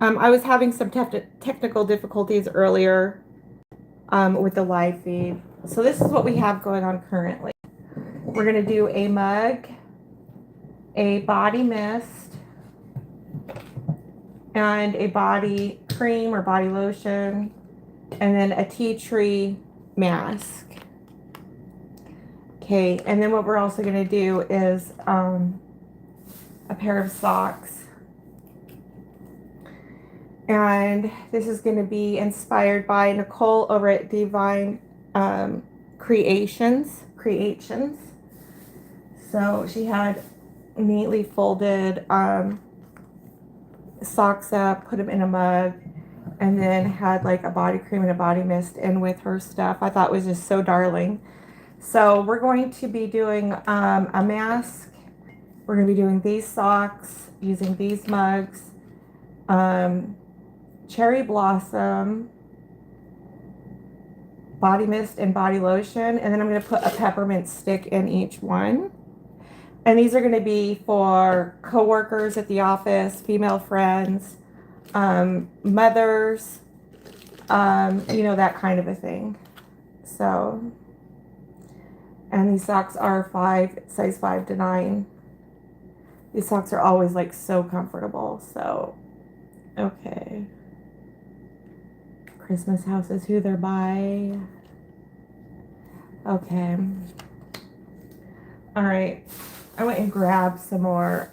I was having some technical difficulties earlier with the live feed. So this is what we have going on currently. We're going to do a mug, a body mist, and a body cream or body lotion, and then a tea tree mask. Okay, and then what we're also going to do is a pair of socks. And this is going to be inspired by Nicole over at Divine Creations. So she had neatly folded socks up, put them in a mug, and then had like a body cream and a body mist in with her stuff. I thought it was just so darling. So we're going to be doing a mask. We're going to be doing these socks, using these mugs, cherry blossom, body mist, and body lotion. And then I'm going to put a peppermint stick in each one. And these are going to be for coworkers at the office, female friends, mothers, you know, that kind of a thing. So, and these socks are size 5 to 9. These socks are always like so comfortable. So, okay. Christmas house is who they're by. Okay. All right. I went and grabbed some more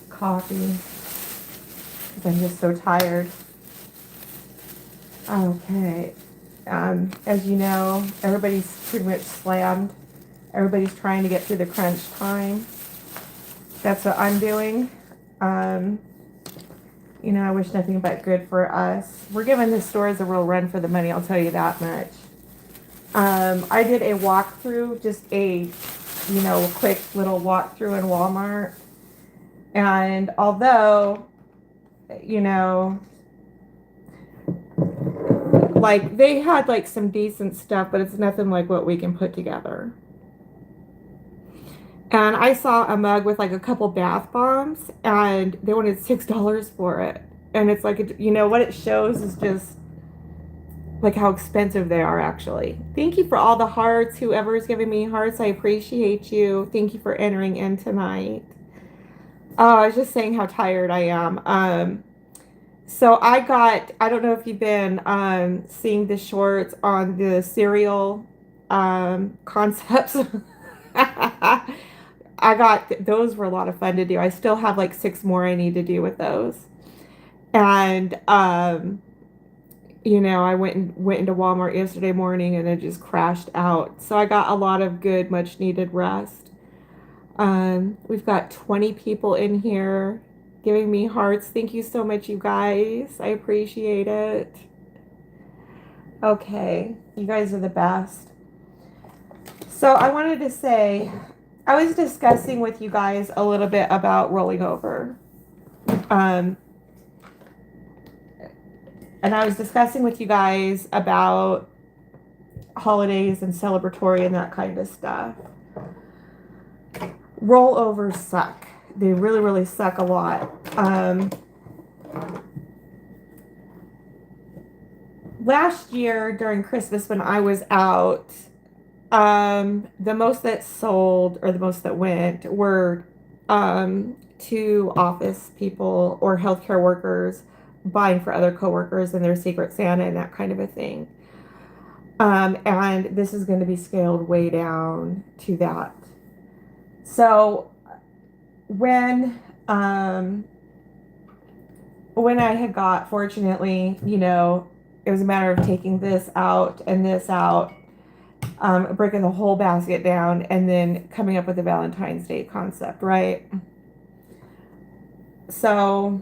coffee because I'm just so tired. Okay. As you know, everybody's pretty much slammed. Everybody's trying to get through the crunch time. That's what I'm doing. You know, I wish nothing but good for us. We're giving the stores a real run for the money, I'll tell you that much. I did a walkthrough, just a, you know, quick little walkthrough in Walmart. And although, you know, like they had like some decent stuff, but it's nothing like what we can put together. And I saw a mug with like a couple bath bombs and they wanted $6 for it. And it's like, you know, what it shows is just like how expensive they are actually. Thank you for all the hearts. Whoever is giving me hearts, I appreciate you. Thank you for entering in tonight. Oh, I was just saying how tired I am. So I don't know if you've been seeing the shorts on the cereal concepts. Those were a lot of fun to do. I still have like 6 more I need to do with those. And you know, I went into Walmart yesterday morning and it just crashed out. So I got a lot of good, much needed rest. We've got 20 people in here giving me hearts. Thank you so much, you guys. I appreciate it. Okay, you guys are the best. So I wanted to say, I was discussing with you guys a little bit about rolling over. And I was discussing with you guys about holidays and celebratory and that kind of stuff. Rollovers suck. They really, really suck a lot. Last year during Christmas when I was out, the most that sold or the most that went were to office people or healthcare workers buying for other coworkers and their Secret Santa and that kind of a thing. And this is going to be scaled way down to that. So when I had got, fortunately, you know, it was a matter of taking this out and this out, breaking the whole basket down, and then coming up with the Valentine's Day concept, right? So,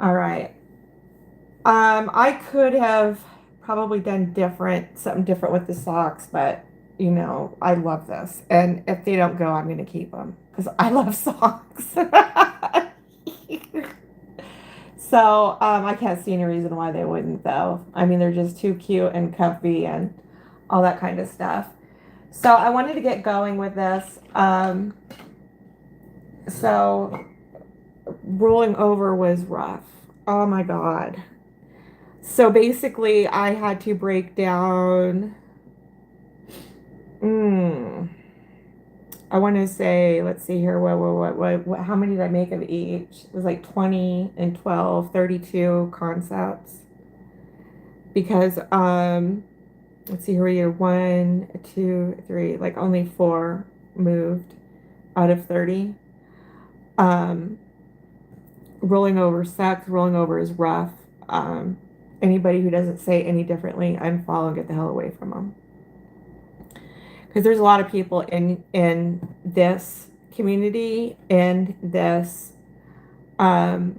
all right. I could have probably done something different with the socks, but you know, I love this. And if they don't go, I'm going to keep them because I love socks. So, I can't see any reason why they wouldn't though. I mean, they're just too cute and comfy and all that kind of stuff. So I wanted to get going with this. So rolling over was rough. Oh my God. So basically, I had to break down. Mm, I want to say, let's see here. What, how many did I make of each? It was like 20 and 12, 32 concepts. Because, let's see, here we are. 1, 2, 3, like only 4 moved out of 30. Um, rolling over sucks. Rolling over is rough. Um, Anybody who doesn't say any differently, unfollow and get the hell away from them. Because there's a lot of people in this community, in this I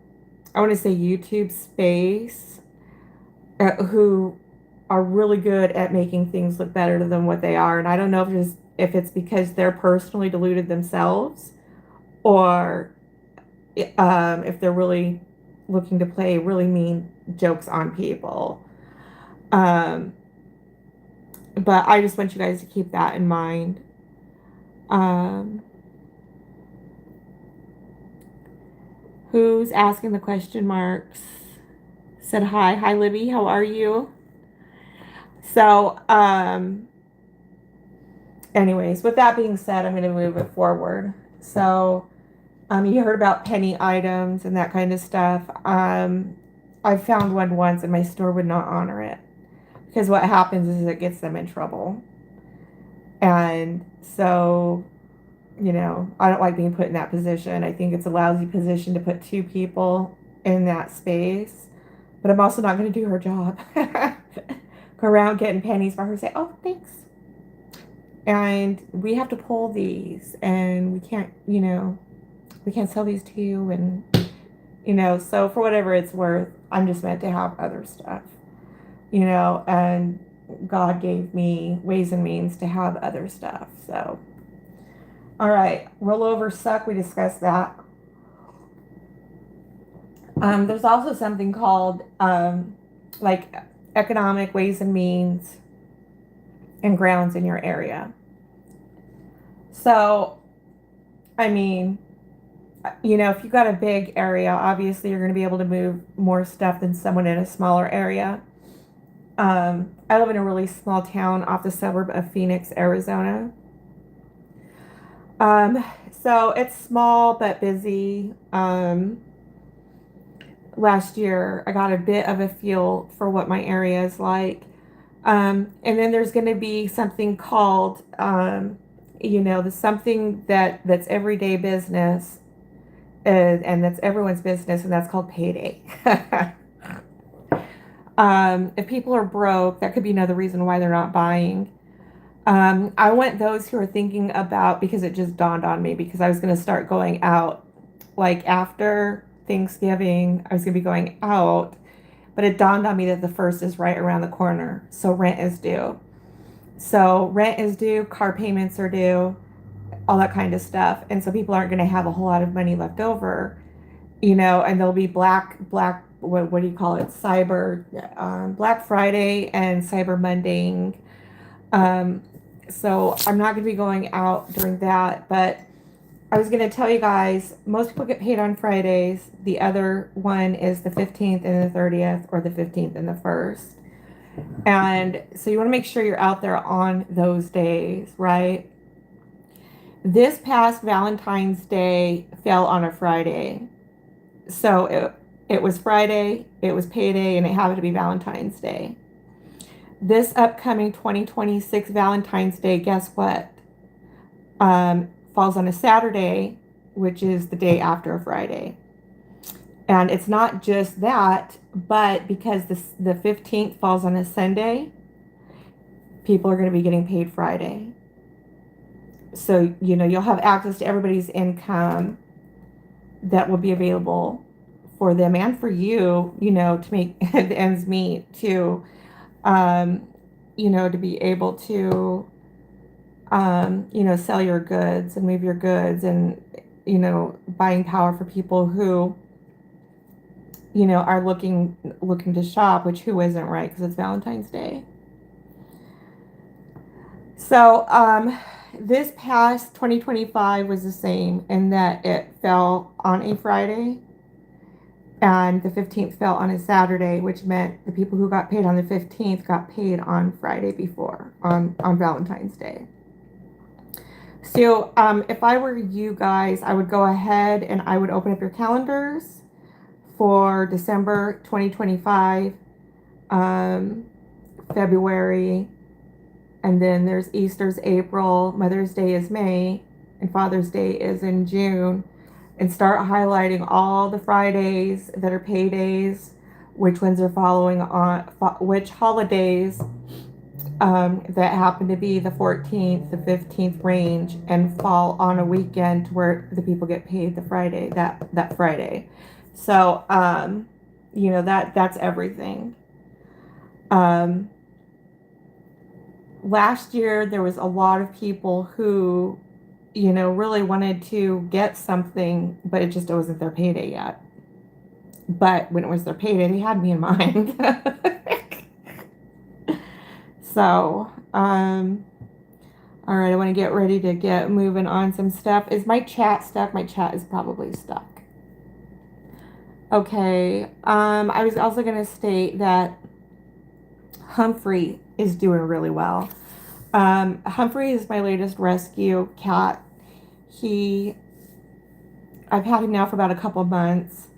want to say YouTube space, who are really good at making things look better than what they are. And I don't know if it's because they're personally deluded themselves, or if they're really looking to play really mean jokes on people. Um, but I just want you guys to keep that in mind. Um, who's asking the question marks? Said hi. Hi, Libby. How are you? So, anyways, with that being said, I'm going to move it forward. So, you heard about penny items and that kind of stuff. I found one once and my store would not honor it, because what happens is it gets them in trouble. And so, I don't like being put in that position. I think it's a lousy position to put 2 people in that space. But I'm also not going to do her job. Go around getting pennies for her, say, oh, thanks. And we have to pull these, and we can't sell these to you. And, so for whatever it's worth, I'm just meant to have other stuff, and God gave me ways and means to have other stuff. So, all right, rollover suck, we discussed that. There's also something called like economic ways and means and grounds in your area. So, I mean, if you've got a big area, obviously you're going to be able to move more stuff than someone in a smaller area. I live in a really small town off the suburb of Phoenix, Arizona. So it's small but busy. Last year, I got a bit of a feel for what my area is like. And then there's going to be something called, something that's everyday business, and that's everyone's business, and that's called payday. If people are broke, that could be another reason why they're not buying. I want those who are thinking about, because it just dawned on me, because I was going to start going out, like after Thanksgiving, I was going to be going out, but it dawned on me that the 1st is right around the corner. So rent is due. Car payments are due, all that kind of stuff. And so people aren't going to have a whole lot of money left over, and there'll be what do you call it? Black Friday and Cyber Monday. So I'm not going to be going out during that, but I was going to tell you guys, most people get paid on Fridays. The other one is the 15th and the 30th, or the 15th and the 1st. And so you want to make sure you're out there on those days, right? This past Valentine's Day fell on a Friday. So it was Friday, it was payday, and it happened to be Valentine's Day. This upcoming 2026 Valentine's Day, guess what? Falls on a Saturday, which is the day after a Friday. And it's not just that, but because the 15th falls on a Sunday, people are going to be getting paid Friday. So, you'll have access to everybody's income that will be available for them and for you, to make the ends meet, to be able to, sell your goods and move your goods, and, buying power for people who, are looking to shop, which who isn't, right? Because it's Valentine's Day. So, this past 2025 was the same in that it fell on a Friday and the 15th fell on a Saturday, which meant the people who got paid on the 15th got paid on Friday before, on Valentine's Day. So if I were you guys, I would go ahead and I would open up your calendars for December 2025, February, and then there's Easter's April, Mother's Day is May, and Father's Day is in June. And start highlighting all the Fridays that are paydays, which ones are following on, which holidays that happen to be the 14th, the 15th range, and fall on a weekend where the people get paid the Friday, that Friday. So, you know, that's everything. Last year, there was a lot of people who, you know, really wanted to get something, but it just wasn't their payday yet. But when it was their payday, they had me in mind. So, all right, I want to get ready to get moving on some stuff. Is my chat stuck? My chat is probably stuck. Okay, I was also going to state that Humphrey is doing really well. Humphrey is my latest rescue cat. I've had him now for about a couple months,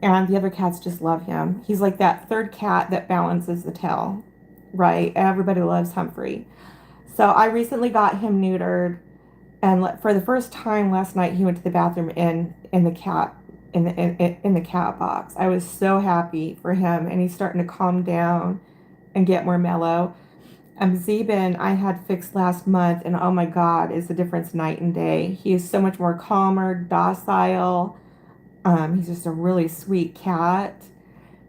and the other cats just love him. He's like that third cat that balances the tail, right? Everybody loves Humphrey. So I recently got him neutered, and for the first time last night, he went to the bathroom in the cat in the cat box. I was so happy for him, and he's starting to calm down and get more mellow. Zeben I had fixed last month, and oh my God, is the difference night and day. He is so much more calmer, docile. He's just a really sweet cat.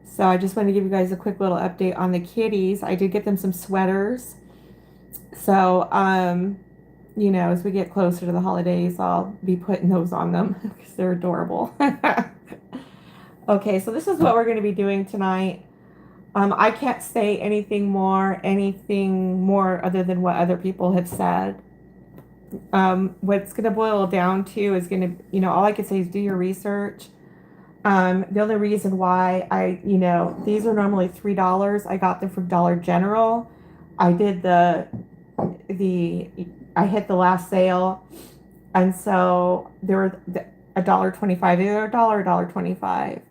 So I just wanted to give you guys a quick little update on the kitties. I did get them some sweaters. So, you know, as we get closer to the holidays, I'll be putting those on them because they're adorable. Okay, so this is what we're going to be doing tonight. I can't say anything more other than what other people have said. What's going to boil down to is going to, you know, all I can say is do your research. The only reason why these are normally $3. I got them from Dollar General. I did I hit the last sale, and so they were $1.25. They were $1.25.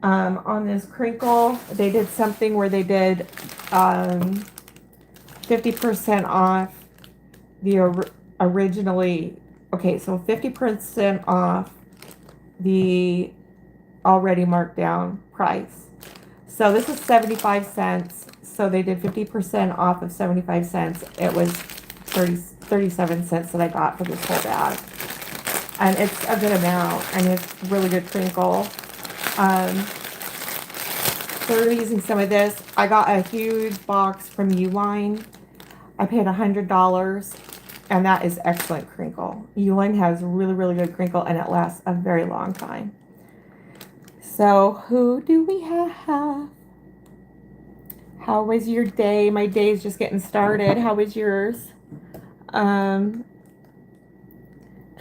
On this crinkle, they did something where they did 50% off the originally. Okay, so 50% off the already marked down price. So this is 75 cents. So they did 50% off of 75 cents. It was 37 cents that I got for this whole bag. And it's a good amount, and it's really good crinkle. So we're using some of this. I got a huge box from Uline. I paid $100, and that is excellent crinkle. Uline has really, really good crinkle, and it lasts a very long time. So who do we have? How was your day? My day is just getting started. How was yours? Trying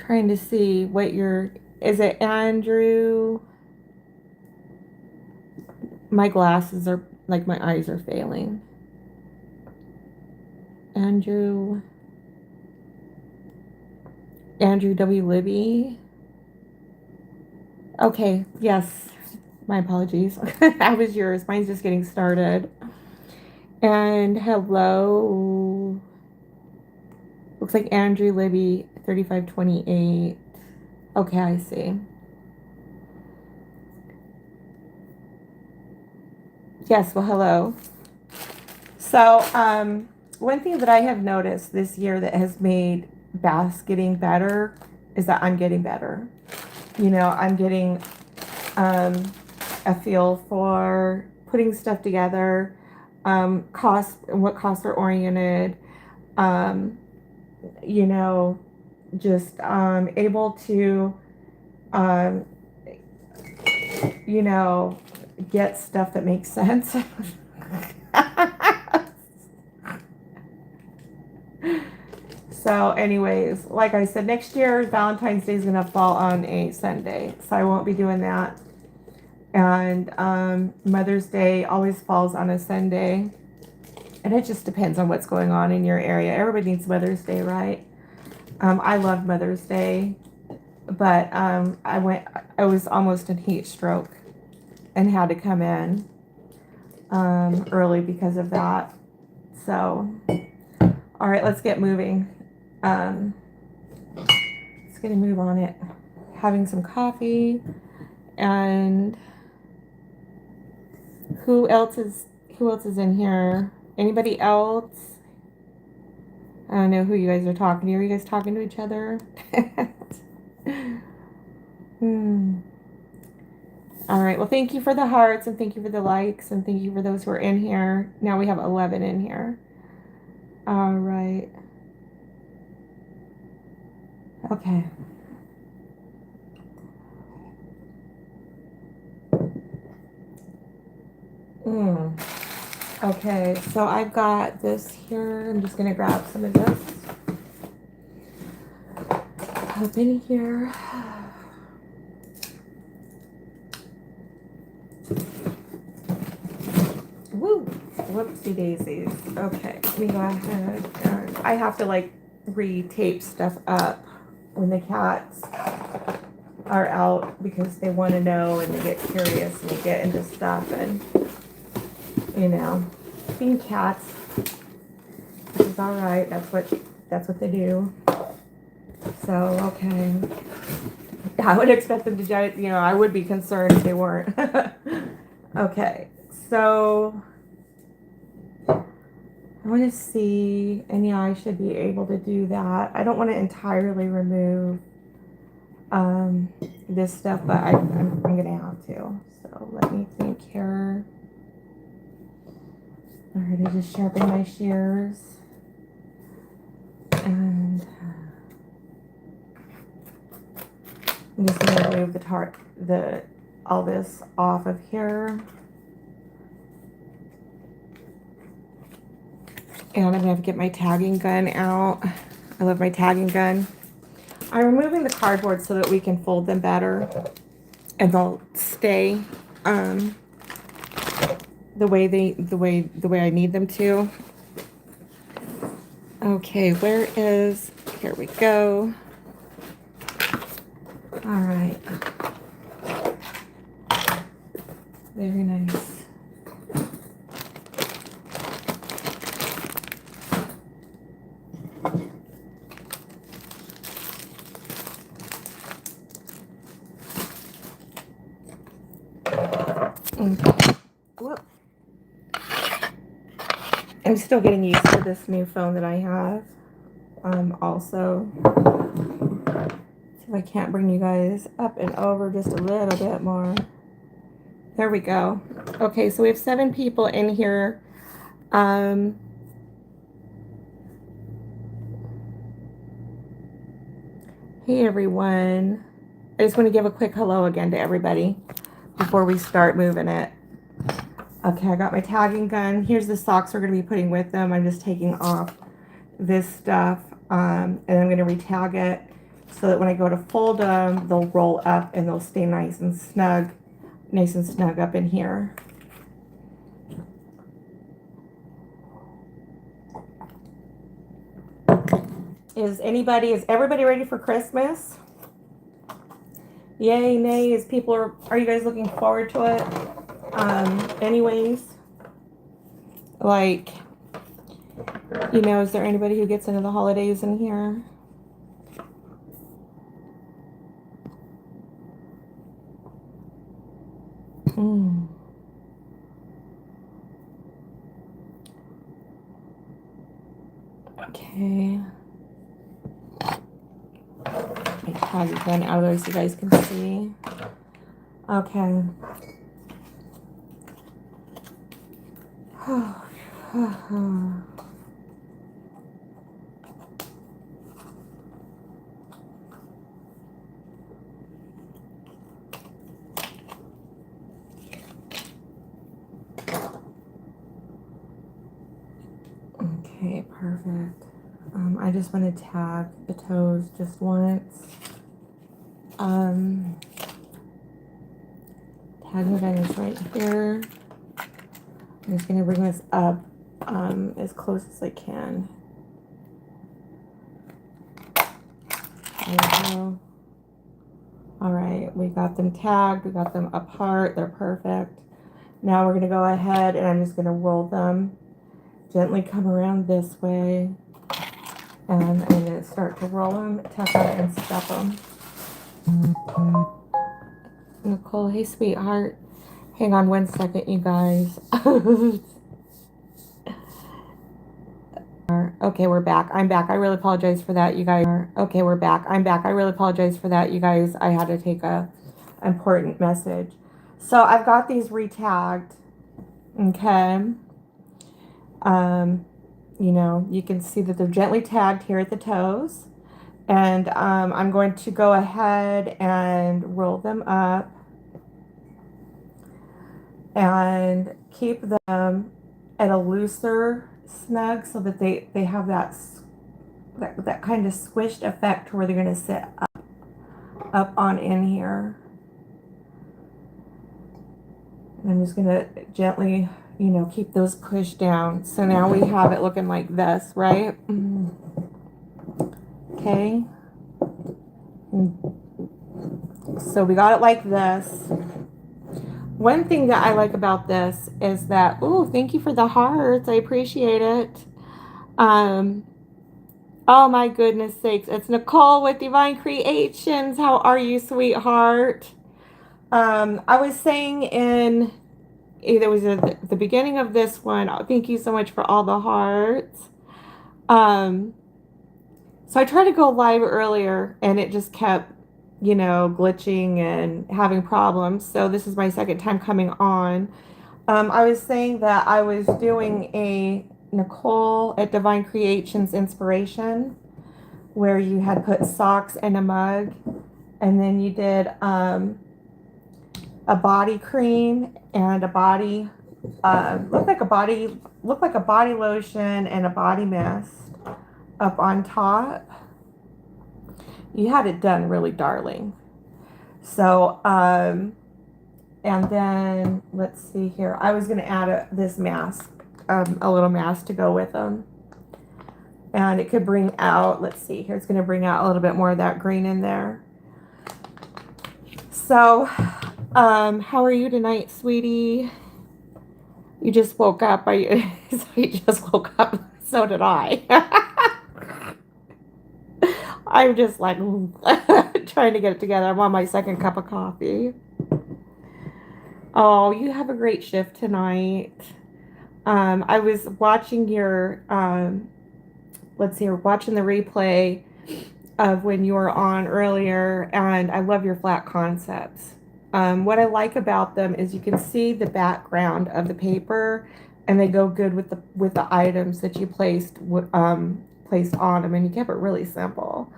to see what is it Andrew? My glasses are, like, my eyes are failing. Andrew W. Libby. Okay, yes. My apologies. How was yours? Mine's just getting started. And hello. Looks like Andrew Libby, 3528. Okay, I see. Yes, well, hello. So, one thing that I have noticed this year that has made basketing better is that I'm getting better. You know, I'm getting a feel for putting stuff together, what costs are oriented, you know, just able to, you know, get stuff that makes sense. So anyways, like I said, next year Valentine's Day is going to fall on a Sunday, so I won't be doing that. And Mother's Day always falls on a Sunday. And it just depends on what's going on in your area. Everybody needs Mother's Day, right? I love Mother's Day, but I was almost in heat stroke and had to come in early because of that. So, all right, let's get moving. Let's get a move on it. Having some coffee, and who else is in here? Anybody else? I don't know who you guys are talking to. Are you guys talking to each other? All right. Well, thank you for the hearts, and thank you for the likes, and thank you for those who are in here. Now we have 11 in here. All right. Okay. Okay, so I've got this here. I'm just going to grab some of this. Up in here. Woo! Whoopsie daisies. Okay, let me go ahead. And I have to like re-tape stuff up when the cats are out because they want to know and they get curious and they get into stuff, and you know, being cats, which is all right. That's what they do. So okay, I would expect them to, you know, I would be concerned if they weren't. Okay, so I want to see, and yeah, I should be able to do that. I don't want to entirely remove this stuff, but I'm gonna have to. So let me think here. All right, I just sharpen my shears, and I'm just gonna remove all this off of here. And I'm gonna have to get my tagging gun out. I love my tagging gun. I'm removing the cardboard so that we can fold them better, and they'll stay the way I need them to. Okay, here we go. All right. Very nice. Whoop. I'm still getting used to this new phone that I have. Also, if I can't bring you guys up and over just a little bit more. There we go. Okay, so we have 7 people in here. Hey everyone. I just want to give a quick hello again to everybody before we start moving it. Okay, I got my tagging gun. Here's the socks we're going to be putting with them. I'm just taking off this stuff, and I'm going to re-tag it so that when I go to fold them, they'll roll up and they'll stay nice and snug up in here. Is everybody ready for Christmas? Yay, nay, are you guys looking forward to it? Anyways, like, you know, is there anybody who gets into the holidays in here? Okay. My tag is going out there so you guys can see. Okay. Okay, perfect. I just want to tag the toes just once. Tag the Venus right here. I'm just going to bring this up as close as I can. There we go. All right, we got them tagged, we got them apart, they're perfect. Now we're gonna go ahead and I'm just gonna roll them. Gently come around this way. And I'm gonna start to roll them, tap on it, and step them. Nicole, hey sweetheart. Hang on one second, you guys. Okay, we're back. I'm back. I really apologize for that, you guys. Okay, we're back. I'm back. I really apologize for that, you guys. I had to take a important message. So I've got these retagged. Okay. You know, you can see that they're gently tagged here at the toes. And I'm going to go ahead and roll them up and keep them at a looser snug so that they have that kind of squished effect where they're going to sit up on in here. And I'm just going to gently, you know, keep those pushed down. So now we have it looking like this, right? Okay. So we got it like this. One thing that I like about this is that, oh, thank you for the hearts. I appreciate it. Oh my goodness sakes. It's Nicole with Divine Creations. How are you, sweetheart? I was saying in, it was at the beginning of this one, oh, thank you so much for all the hearts. So I tried to go live earlier and it just kept, you know, glitching and having problems. So this is my second time coming on. I was saying that I was doing a Nicole at Divine Creations inspiration where you had put socks in a mug and then you did a body cream and a body looked like a body lotion and a body mist up on top. You had it done really darling. So and then let's see here, I was going to add this mask, a little mask to go with them, and it could bring out, let's see here, it's going to bring out a little bit more of that green in there. So how are you tonight, sweetie? You just woke up. You just woke up. So did I. I'm just like trying to get it together. I'm on my second cup of coffee. Oh, you have a great shift tonight. I was watching your, let's see, watching the replay of when you were on earlier, and I love your flat concepts. What I like about them is you can see the background of the paper, and they go good with the items that you placed on them, and you kept it really simple.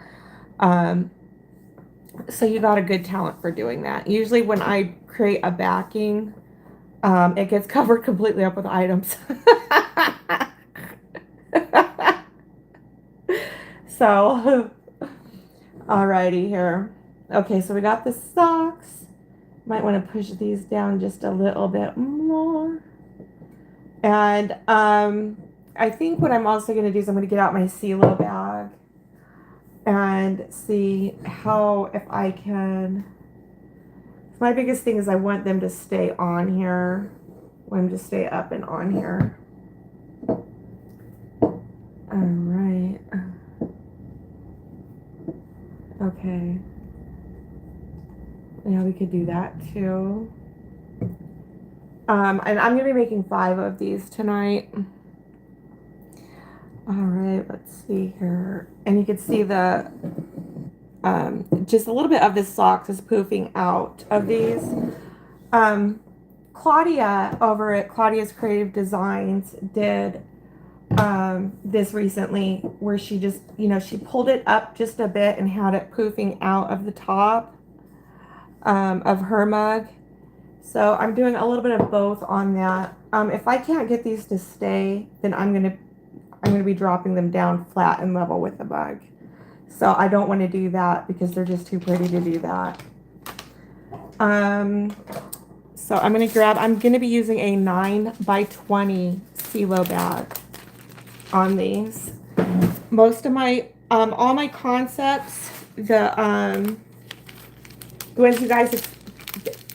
So you got a good talent for doing that. Usually when I create a backing, it gets covered completely up with items. So, alrighty here. Okay, so we got the socks. Might want to push these down just a little bit more. And I think what I'm also going to do is I'm going to get out my CeeLo bag and see how, if I can. My biggest thing is I want them to stay on here. I want them to stay up and on here. All right. Okay. Yeah, we could do that too. And I'm going to be making 5 of these tonight. All right, let's see here. And you can see the, just a little bit of the socks is poofing out of these. Claudia over at Claudia's Creative Designs did this recently where she just, you know, she pulled it up just a bit and had it poofing out of the top of her mug. So I'm doing a little bit of both on that. If I can't get these to stay, then I'm going to I'm going to be dropping them down flat and level with the mug. So I don't want to do that because they're just too pretty to do that. So I'm going to be using a 9x20 CeeLo bag on these. Most of my, all my concepts, the ones you guys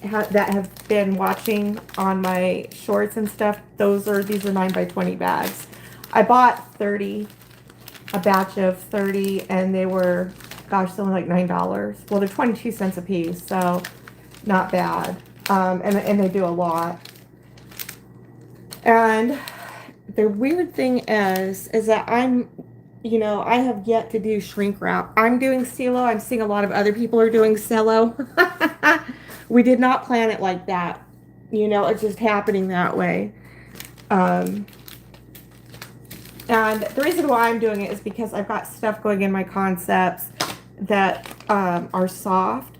that have been watching on my shorts and stuff, these are 9x20 bags. I bought 30, a batch of 30, and they were, gosh, something like $9. Well, they're 22 cents a piece, so not bad. And they do a lot. And the weird thing is that I have yet to do shrink wrap. I'm doing CeeLo. I'm seeing a lot of other people are doing CeeLo. We did not plan it like that. It's just happening that way. And the reason why I'm doing it is because I've got stuff going in my concepts that are soft,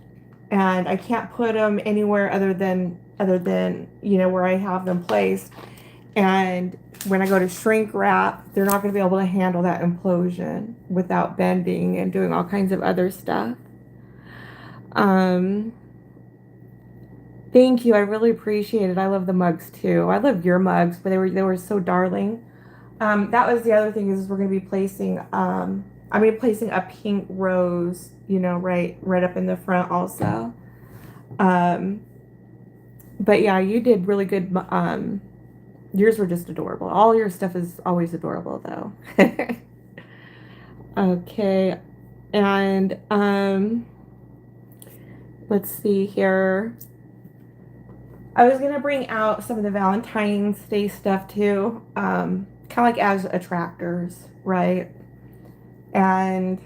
and I can't put them anywhere other than where I have them placed. And when I go to shrink wrap, they're not going to be able to handle that implosion without bending and doing all kinds of other stuff. Thank you. I really appreciate it. I love the mugs too. I love your mugs, but they were so darling. That was the other thing is we're going to be placing, I'm going to be placing a pink rose, right up in the front also. But yeah, you did really good. Yours were just adorable. All your stuff is always adorable though. Okay. And, let's see here. I was going to bring out some of the Valentine's Day stuff too. Kind of like as attractors, right? And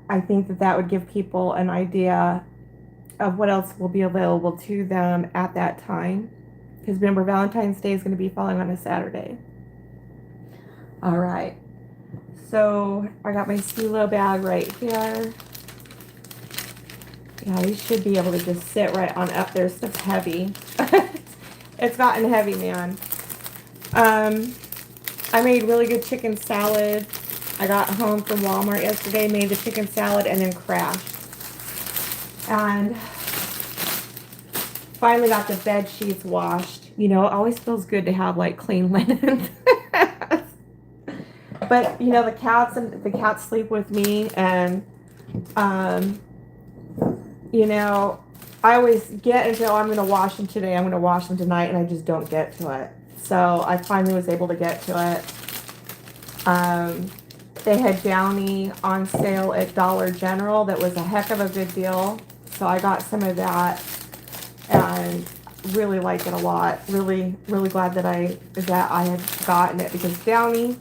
I think that would give people an idea of what else will be available to them at that time. Because remember, Valentine's Day is going to be falling on a Saturday. All right. So I got my CeeLo bag right here. Yeah, these should be able to just sit right on up there. Stuff's heavy. It's gotten heavy, man. I made really good chicken salad. I got home from Walmart yesterday, made the chicken salad, and then crashed. And finally got the bed sheets washed. It always feels good to have like clean linen. But the cats sleep with me, and I always get until I'm going to wash them today, I'm going to wash them tonight, and I just don't get to it. So I finally was able to get to it. They had Downy on sale at Dollar General. That was a heck of a good deal. So I got some of that and really like it a lot. Really, really glad that I had gotten it, because Downy,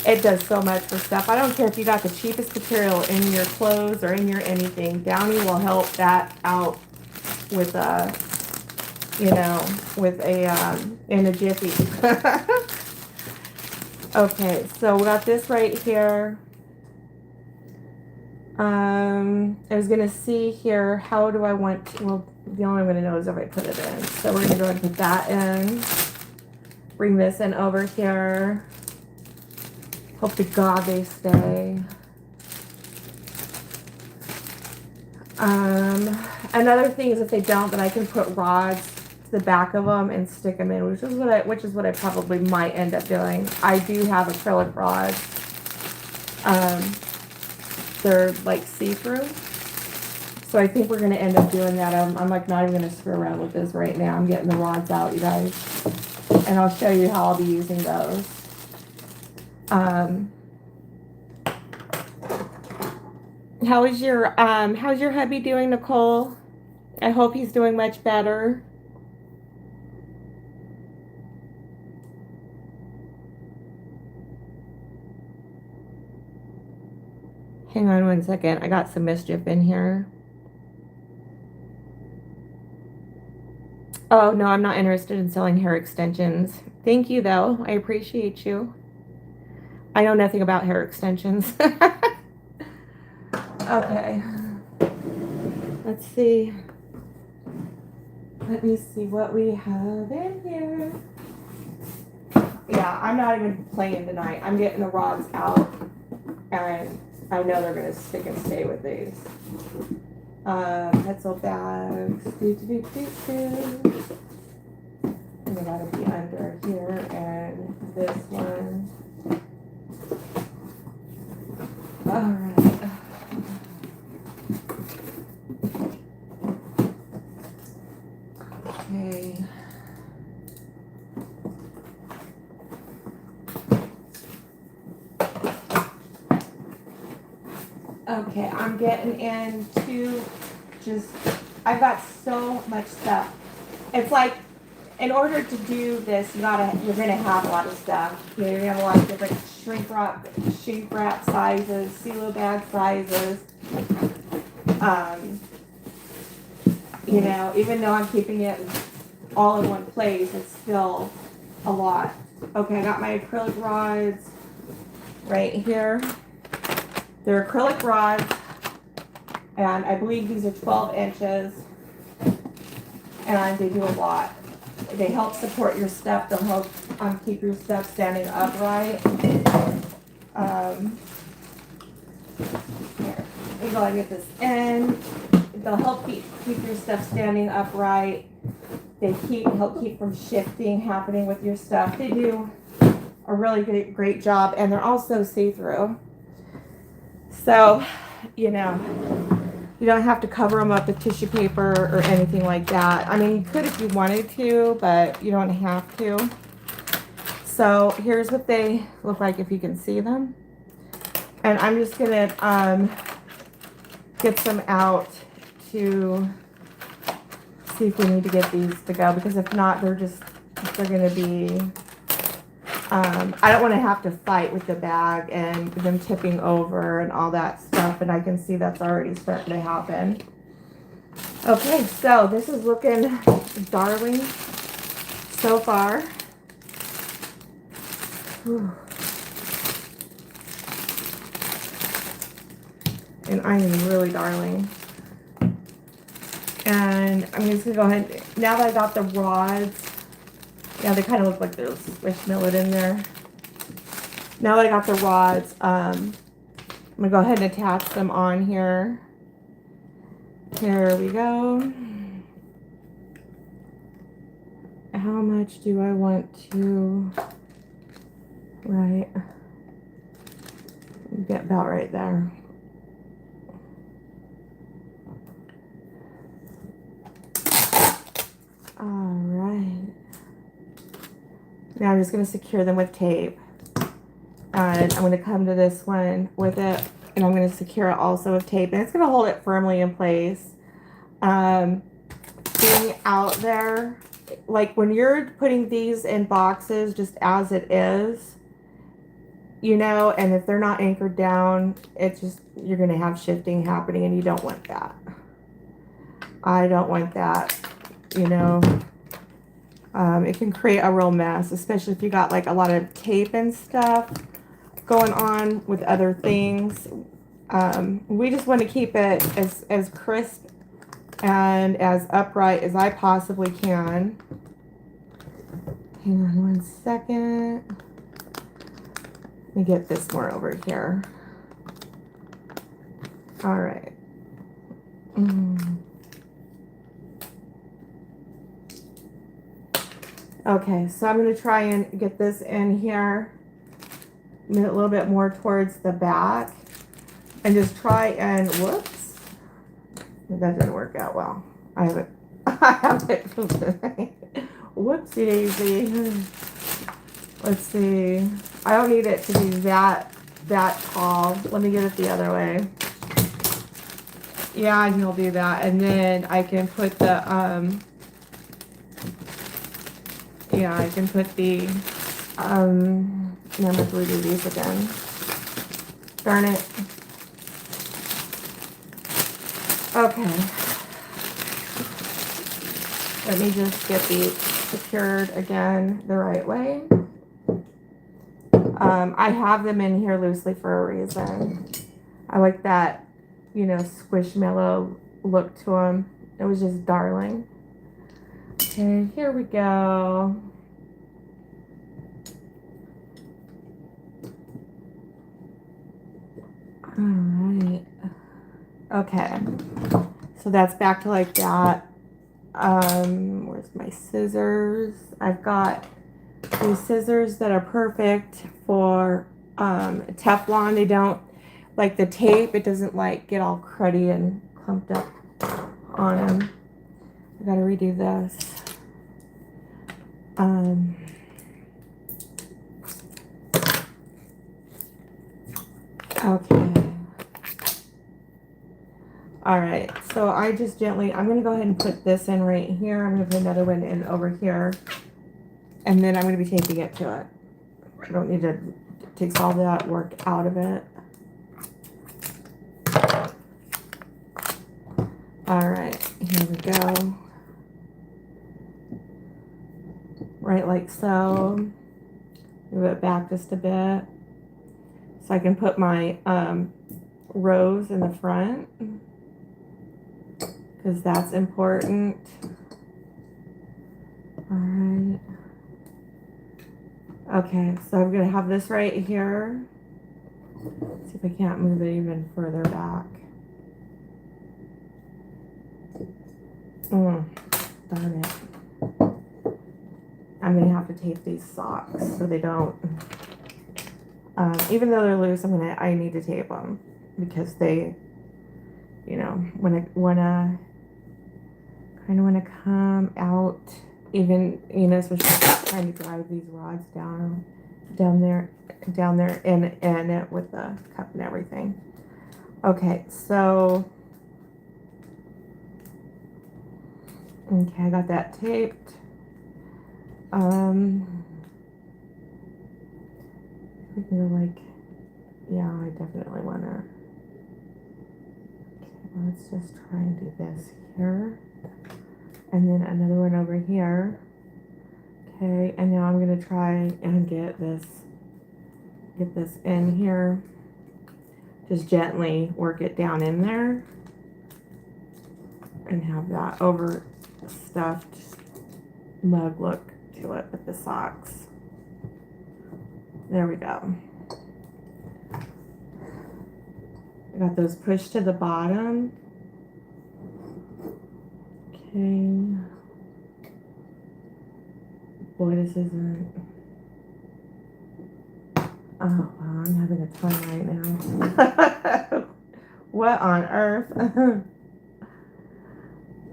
it does so much for stuff. I don't care if you got the cheapest material in your clothes or in your anything. Downy will help that out with in a jiffy. Okay, so we got this right here. I was gonna see here, how do I want to, well, the only way I'm gonna know is if I put it in. So we're gonna go ahead and put that in. Bring this in over here. Hope to God they stay. Another thing is if they don't, then I can put rods to the back of them and stick them in, which is what I probably might end up doing. I do have acrylic rods. They're like see-through. So I think we're gonna end up doing that. I'm like not even gonna screw around with this right now. I'm getting the rods out, you guys. And I'll show you how I'll be using those. How's your hubby doing, Nicole? I hope he's doing much better. Hang on one second. I got some mischief in here. Oh, no, I'm not interested in selling hair extensions. Thank you, though. I appreciate you. I know nothing about hair extensions. Okay. Let's see. Let me see what we have in here. Yeah, I'm not even playing tonight. I'm getting the rods out, and I know they're gonna stick and stay with these. Pencil bags. And they gotta be under here, and this one. Alright. Okay. Okay, I'm getting into just, I've got so much stuff. It's like, in order to do this, you're gonna have a lot of stuff. You're gonna have a lot of different shrink wrap sizes, CeeLo bag sizes. You know, even though I'm keeping it all in one place, it's still a lot. Okay, I got my acrylic rods right here. They're acrylic rods, and I believe these are 12 inches, and they do a lot. They help support your stuff. They'll help keep your stuff standing upright. Here, we gotta get this in. They'll help keep your stuff standing upright. They help keep from shifting happening with your stuff. They do a really great job, and they're also see-through. So, you know, you don't have to cover them up with tissue paper or anything like that. I mean, you could if you wanted to, but you don't have to. So here's what they look like if you can see them. And I'm just gonna get some out to see if we need to get these to go, because if not, they're gonna be, I don't want to have to fight with the bag and them tipping over and all that stuff, and I can see that's already starting to happen. Okay, so this is looking darling so far. Whew. And I am really darling. And I'm just gonna go ahead, now that I got the rods, yeah, they kind of look like there's squishmallow in there. Now that I got the rods, I'm gonna go ahead and attach them on here. Here we go. How much do I want to, right, get about right there. All right. Now I'm just going to secure them with tape. And I'm going to come to this one with it, and I'm going to secure it also with tape. And it's going to hold it firmly in place. Being out there, like when you're putting these in boxes just as it is, you know, and if they're not anchored down, it's just, you're going to have shifting happening, and you don't want that. I don't want that, you know. It can create a real mess, especially if you got like a lot of tape and stuff going on with other things. We just want to keep it as crisp and as upright as I possibly can. Hang on one second. Let me get this more over here. All right. Okay, so I'm going to try and get this in here a little bit more towards the back, and just try and, whoops, that didn't work out well. I have it, whoopsie daisy. Let's see, I don't need it to be that tall. Let me get it the other way. Yeah, and he'll do that, and then I can put the, yeah, I can put the, I'm going to redo these again. Darn it. Okay. Let me just get these secured again the right way. I have them in here loosely for a reason. I like that, you know, squishmallow look to them. It was just darling. Okay, here we go. All right. Okay. So that's back to like that. Where's my scissors? I've got these scissors that are perfect for Teflon. They don't, like the tape, it doesn't like get all cruddy and clumped up on them. I gotta redo this. Okay. All right, so I just gently, I'm gonna go ahead and put this in right here. I'm gonna put another one in over here. And then I'm gonna be taping it to it. I don't need to, it takes all that work out of it. All right, here we go. Right like so. Move it back just a bit. So I can put my rose in the front, because that's important. All right. Okay, so I'm gonna have this right here. Let's see if I can't move it even further back. Darn it. I'm gonna have to tape these socks so they don't, even though they're loose, I need to tape them because they, you know, wanna come out, even, you know, especially trying to drive these rods down there in it with the cup and everything. Okay, so okay, I got that taped. I feel like, yeah, I definitely wanna. Okay, let's just try and do this here. And then another one over here. Okay, and now I'm gonna try and get this in here. Just gently work it down in there. And have that overstuffed mug look to it with the socks. There we go. I got those pushed to the bottom. Okay. Boy, this isn't. Oh, wow, I'm having a time right now. What on earth?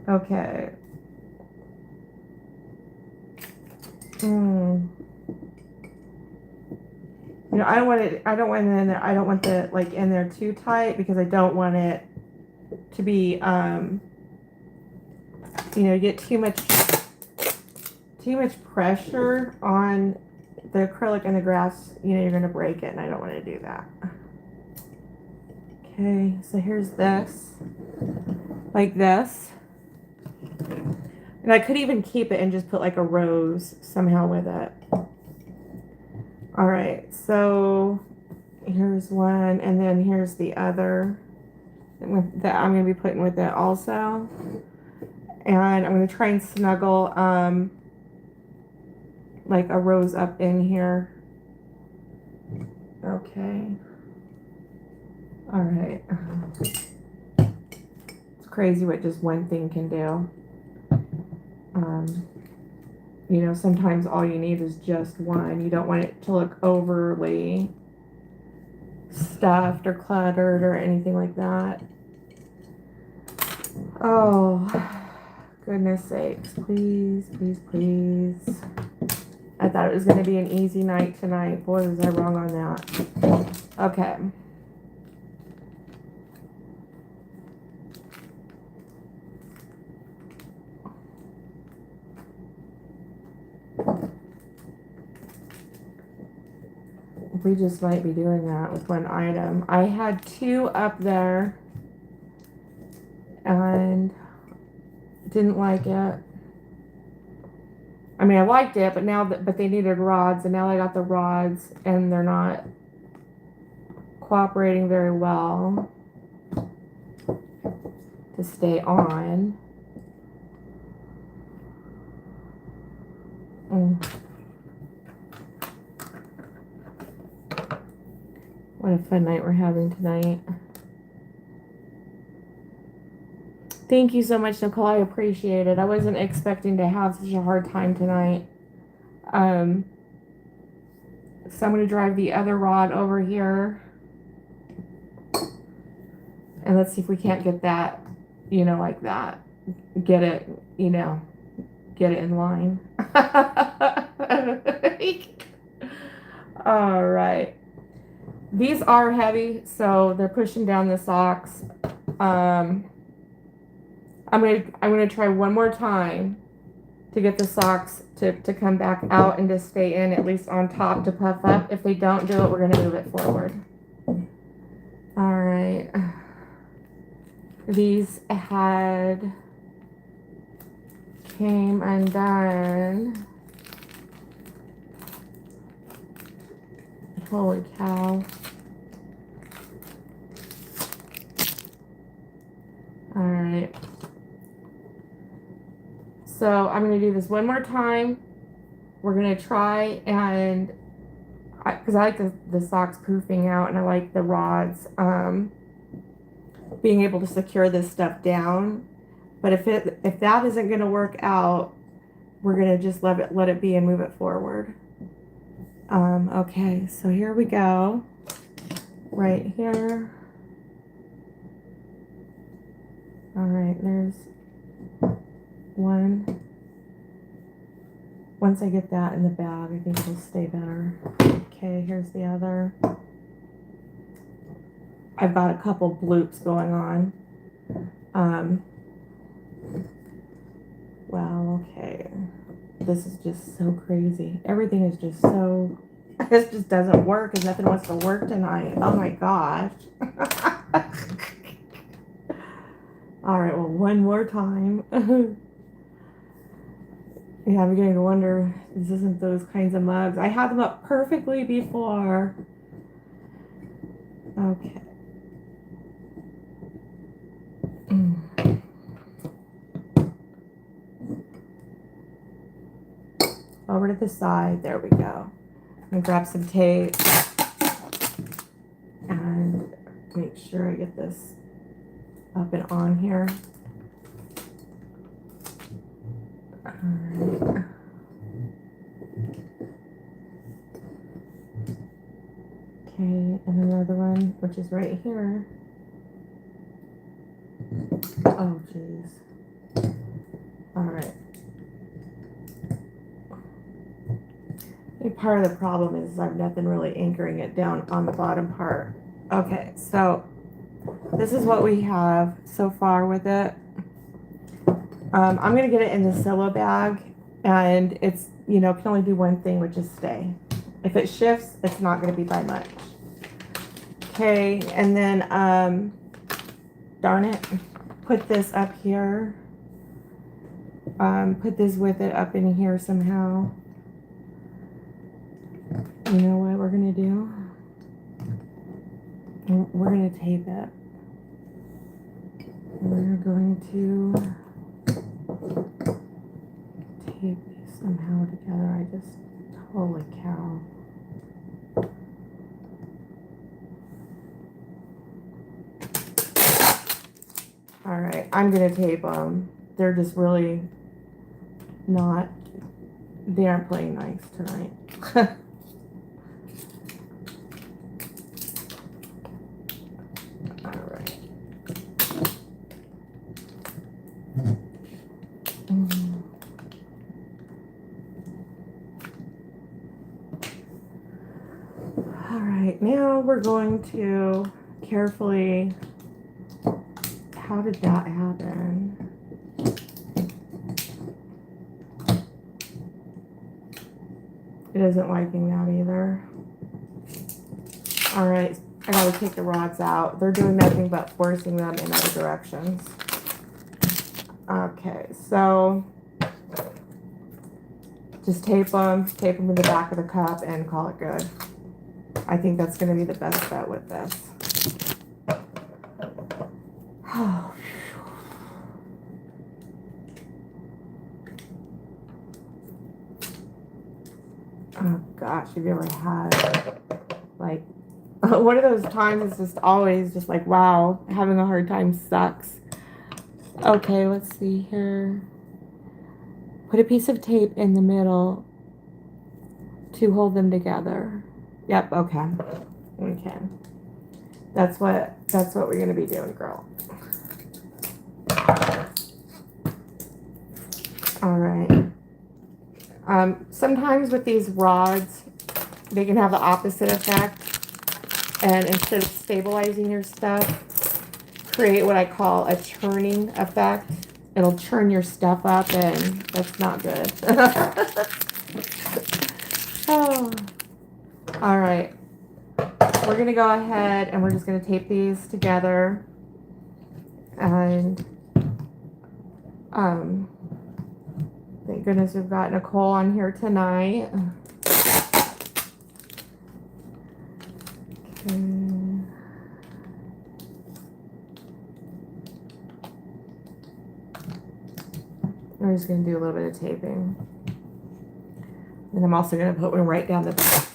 Okay. You know, I don't want it in there. I don't want the like in there too tight because I don't want it to be you know, get too much pressure on the acrylic and the grass, you know, you're going to break it, and I don't want to do that. Okay, so here's this, like this. And I could even keep it and just put like a rose somehow with it. All right, so here's one, and then here's the other that I'm going to be putting with it also. And I'm going to try and snuggle like a rose up in here. Okay. All right. It's crazy what just one thing can do. You know, sometimes all you need is just one. You don't want it to look overly stuffed or cluttered or anything like that. Oh, goodness sakes. Please, please, please. I thought it was going to be an easy night tonight. Boy, was I wrong on that. Okay. We just might be doing that with one item. I had two up there and didn't like it. I mean, I liked it, but but they needed rods, and now I got the rods, and they're not cooperating very well to stay on. What What a fun night we're having tonight. Thank you so much, Nicole. I appreciate it. I wasn't expecting to have such a hard time tonight. So I'm going to drive the other rod over here. And let's see if we can't get that, you know, like that. Get it, you know, get it in line. All right. These are heavy, so they're pushing down the socks. I'm gonna try one more time to get the socks to come back out and to stay in, at least on top, to puff up. If they don't do it, we're gonna move it forward. All right. These came undone. Holy cow. All right. So I'm going to do this one more time. We're going to try and, because I like the socks poofing out, and I like the rods being able to secure this stuff down. But if that isn't going to work out, we're going to just let it be and move it forward. Okay, so here we go. Right here. All right, there's one. Once I get that in the bag, I think it'll stay better. Okay, here's the other. I've got a couple bloops going on. Well, okay. This is just so crazy. Everything is just so, this just doesn't work, and nothing wants to work tonight. Oh my gosh. All right, well, one more time. Yeah, I'm beginning to wonder, this isn't those kinds of mugs. I had them up perfectly before. Okay. Over to the side. There we go. I'm going to grab some tape and make sure I get this up and on here. All right. Okay, and another one, which is right here. Oh, jeez. All right. Part of the problem is I've nothing really anchoring it down on the bottom part. Okay, so this is what we have so far with it. I'm going to get it in the silo bag, and it's, you know, can only do one thing, which is stay. If it shifts, it's not going to be by much. Okay, and then, darn it, put this up here. Put this with it up in here somehow. You know what we're going to do? We're going to tape it. We're going to tape these somehow together. Holy cow. All right, I'm going to tape them. They're just really they aren't playing nice tonight. Now we're going to carefully, how did that happen? It isn't liking that either. All right, I gotta take the rods out. They're doing nothing but forcing them in other directions. Okay, so just tape them in the back of the cup and call it good. I think that's going to be the best bet with this. Oh gosh, have you ever had like One of those times is just always just like, wow, having a hard time sucks. Okay, let's see here. Put a piece of tape in the middle to hold them together. Yep, okay. Okay. That's what we're gonna be doing, girl. All right. Sometimes with these rods, they can have the opposite effect. And instead of stabilizing your stuff, create what I call a churning effect. It'll churn your stuff up, and that's not good. Oh. All right. We're going to go ahead and we're just going to tape these together. And thank goodness we've got Nicole on here tonight. Okay. We're just going to do a little bit of taping. And I'm also going to put one right down the back.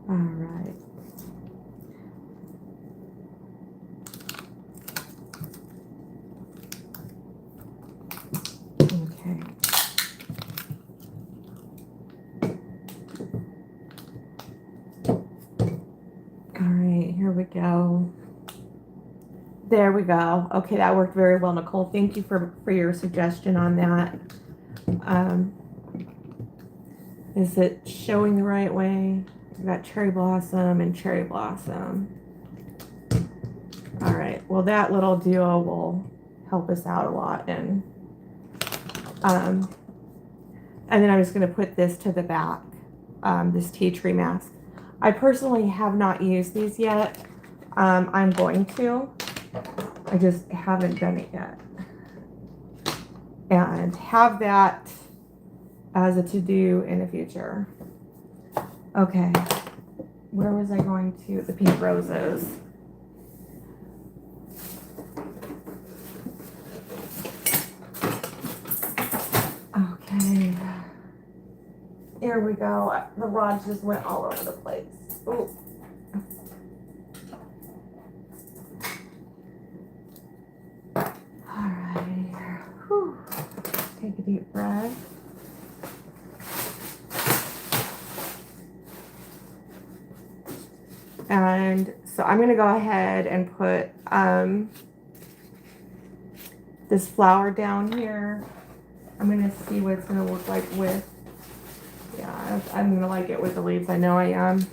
All right. Okay. All right, here we go. There we go. Okay, that worked very well, Nicole. Thank you for your suggestion on that. Is it showing the right way? We've got cherry blossom and cherry blossom. All right, well, that little duo will help us out a lot. And then I'm just going to put this to the back, this tea tree mask. I personally have not used these yet. I'm going to. I just haven't done it yet. And have that as a to-do in the future. Okay. Where was I going to? The pink roses. Okay. Here we go. The rods just went all over the place. Ooh. Alright. Whew. Take a deep breath. And so I'm going to go ahead and put this flower down here. I'm going to see what it's going to look like with, yeah, I'm going to like it with the leaves. I know I am.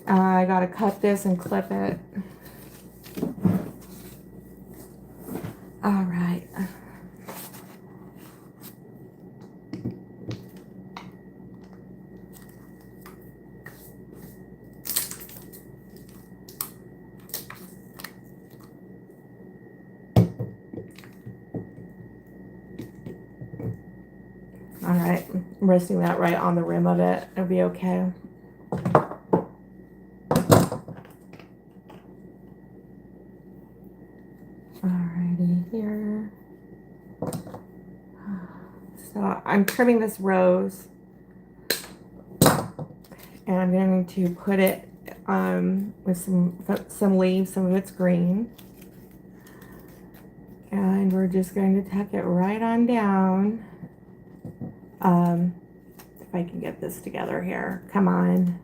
I got to cut this and clip it. All right. All right, I'm resting that right on the rim of it. It'll be okay. Alrighty, here. So I'm trimming this rose, and I'm going to put it with some leaves. Some of it's green, and we're just going to tuck it right on down. If I can get this together here. Come on.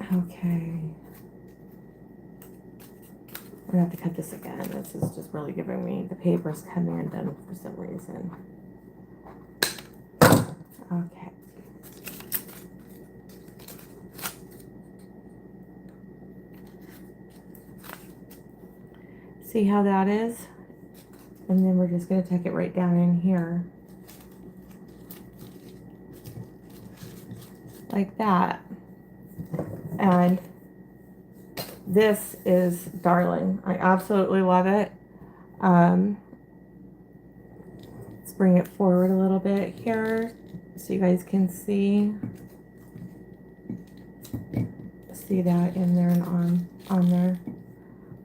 Okay. I'm gonna have to cut this again. This is just really giving me, the paper's coming undone for some reason. Okay. See how that is? And then we're just going to tuck it right down in here. Like that. And this is darling. I absolutely love it. Let's bring it forward a little bit here so you guys can see see that in there and on there.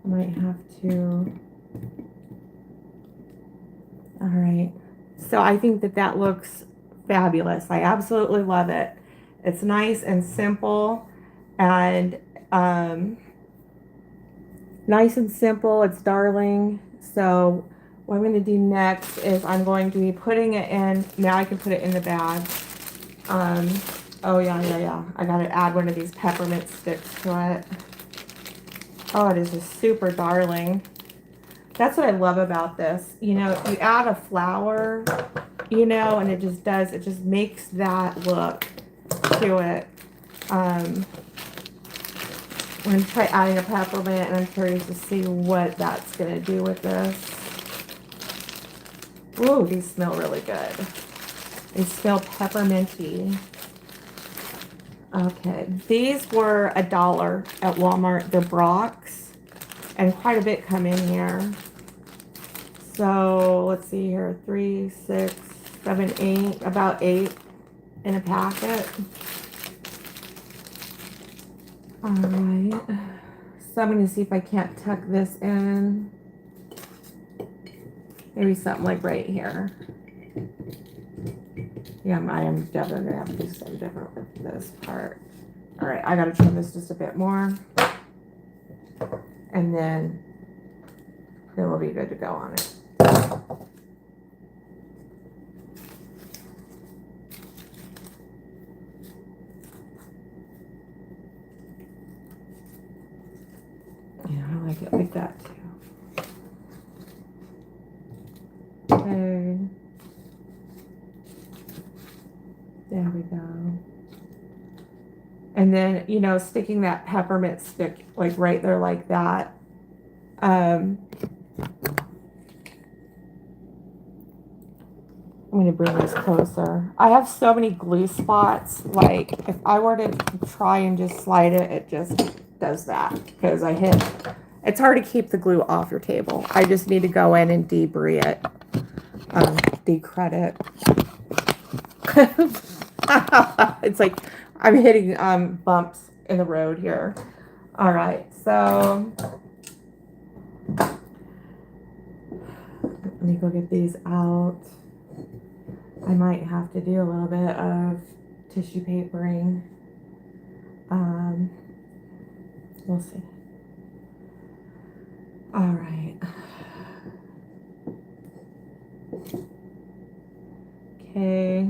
I might have to. All right. So I think that looks fabulous. I absolutely love it. It's nice and simple, and nice and simple. It's darling. So what I'm going to do next is I'm going to be putting it in. Now I can put it in the bag. Oh yeah. I got to add one of these peppermint sticks to it. Oh, it is just super darling. That's what I love about this. You know, if you add a flower, you know, and it just makes that look to it. I'm going to try adding a peppermint, and I'm curious to see what that's going to do with this. Ooh, these smell really good. They smell pepperminty. Okay, these were $1 at Walmart. They're Brock's, and quite a bit come in here. So let's see here, 3, 6, 7, 8, about 8 in a packet. All right, so I'm going to see if I can't tuck this in. Maybe something like right here. Yeah, I am definitely going to have to do something different with this part. All right, I got to trim this just a bit more. And then we'll be good to go on it. Yeah, I like it like that too. Okay. There we go. And then, you know, sticking that peppermint stick like right there like that. I'm going to bring this closer. I have so many glue spots. Like, if I were to try and just slide it, it just does that. Because it's hard to keep the glue off your table. I just need to go in and debris it. Decred it. It's like I'm hitting bumps in the road here. All right, so let me go get these out. I might have to do a little bit of tissue papering. We'll see. All right. Okay.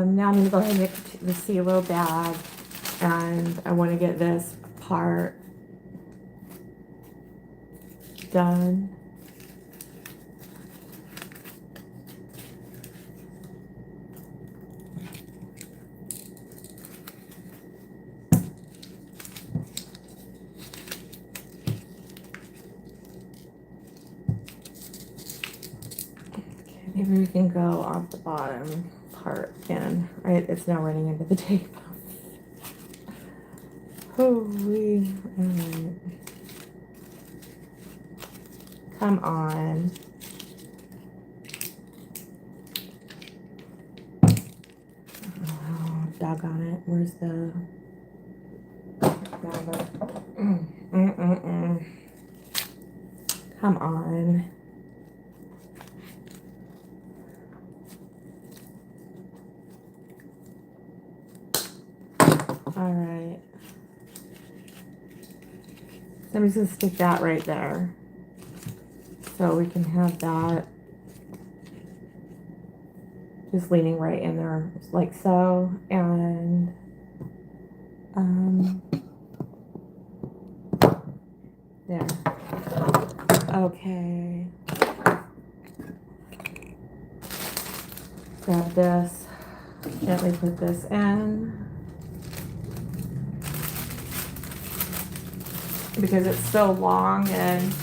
Now I'm going to go ahead and make the CeeLo bag, and I want to get this part done. Okay, maybe we can go off the bottom part again. Right, it's now running into the tape. Holy, all right. Come on. Oh, doggone it. Where's the... Come on. All right. So I'm just going to stick that right there. So we can have that just leaning right in there, like so. And there. Okay. Grab this, gently put this in. Because it's so long and,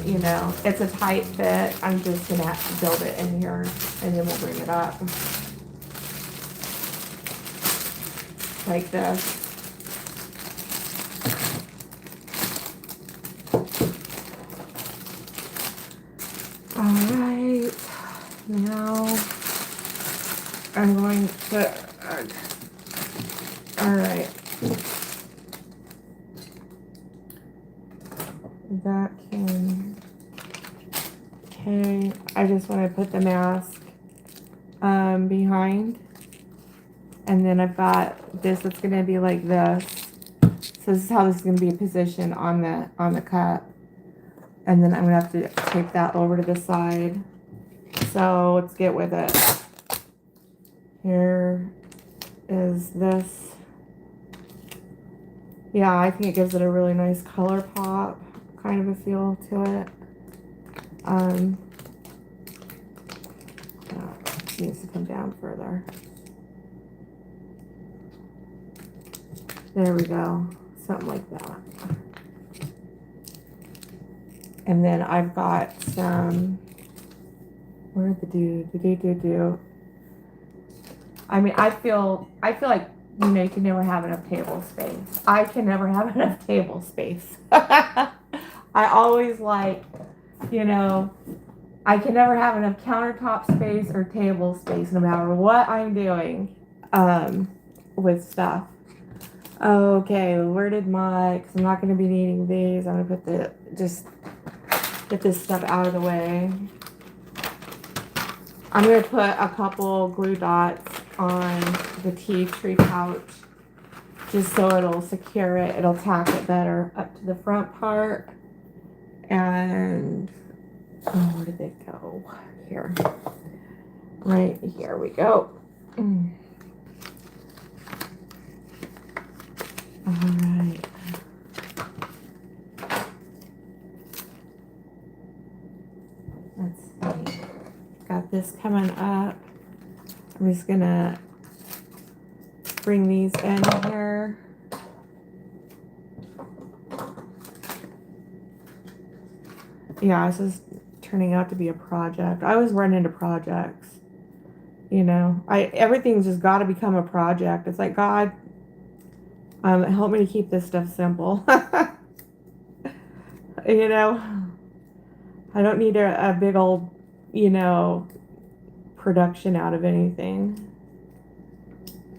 you know, it's a tight fit, I'm just going to have to build it in here, and then we'll bring it up. Like this. Alright, now I'm going to All right. That can. Okay. I just want to put the mask behind, and then I've got this. It's gonna be like this. So this is how this is gonna be positioned on the cup, and then I'm gonna have to tape that over to the side. So let's get with it. Here is this. Yeah, I think it gives it a really nice color pop, kind of a feel to it. It needs to come down further. There we go, something like that. And then I've got some, where'd the do? I mean, I feel like, you know, you can never have enough table space. I can never have enough table space. I always like, you know, I can never have enough countertop space or table space no matter what I'm doing with stuff. Okay, where did because I'm not going to be needing these. I'm going to just get this stuff out of the way. I'm going to put a couple glue dots on the tea tree pouch just so it'll secure it. It'll tack it better up to the front part. And, oh, where did they go? Here. Right here we go. All right. Let's see. Got this coming up. I'm just gonna bring these in here. Yeah, this is turning out to be a project. I always run into projects. You know, everything's just got to become a project. It's like, God, help me to keep this stuff simple. You know, I don't need a big old, you know, production out of anything.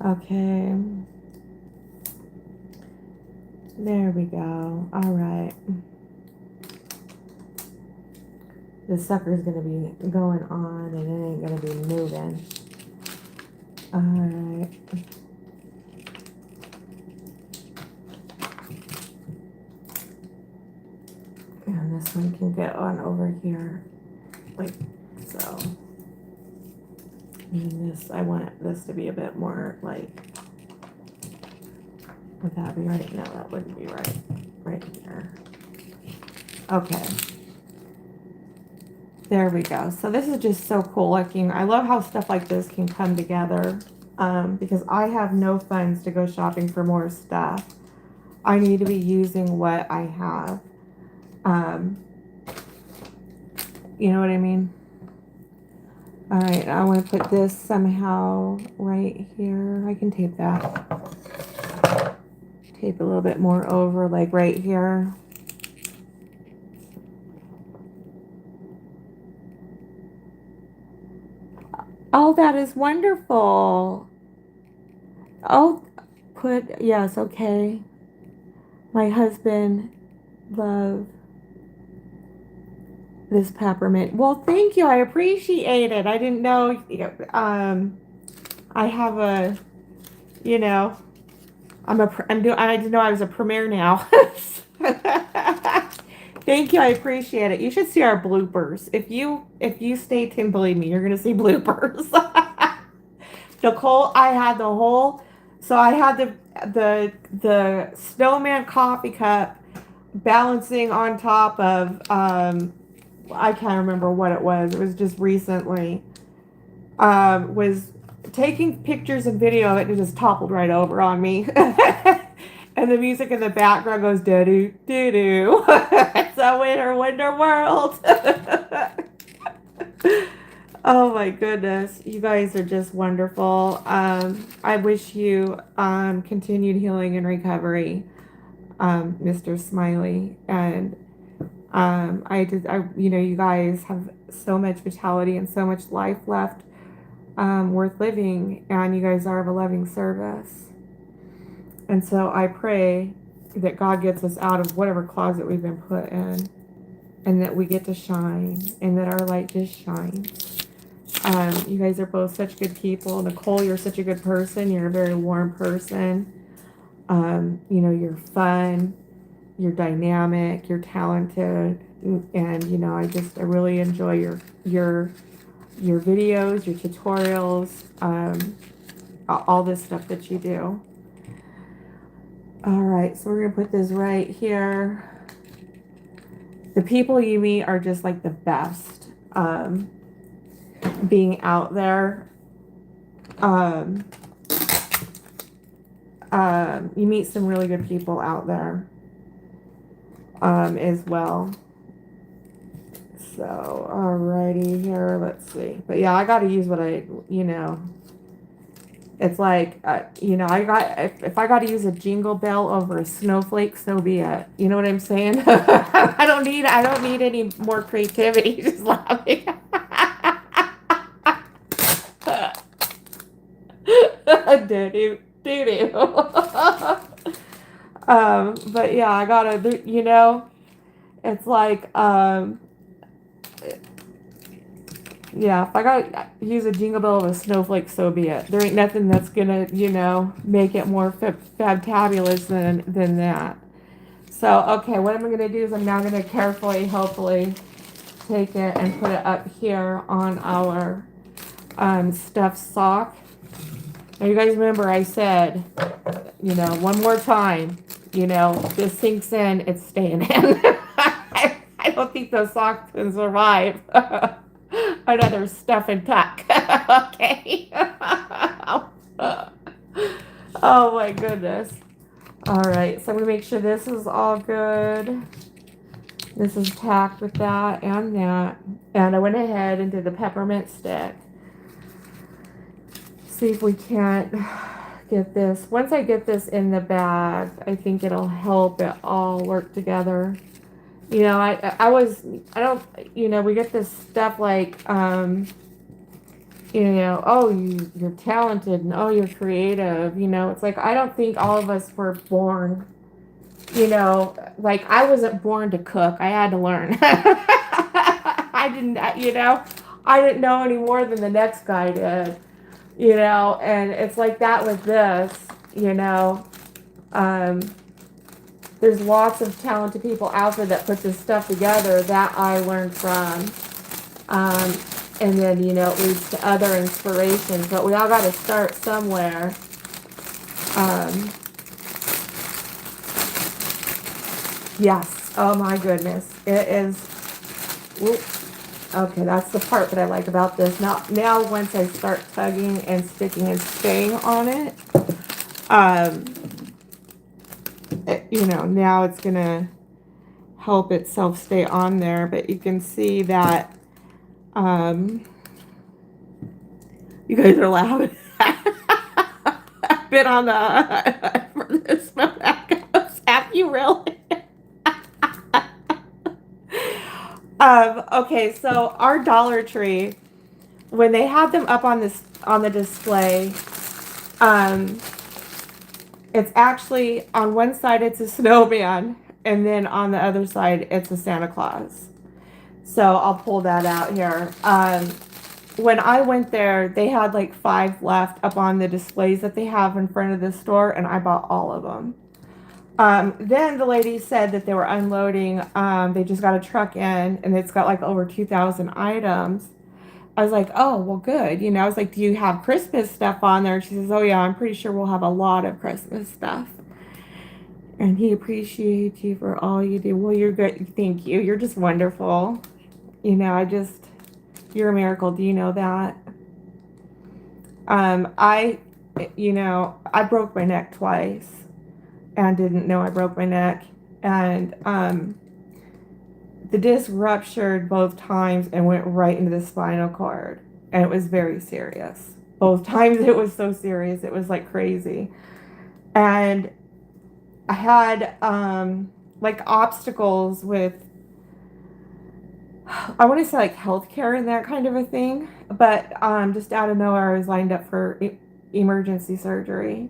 Okay. There we go. All right. This sucker's going to be going on and it ain't going to be moving. All right. And this one can get on over here, like so. And this, I want this to be a bit more like, would that be right? No, that wouldn't be right. Right here. Okay. There we go. So this is just so cool looking. I love how stuff like this can come together because I have no funds to go shopping for more stuff. I need to be using what I have. You know what I mean? All right, I want to put this somehow right here. I can tape that. Tape a little bit more over, like right here. Oh, that is wonderful. Oh, yes, okay. My husband loved this peppermint. Well, thank you. I appreciate it. I didn't know, I have a, you know, I didn't know I was a premiere now. Thank you. I appreciate it. You should see our bloopers. If you stay tuned, believe me, you're going to see bloopers. Nicole, I had I had the snowman coffee cup balancing on top of, I can't remember what it was. It was just recently. Was taking pictures and video of it and it just toppled right over on me. And the music in the background goes doo doo doo. It's a winter world. Oh my goodness, you guys are just wonderful. I wish you continued healing and recovery, Mr. Smiley. And you guys have so much vitality and so much life left, worth living, and you guys are of a loving service. And so I pray that God gets us out of whatever closet we've been put in, and that we get to shine, and that our light just shines. You guys are both such good people. Nicole, you're such a good person. You're a very warm person. You're fun, you're dynamic, you're talented, and I really enjoy your videos, your tutorials, all this stuff that you do. All right, so we're gonna put this right here. The people you meet are just like the best. Being out there, you meet some really good people out there, as well. So, alrighty here, let's see. But yeah, I got to use what it's like, if I got to use a jingle bell over a snowflake, so be it. You know what I'm saying? I don't need any more creativity. Just laughing. Doo-doo. But yeah, I gotta, it's like, yeah, if I gotta use a jingle bell of a snowflake, so be it. There ain't nothing that's gonna, make it more fabtabulous than that. So, okay, what I'm gonna do is I'm now gonna carefully, hopefully, take it and put it up here on our stuffed sock. Now, you guys remember I said, one more time, this sinks in, it's staying in. I don't think those socks can survive another stuff and tuck. Okay. Oh my goodness. All right, so I'm gonna make sure this is all good. This is tacked with that and that. And I went ahead and did the peppermint stick. See if we can't get this. Once I get this in the bag, I think it'll help it all work together. We get this stuff like, oh, you're talented and oh, you're creative. It's like, I don't think all of us were born, like I wasn't born to cook. I had to learn. I didn't know any more than the next guy did, and it's like that with this, there's lots of talented people out there that put this stuff together that I learned from. And then, it leads to other inspirations, but we all got to start somewhere. Yes. Oh my goodness. It is. Okay, that's the part that I like about this. Now once I start tugging and sticking and staying on it, now it's gonna help itself stay on there. But you can see that, you guys are laughing. I've been on the for this have you really? Okay, so our Dollar Tree, when they have them up on the display, it's actually on one side it's a snowman, and then on the other side it's a Santa Claus. So I'll pull that out here. When I went there, they had like 5 left up on the displays that they have in front of the store, and I bought all of them. Then the lady said that they were unloading. They just got a truck in, and it's got like over 2,000 items. I was like, oh, well, good. I was like, do you have Christmas stuff on there? She says, oh, yeah, I'm pretty sure we'll have a lot of Christmas stuff. And he appreciates you for all you do. Well, you're good. Thank you. You're just wonderful. You're a miracle. Do you know that? I broke my neck twice and didn't know I broke my neck. And the disc ruptured both times and went right into the spinal cord. And it was very serious. Both times it was so serious. It was like crazy. And I had like obstacles with, I want to say like healthcare and that kind of a thing. But just out of nowhere, I was lined up for emergency surgery.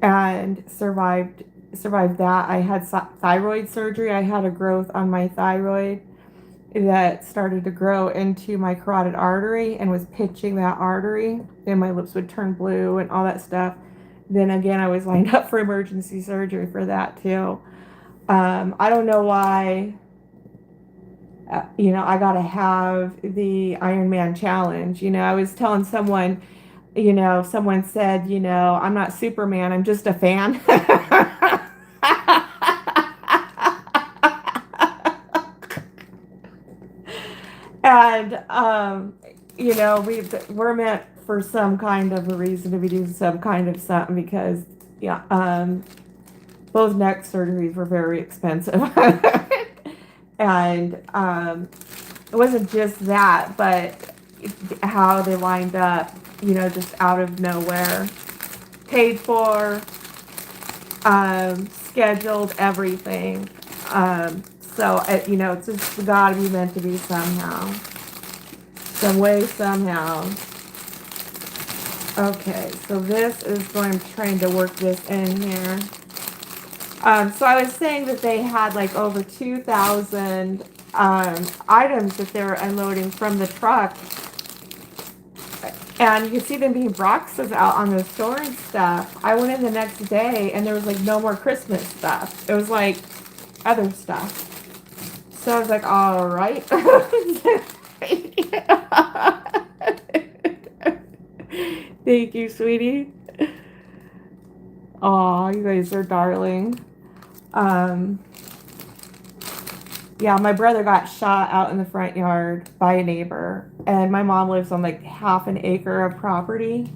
and survived that. I had thyroid surgery. I had a growth on my thyroid that started to grow into my carotid artery and was pitching that artery, and my lips would turn blue and all that stuff. Then again, I was lined up for emergency surgery for that too. I don't know why. I got to have the Ironman challenge. I was telling someone, someone said, I'm not Superman, I'm just a fan. And, we're meant for some kind of a reason to be doing some kind of something because, yeah, both neck surgeries were very expensive. And it wasn't just that, but how they lined up, just out of nowhere. Paid for, scheduled, everything. It's just got to be meant to be somehow. Some way, somehow. Okay, so this is going to trying to work this in here. So I was saying that they had like over 2,000 items that they were unloading from the truck. And you can see them being boxes out on the store and stuff. I went in the next day and there was like no more Christmas stuff. It was like other stuff. So I was like, all right. Thank you, sweetie. Aw, you guys are darling. Yeah, my brother got shot out in the front yard by a neighbor, and my mom lives on like half an acre of property,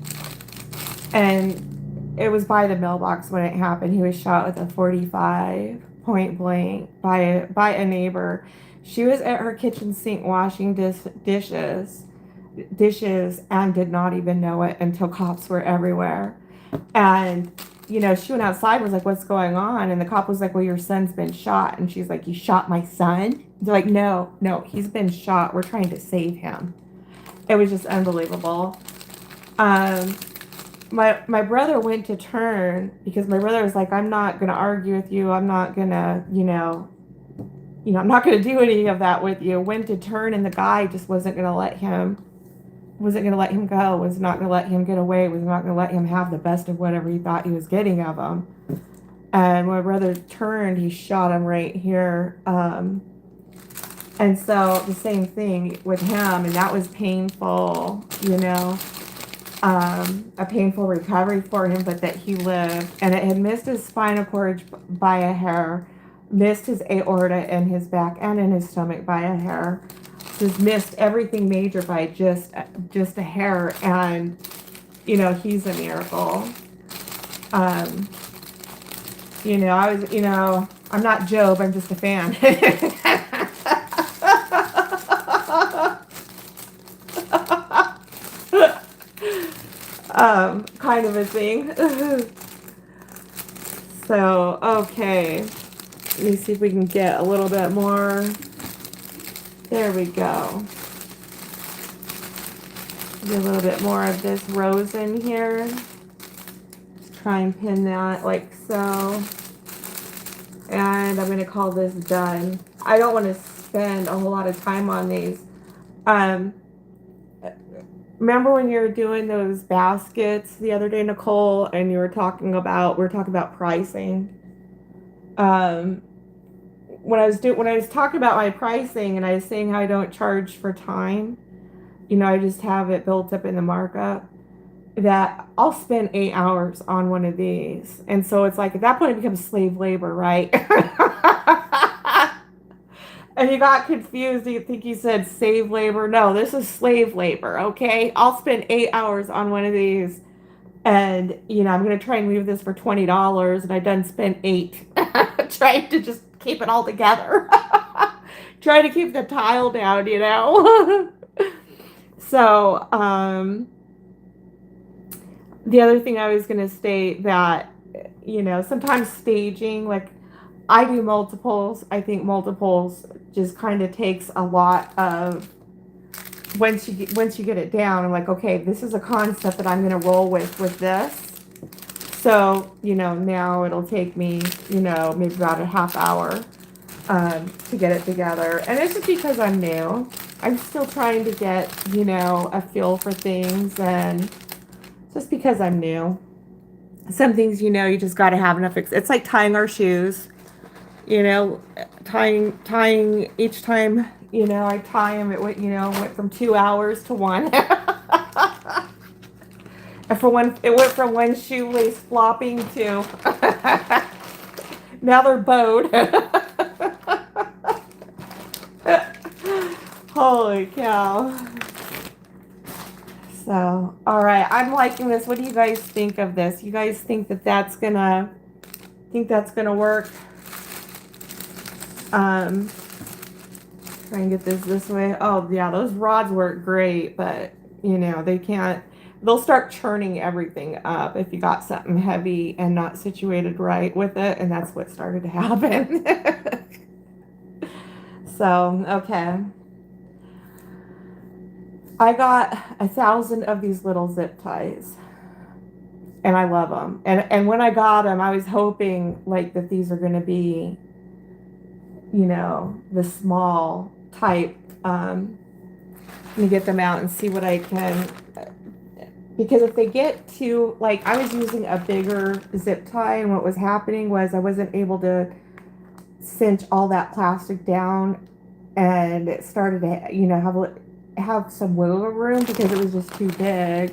and it was by the mailbox when it happened. He was shot with a 45 point blank by a neighbor. She was at her kitchen sink washing dishes and did not even know it until cops were everywhere. And she went outside and was like, what's going on? And the cop was like, well, your son's been shot. And she's like, you shot my son? They're like, no, he's been shot. We're trying to save him. It was just unbelievable. My brother went to turn because my brother was like, I'm not going to argue with you. I'm not going to, I'm not going to do any of that with you. Went to turn and the guy just wasn't going to let him go, was not going to let him get away, was not going to let him have the best of whatever he thought he was getting of him. And when my brother turned, he shot him right here. And so the same thing with him, and that was painful, a painful recovery for him, but that he lived. And it had missed his spinal cord by a hair, missed his aorta in his back and in his stomach by a hair. Just missed everything major by just a hair, and he's a miracle. I was, I'm not Job, I'm just a fan. Kind of a thing. So, okay, let me see if we can get a little bit more. There we go. Get a little bit more of this rose in here. Just try and pin that like so. And I'm going to call this done. I don't want to spend a whole lot of time on these. Remember when you were doing those baskets the other day, Nicole, and we were talking about pricing? When I was talking about my pricing and I was saying how I don't charge for time, I just have it built up in the markup, that I'll spend 8 hours on one of these. And so it's like, at that point it becomes slave labor, right? And you got confused. You think you said slave labor. No, this is slave labor, okay? I'll spend 8 hours on one of these. And, I'm going to try and move this for $20. And I done spent 8 trying to just keep it all together. Trying to keep the tile down, So, the other thing I was going to state that, sometimes staging, like I do multiples. I think multiples just kind of takes a lot of, once you get it down, I'm like, okay, this is a concept that I'm going to roll with this. So, now it'll take me, maybe about a half hour to get it together. And it's just because I'm new. I'm still trying to get, a feel for things, and just because I'm new. Some things, you just got to have enough. It's like tying our shoes, tying each time, I tie them, went from 2 hours to one. And it went from one shoelace flopping to now they're bowed. Holy cow. So, all right, I'm liking this. What do you guys think of this? You guys think that's gonna work? Try and get this way. Oh yeah, those rods work great, but they can't. They'll start churning everything up if you got something heavy and not situated right with it, and that's what started to happen. So, okay. I got 1,000 of these little zip ties, and I love them. And when I got them, I was hoping like that these are going to be, the small type. Let me get them out and see what I can. Because if they get to, like, I was using a bigger zip tie, and what was happening was I wasn't able to cinch all that plastic down, and it started to, have some wiggle room because it was just too big.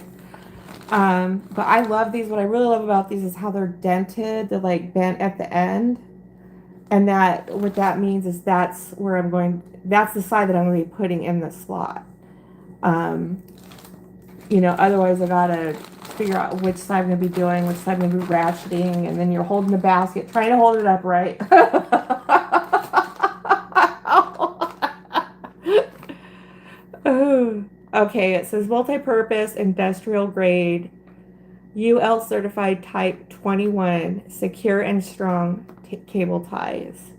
But I love these. What I really love about these is how they're dented. They're like bent at the end. And what that means is that's the side that I'm going to be putting in the slot. Otherwise I got to figure out which side I'm going to be doing, which side I'm going to be ratcheting, and then you're holding the basket, trying to hold it up right. Okay, it says multi-purpose industrial grade UL certified type 21 secure and strong cable ties.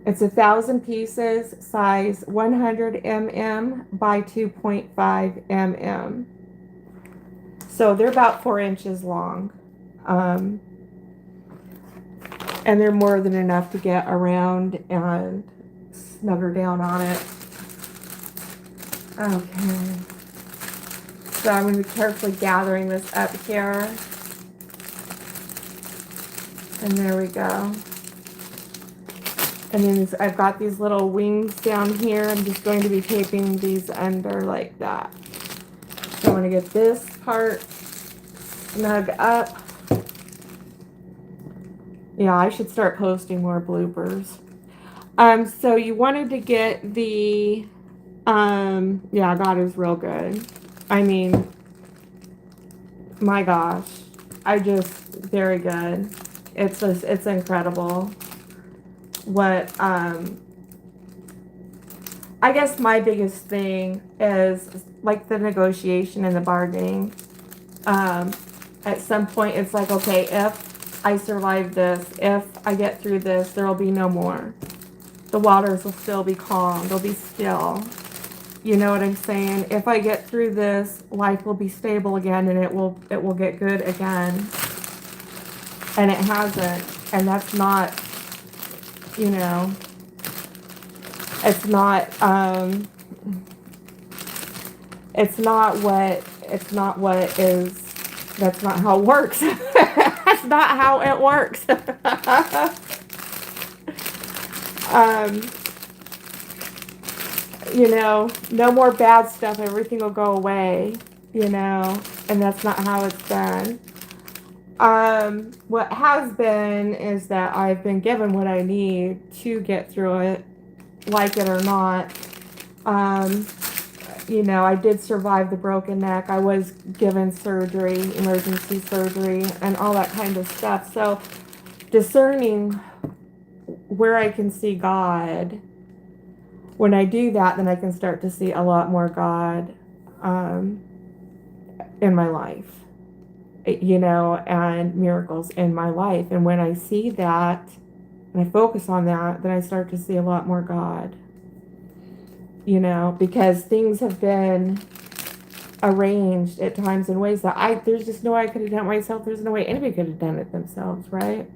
It's 1,000 pieces, size 100 mm by 2.5 mm. So they're about 4 inches long. And they're more than enough to get around and snugger down on it. Okay. So I'm going to be carefully gathering this up here. And there we go. And then I've got these little wings down here. I'm just going to be taping these under like that. So I'm going to get this part snug up. Yeah, I should start posting more bloopers. So you wanted to get the, yeah, God is real good. I mean, my gosh, very good. It's incredible. What, I guess my biggest thing is like the negotiation and the bargaining. At some point it's like, okay, if I survive this, if I get through this, there will be no more. The waters will still be calm. They'll be still. You know what I'm saying? If I get through this, life will be stable again, and it will get good again. And it hasn't. And that's not, it's not that's not how it works. That's not how it works. No more bad stuff. Everything will go away, and that's not how it's done. What has been is that I've been given what I need to get through it, like it or not. I did survive the broken neck. I was given surgery, emergency surgery, and all that kind of stuff. So discerning where I can see God, when I do that, then I can start to see a lot more God in my life, and miracles in my life. And when I see that and I focus on that, then I start to see a lot more God, because things have been arranged at times in ways that there's just no way I could have done it myself. There's no way anybody could have done it themselves, right?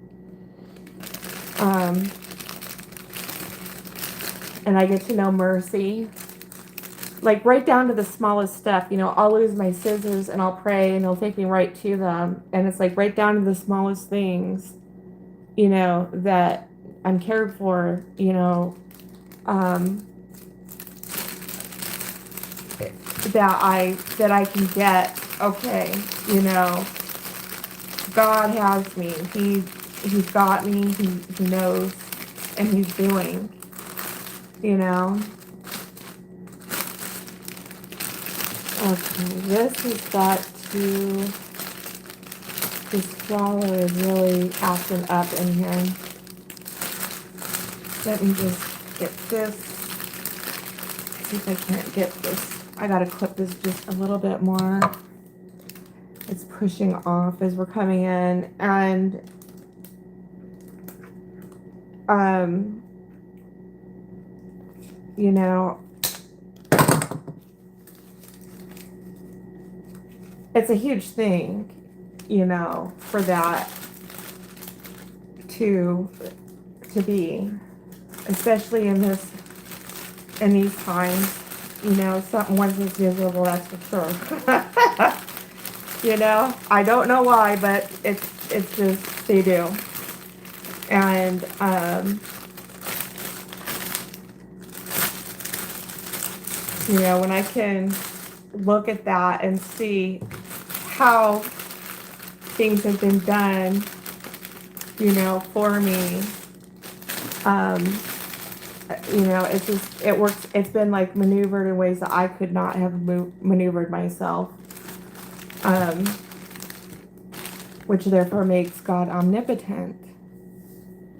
And I get to know mercy, like right down to the smallest stuff. I'll lose my scissors and I'll pray and they'll take me right to them. And it's like right down to the smallest things, that I'm cared for, that I can get, okay, God has me. He's got me. He knows, and he's doing, Okay, this has got to. This flower is really acting up in here. Let me just get this. See if I can't get this. I gotta clip this just a little bit more. It's pushing off as we're coming in, and it's a huge thing, for that to be, especially in these times, something once is miserable, that's for sure. I don't know why, but it's just, they do. And, when I can look at that and see how things have been done, for me, it works. It's been like maneuvered in ways that I could not have maneuvered myself, which therefore makes God omnipotent,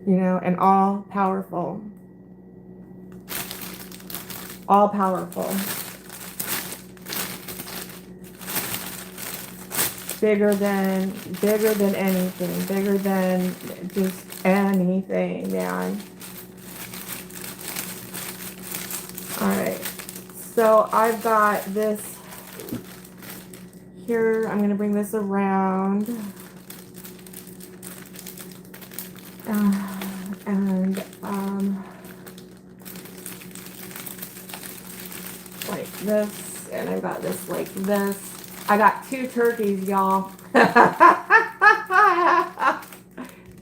and all powerful. All powerful. Bigger than anything, bigger than just anything, man. Alright, so I've got this here. I'm going to bring this around. Like this, and I got this like this. I got 2 turkeys, y'all.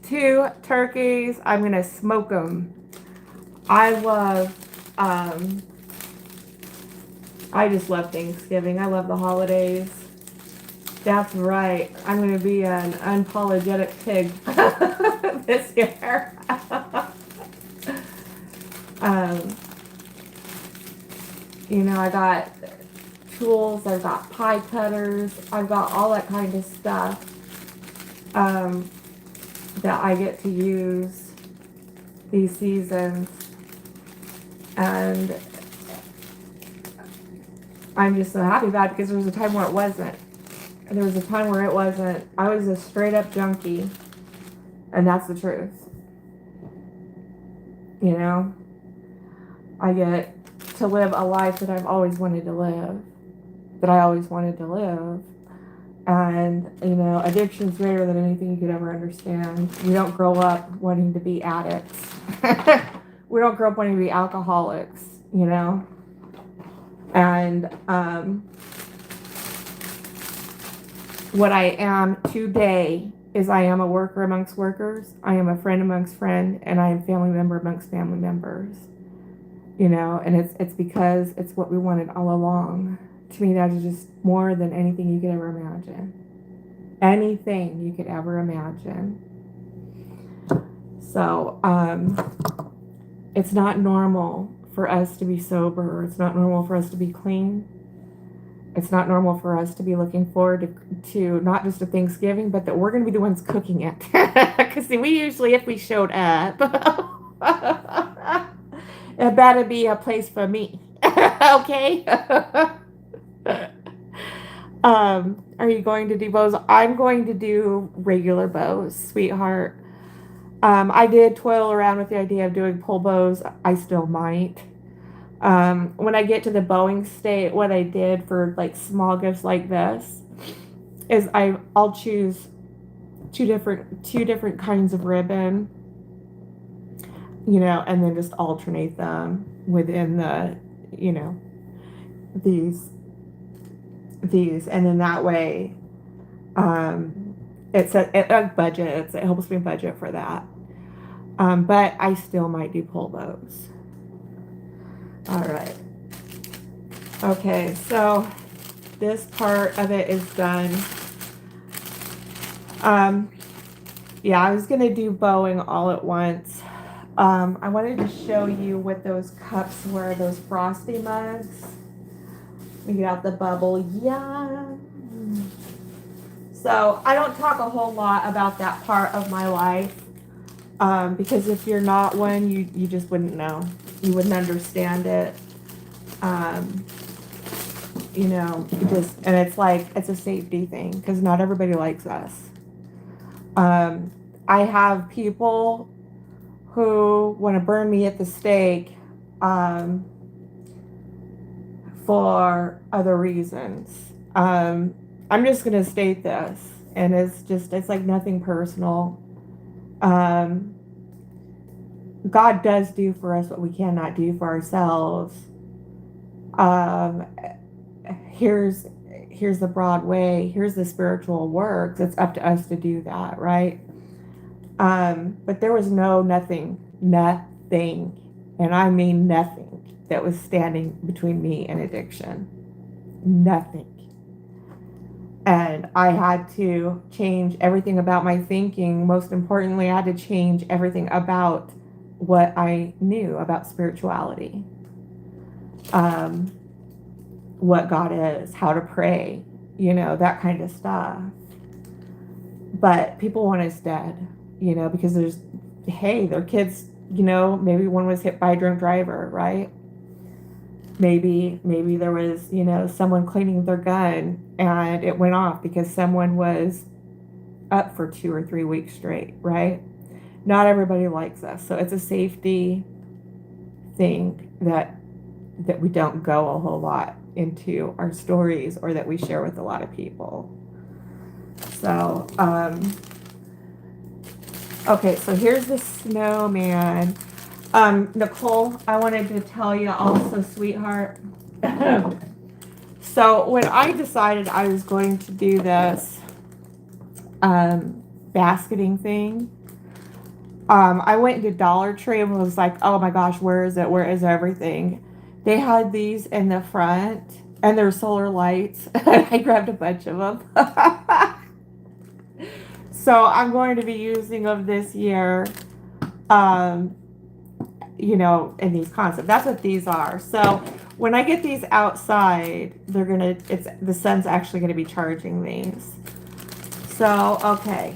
2 turkeys. I'm gonna smoke them. I just love Thanksgiving. I love the holidays. That's right. I'm gonna be an unapologetic pig this year. I got tools, I've got pie cutters, I've got all that kind of stuff that I get to use these seasons, and I'm just so happy about it because there was a time where it wasn't. There was a time where it wasn't. I was a straight up junkie, and that's the truth. I get to live a life that I've always wanted to live. And, addiction's greater than anything you could ever understand. We don't grow up wanting to be addicts. We don't grow up wanting to be alcoholics, And what I am today is I am a worker amongst workers. I am a friend amongst friends, and I am family member amongst family members. And it's because it's what we wanted all along. To me, that is just more than anything you could ever imagine. Anything you could ever imagine. So, it's not normal for us to be sober. It's not normal for us to be clean. It's not normal for us to be looking forward to not just a Thanksgiving, but that we're going to be the ones cooking it. Because we usually, if we showed up, it better be a place for me. Okay? Are you going to do bows? I'm going to do regular bows, sweetheart. I did toil around with the idea of doing pull bows. I still might. When I get to the Boeing state, what I did for like small gifts like this is I'll choose two different kinds of ribbon, and then just alternate them within the, you know, these and then that way, it's a budget. It helps me budget for that. But I still might do pull bows. All right. Okay, so this part of it is done. Yeah, I was gonna do bowing all at once. I wanted to show you what those cups were, those frosty mugs. We get out the bubble, yeah. So I don't talk a whole lot about that part of my life, because if you're not one, you just wouldn't know. You wouldn't understand it. And it's like, it's a safety thing because not everybody likes us. I have people who want to burn me at the stake, for other reasons. I'm just going to state this, and it's like nothing personal. God does do for us what we cannot do for ourselves. Here's the broad way. Here's the spiritual works. It's up to us to do that, right? But there was nothing, and I mean nothing, that was standing between me and addiction. Nothing. And I had to change everything about my thinking. Most importantly, I had to change everything about what I knew about spirituality. What God is, how to pray, that kind of stuff. But people want us dead, because their kids, maybe one was hit by a drunk driver, right? Maybe there was, someone cleaning their gun and it went off because someone was up for 2 or 3 weeks straight, right? Not everybody likes us. So it's a safety thing that we don't go a whole lot into our stories, or that we share with a lot of people. So, okay, so here's the snowman. Nicole, I wanted to tell you also, sweetheart. So when I decided I was going to do this basketing thing, I went into Dollar Tree and was like, oh my gosh, where is it? Where is everything? They had these in the front, and they're solar lights. I grabbed a bunch of them. So I'm going to be using them this year, in these concepts. That's what these are. So when I get these outside, the sun's actually gonna be charging these. So, okay,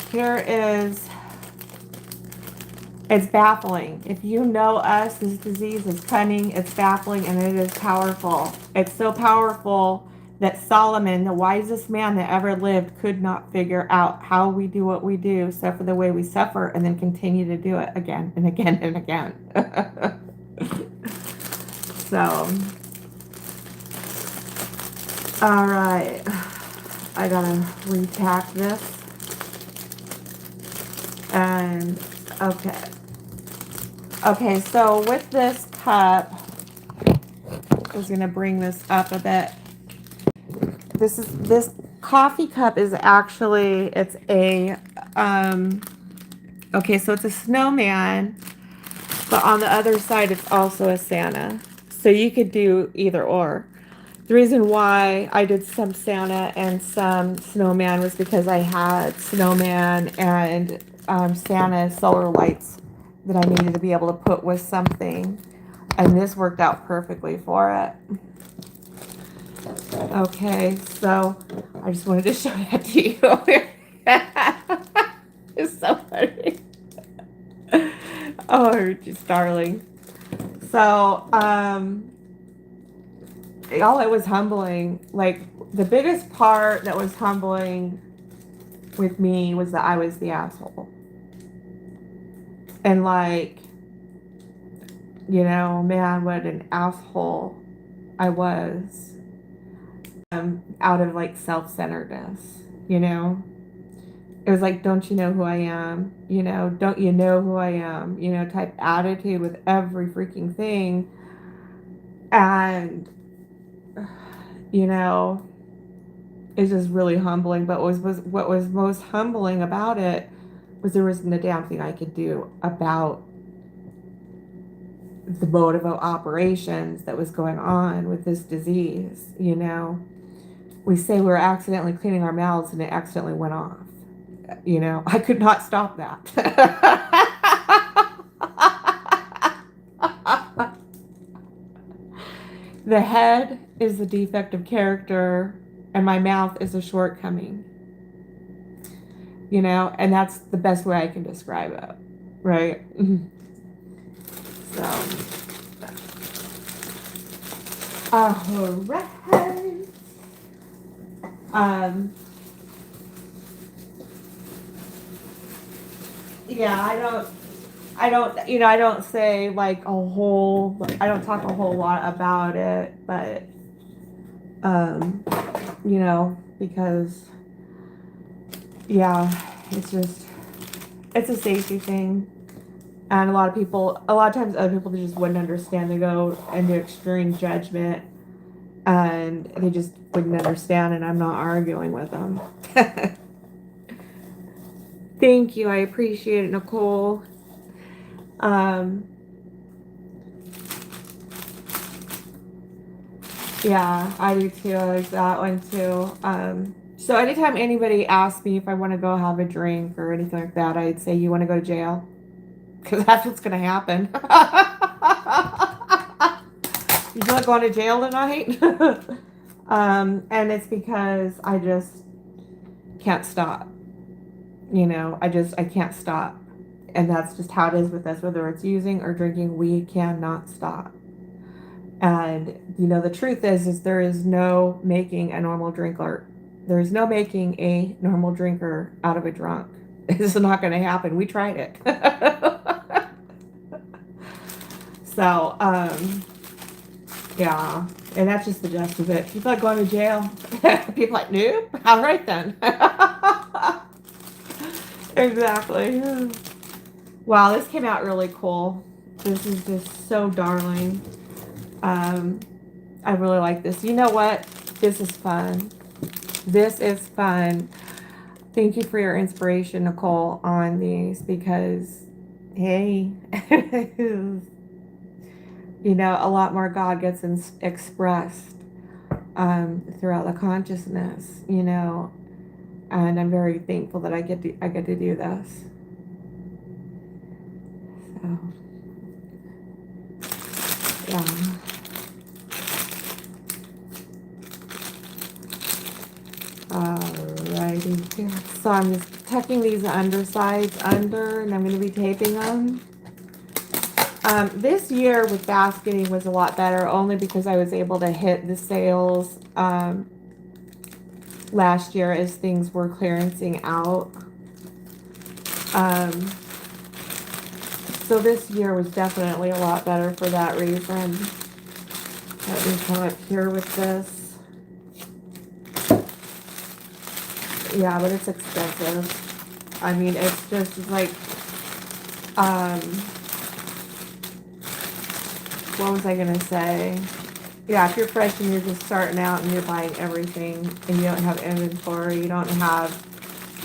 it's baffling. If you know us, this disease is cunning, it's baffling, and it is powerful. It's so powerful that Solomon, the wisest man that ever lived, could not figure out how we do what we do, suffer the way we suffer, and then continue to do it again and again and again. So, all right. I gotta repack this. And, okay. Okay, so with this cup, I was gonna bring this up a bit. This coffee cup is actually, it's a, okay, so it's a snowman, but on the other side, it's also a Santa. So you could do either or. The reason why I did some Santa and some snowman was because I had snowman and Santa solar lights that I needed to be able to put with something. And this worked out perfectly for it. Okay, so I just wanted to show that to you. It's so funny. Oh, you're just darling. So, all it was humbling, like the biggest part that was humbling with me was that I was the asshole. And like, You know, man, what an asshole I was. Out of like self-centeredness, you know? It was like, don't you know who I am? You know, don't you know who I am? You know, type attitude with every freaking thing. And, you know, it's just really humbling. But what was most humbling about it was there wasn't a damn thing I could do about the mode of operations that was going on with this disease. You know, we say we were accidentally cleaning our mouths and it accidentally went off. You know, I could not stop that. The head is the defective character, and my mouth is a shortcoming. You know, and that's the best way I can describe it, right? So, all right. Yeah, I don't say like I don't talk a whole lot about it, but, you know, because, yeah, it's a safety thing. And a lot of times other people just wouldn't understand. They go into extreme judgment and they just wouldn't understand, and I'm not arguing with them. Thank you. I appreciate it, Nicole. Yeah, I do too. I like that one too. So anytime anybody asks me if I want to go have a drink or anything like that, I'd say, you want to go to jail? Because that's what's going to happen. You feel like going to jail tonight? And it's because I just can't stop. You know, I can't stop. And that's just how it is with us, whether it's using or drinking, we cannot stop. And, you know, the truth is there is no making a normal drinker. There is no making a normal drinker out of a drunk. This is not going to happen. We tried it. So, yeah. And that's just the gist of it. People are going to jail. People like, nope. All right then. Exactly. Wow, this came out really cool. This is just so darling. I really like this. You know what? This is fun. This is fun. Thank you for your inspiration, Nicole, on these, because, hey, you know, a lot more God gets expressed throughout the consciousness, you know, and I'm very thankful that I get to do this. So, yeah. Alrighty, so I'm just tucking these undersides under, and I'm going to be taping them. This year with basketing was a lot better, only because I was able to hit the sales last year as things were clearancing out. So this year was definitely a lot better for that reason. Let me come up here with this. Yeah, but it's expensive. I mean, it's just like, what was I gonna say? Yeah, if you're fresh and you're just starting out and you're buying everything and you don't have inventory, you don't have,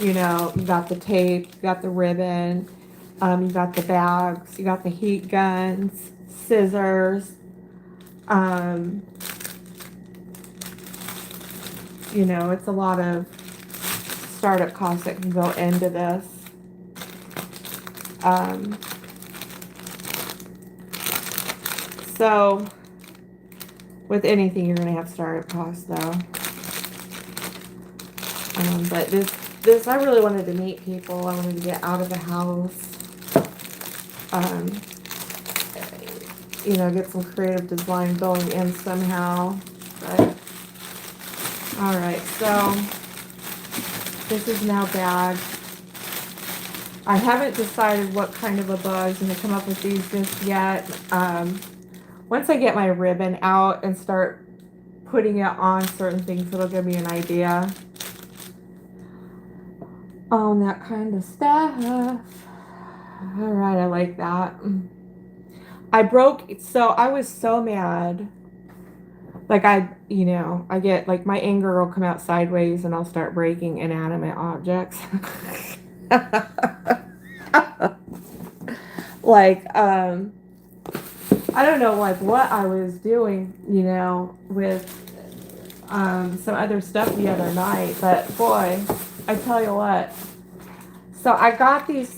you know, you got the tape, you got the ribbon, you got the bags, you got the heat guns, scissors, you know, it's a lot of startup costs that can go into this. So with anything, you're going to have startup costs, though. But this, I really wanted to meet people. I wanted to get out of the house. You know, get some creative design going in somehow. But, all right, so this is now bagged. I haven't decided what kind of a bow I was going to come up with these just yet. Once I get my ribbon out and start putting it on certain things, it'll give me an idea on that kind of stuff. All right, I like that. So I was so mad. Like I get like my anger will come out sideways and I'll start breaking inanimate objects. Like, I don't know, like what I was doing, with some other stuff the other night, but boy, I tell you what. So I got these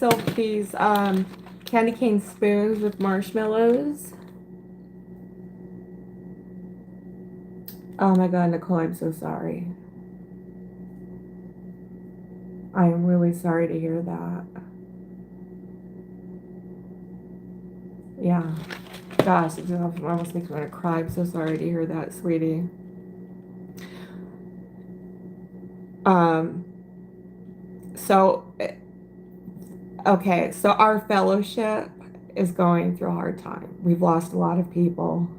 candy cane spoons with marshmallows. Oh my God, Nicole, I'm so sorry. I am really sorry to hear that. Yeah. Gosh, it almost makes me want to cry. I'm so sorry to hear that, sweetie. So, okay, so our fellowship is going through a hard time. We've lost a lot of people.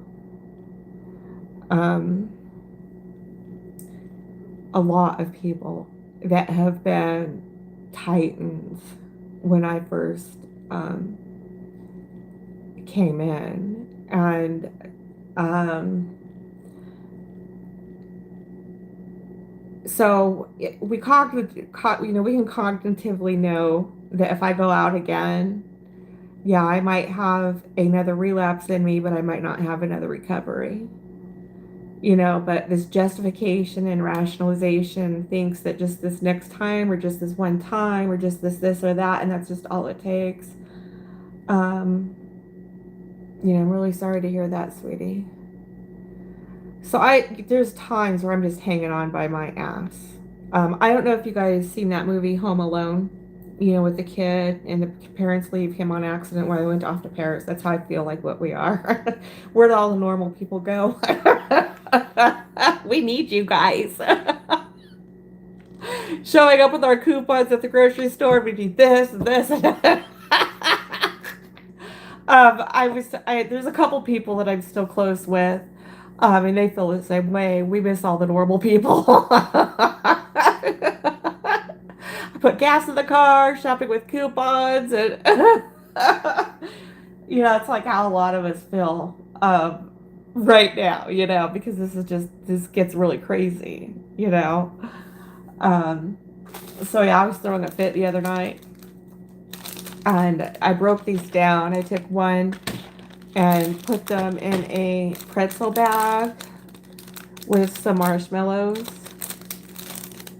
A lot of people that have been titans when I first came in. And so we can cognitively know that if I go out again, yeah, I might have another relapse in me, but I might not have another recovery. But this justification and rationalization thinks that just this next time or just this one time or just this or that, and that's just all it takes. I'm really sorry to hear that, sweetie. So there's times where I'm just hanging on by my ass. I don't know if you guys seen that movie Home Alone, with the kid and the parents leave him on accident while they went off to Paris. That's how I feel like what we are. Where do all the normal people go? We need you guys. Showing up with our coupons at the grocery store. We need this and this. There's a couple people that I'm still close with, and they feel the same way. We miss all the normal people. I put gas in the car, shopping with coupons, and it's like how a lot of us feel right now. Because this gets really crazy. So yeah, I was throwing a fit the other night. And I broke these down. I took one and put them in a pretzel bag with some marshmallows.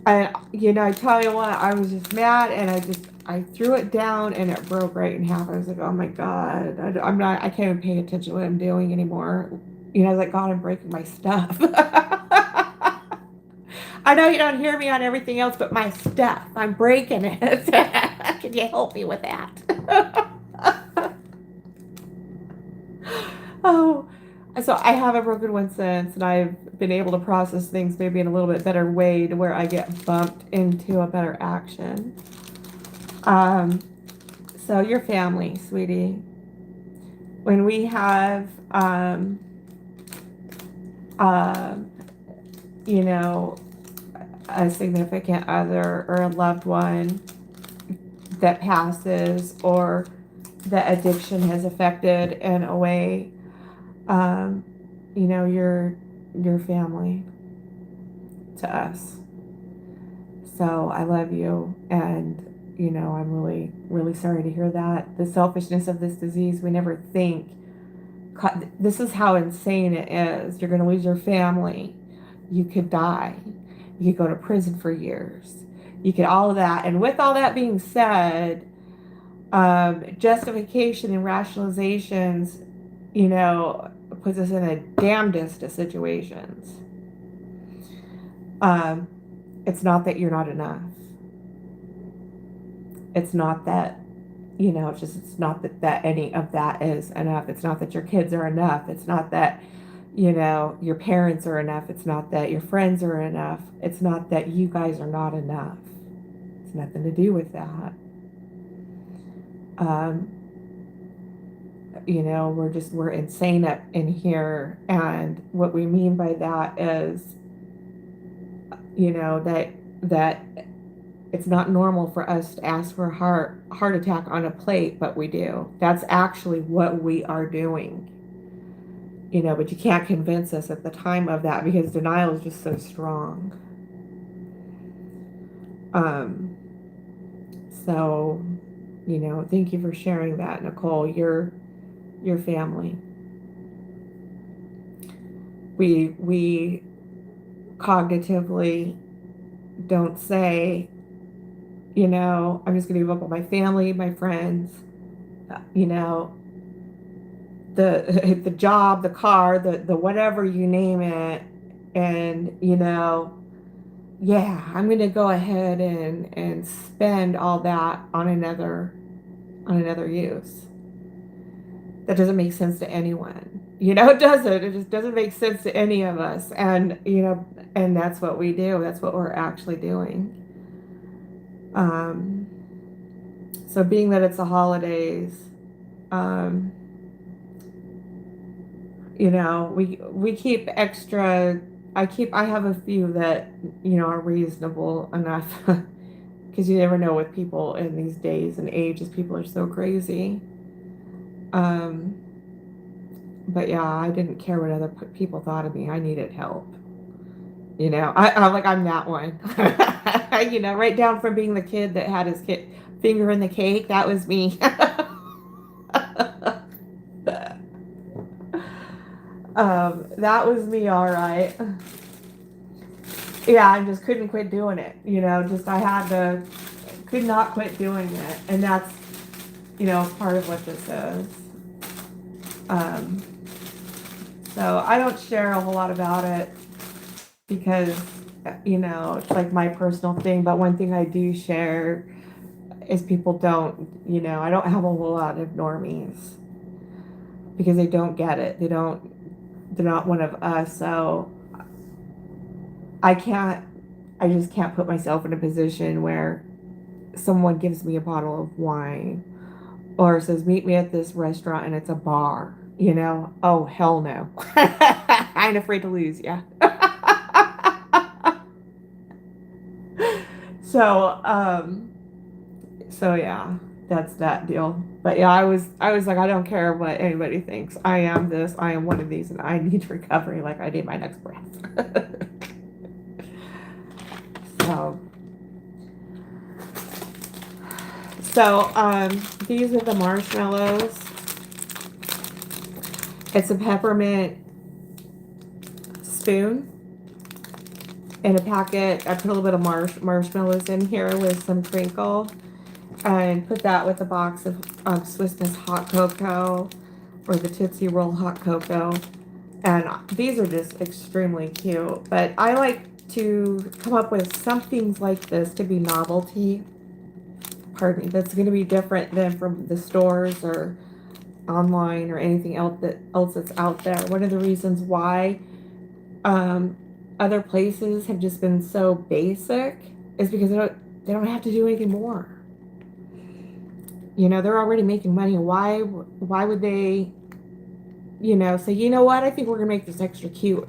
And, I tell you what, I was just mad and I threw it down and it broke right in half. I was like, oh my God, I can't even pay attention to what I'm doing anymore. I was like, God, I'm breaking my stuff. I know you don't hear me on everything else, but my stuff, I'm breaking it. Can you help me with that? Oh, so I haven't broken one since, and I've been able to process things maybe in a little bit better way to where I get bumped into a better action. So your family, sweetie, when we have, a significant other or a loved one that passes or that addiction has affected in a way, your family to us. So I love you, and I'm really, really sorry to hear that. The selfishness of this disease, we never think. This is how insane it is. You're going to lose your family. You could die. You could go to prison for years. You could all of that. And with all that being said, justification and rationalizations, puts us in the damnedest of situations. It's not that you're not enough. It's not that, it's not that any of that is enough. It's not that your kids are enough. It's not that, your parents are enough. It's not that your friends are enough. It's not that you guys are not enough. It's nothing to do with that. Um, we're insane up in here. And what we mean by that is, that it's not normal for us to ask for a heart attack on a plate, but we do. That's actually what we are doing. But you can't convince us at the time of that because denial is just so strong. So, thank you for sharing that, Nicole. Your family. We cognitively don't say, I'm just going to give up on my family, my friends, the the job, the car, the whatever you name it, and yeah, I'm going to go ahead and spend all that on another use. That doesn't make sense to anyone. It doesn't. It just doesn't make sense to any of us. And and that's what we do. That's what we're actually doing. So being that it's the holidays, um, we keep extra. I have a few that are reasonable enough because you never know with people in these days and ages. People are so crazy. But yeah, I didn't care what other people thought of me. I needed help. I'm that one. Right down from being the kid that had his finger in the cake. That was me. That was me, all right. Yeah, I just couldn't quit doing it. Could not quit doing it. And that's, part of what this is. So I don't share a whole lot about it because, it's like my personal thing. But one thing I do share is people don't, I don't have a whole lot of normies because they don't get it. They're not one of us. So I just can't put myself in a position where someone gives me a bottle of wine or says, meet me at this restaurant and it's a bar, Oh, hell no. I ain't afraid to lose you. So yeah, that's that deal. But yeah, I was like, I don't care what anybody thinks. I am this, I am one of these, and I need recovery like I need my next breath. so these are the marshmallows. It's a peppermint spoon in a packet. I put a little bit of marshmallows in here with some crinkle and put that with a box of Swiss Miss hot cocoa or the Tootsie Roll hot cocoa. And these are just extremely cute. But I like to come up with some things like this to be novelty. Pardon me. That's going to be different than from the stores or online or anything else that's out there. One of the reasons why other places have just been so basic is because they don't have to do anything more. They're already making money. Why would they, say, you know what? I think we're gonna make this extra cute.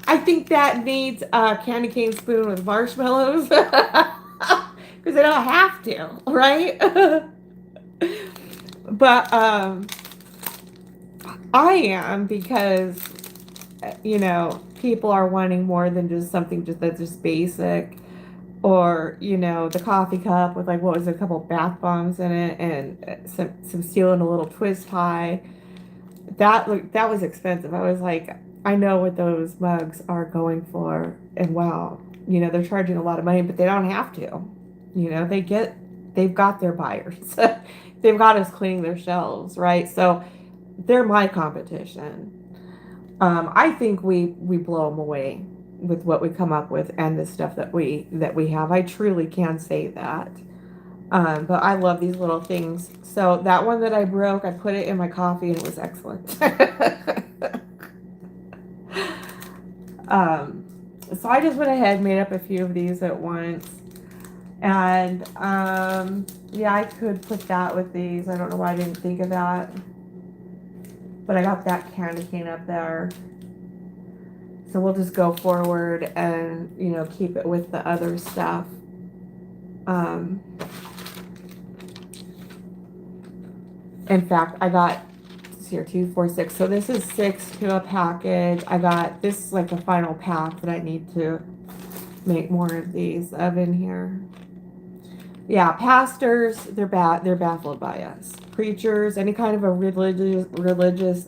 I think that needs a candy cane spoon with marshmallows because they don't have to, right? But I am because people are wanting more than just something that's just basic, or the coffee cup with like what was it, a couple bath bombs in it and some steel and a little twist tie. That was expensive. I was like, I know what those mugs are going for, and wow, they're charging a lot of money, but they don't have to. They've got their buyers. They've got us cleaning their shelves, right? So they're my competition. I think we blow them away with what we come up with and the stuff that we have. I truly can say that. But I love these little things. So that one that I broke, I put it in my coffee and it was excellent. So I just went ahead and made up a few of these at once. And yeah, I could put that with these. I don't know why I didn't think of that. But I got that candy cane up there. So we'll just go forward and, you know, keep it with the other stuff. In fact, I got here 2, 4, 6. So this is 6 to a package. I got this is like the final pack that I need to make more of these of in here. Yeah, pastors, they're baffled by us. Preachers, any kind of a religious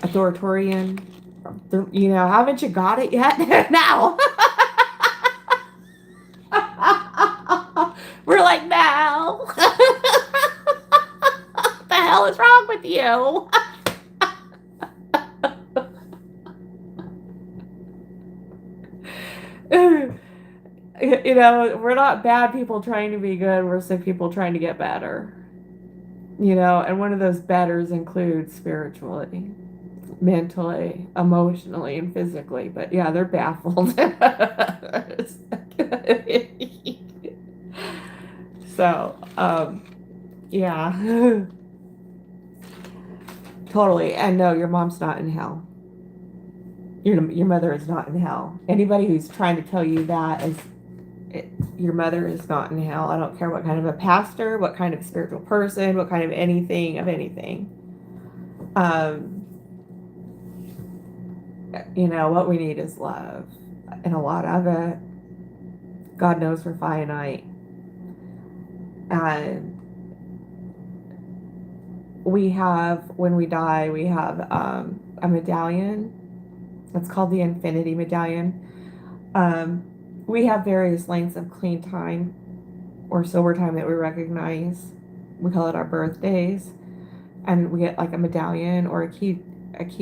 authoritarian, you know, haven't you got it yet? Now. We're like, no. What the hell is wrong with you? You know, we're not bad people trying to be good. We're sick people trying to get better. You know, and one of those betters includes spiritually, mentally, emotionally, and physically. But yeah, they're baffled. So, yeah. Totally. And no, your mom's not in hell. Your mother is not in hell. Anybody who's trying to tell you that is your mother is not in hell. I don't care what kind of a pastor, what kind of spiritual person, what kind of anything of anything. You know, what we need is love. And a lot of it, God knows we're finite. And we have, when we die, we have a medallion. It's called the Infinity Medallion. We have various lengths of clean time or sober time that we recognize. We call it our birthdays. And we get like a medallion or a key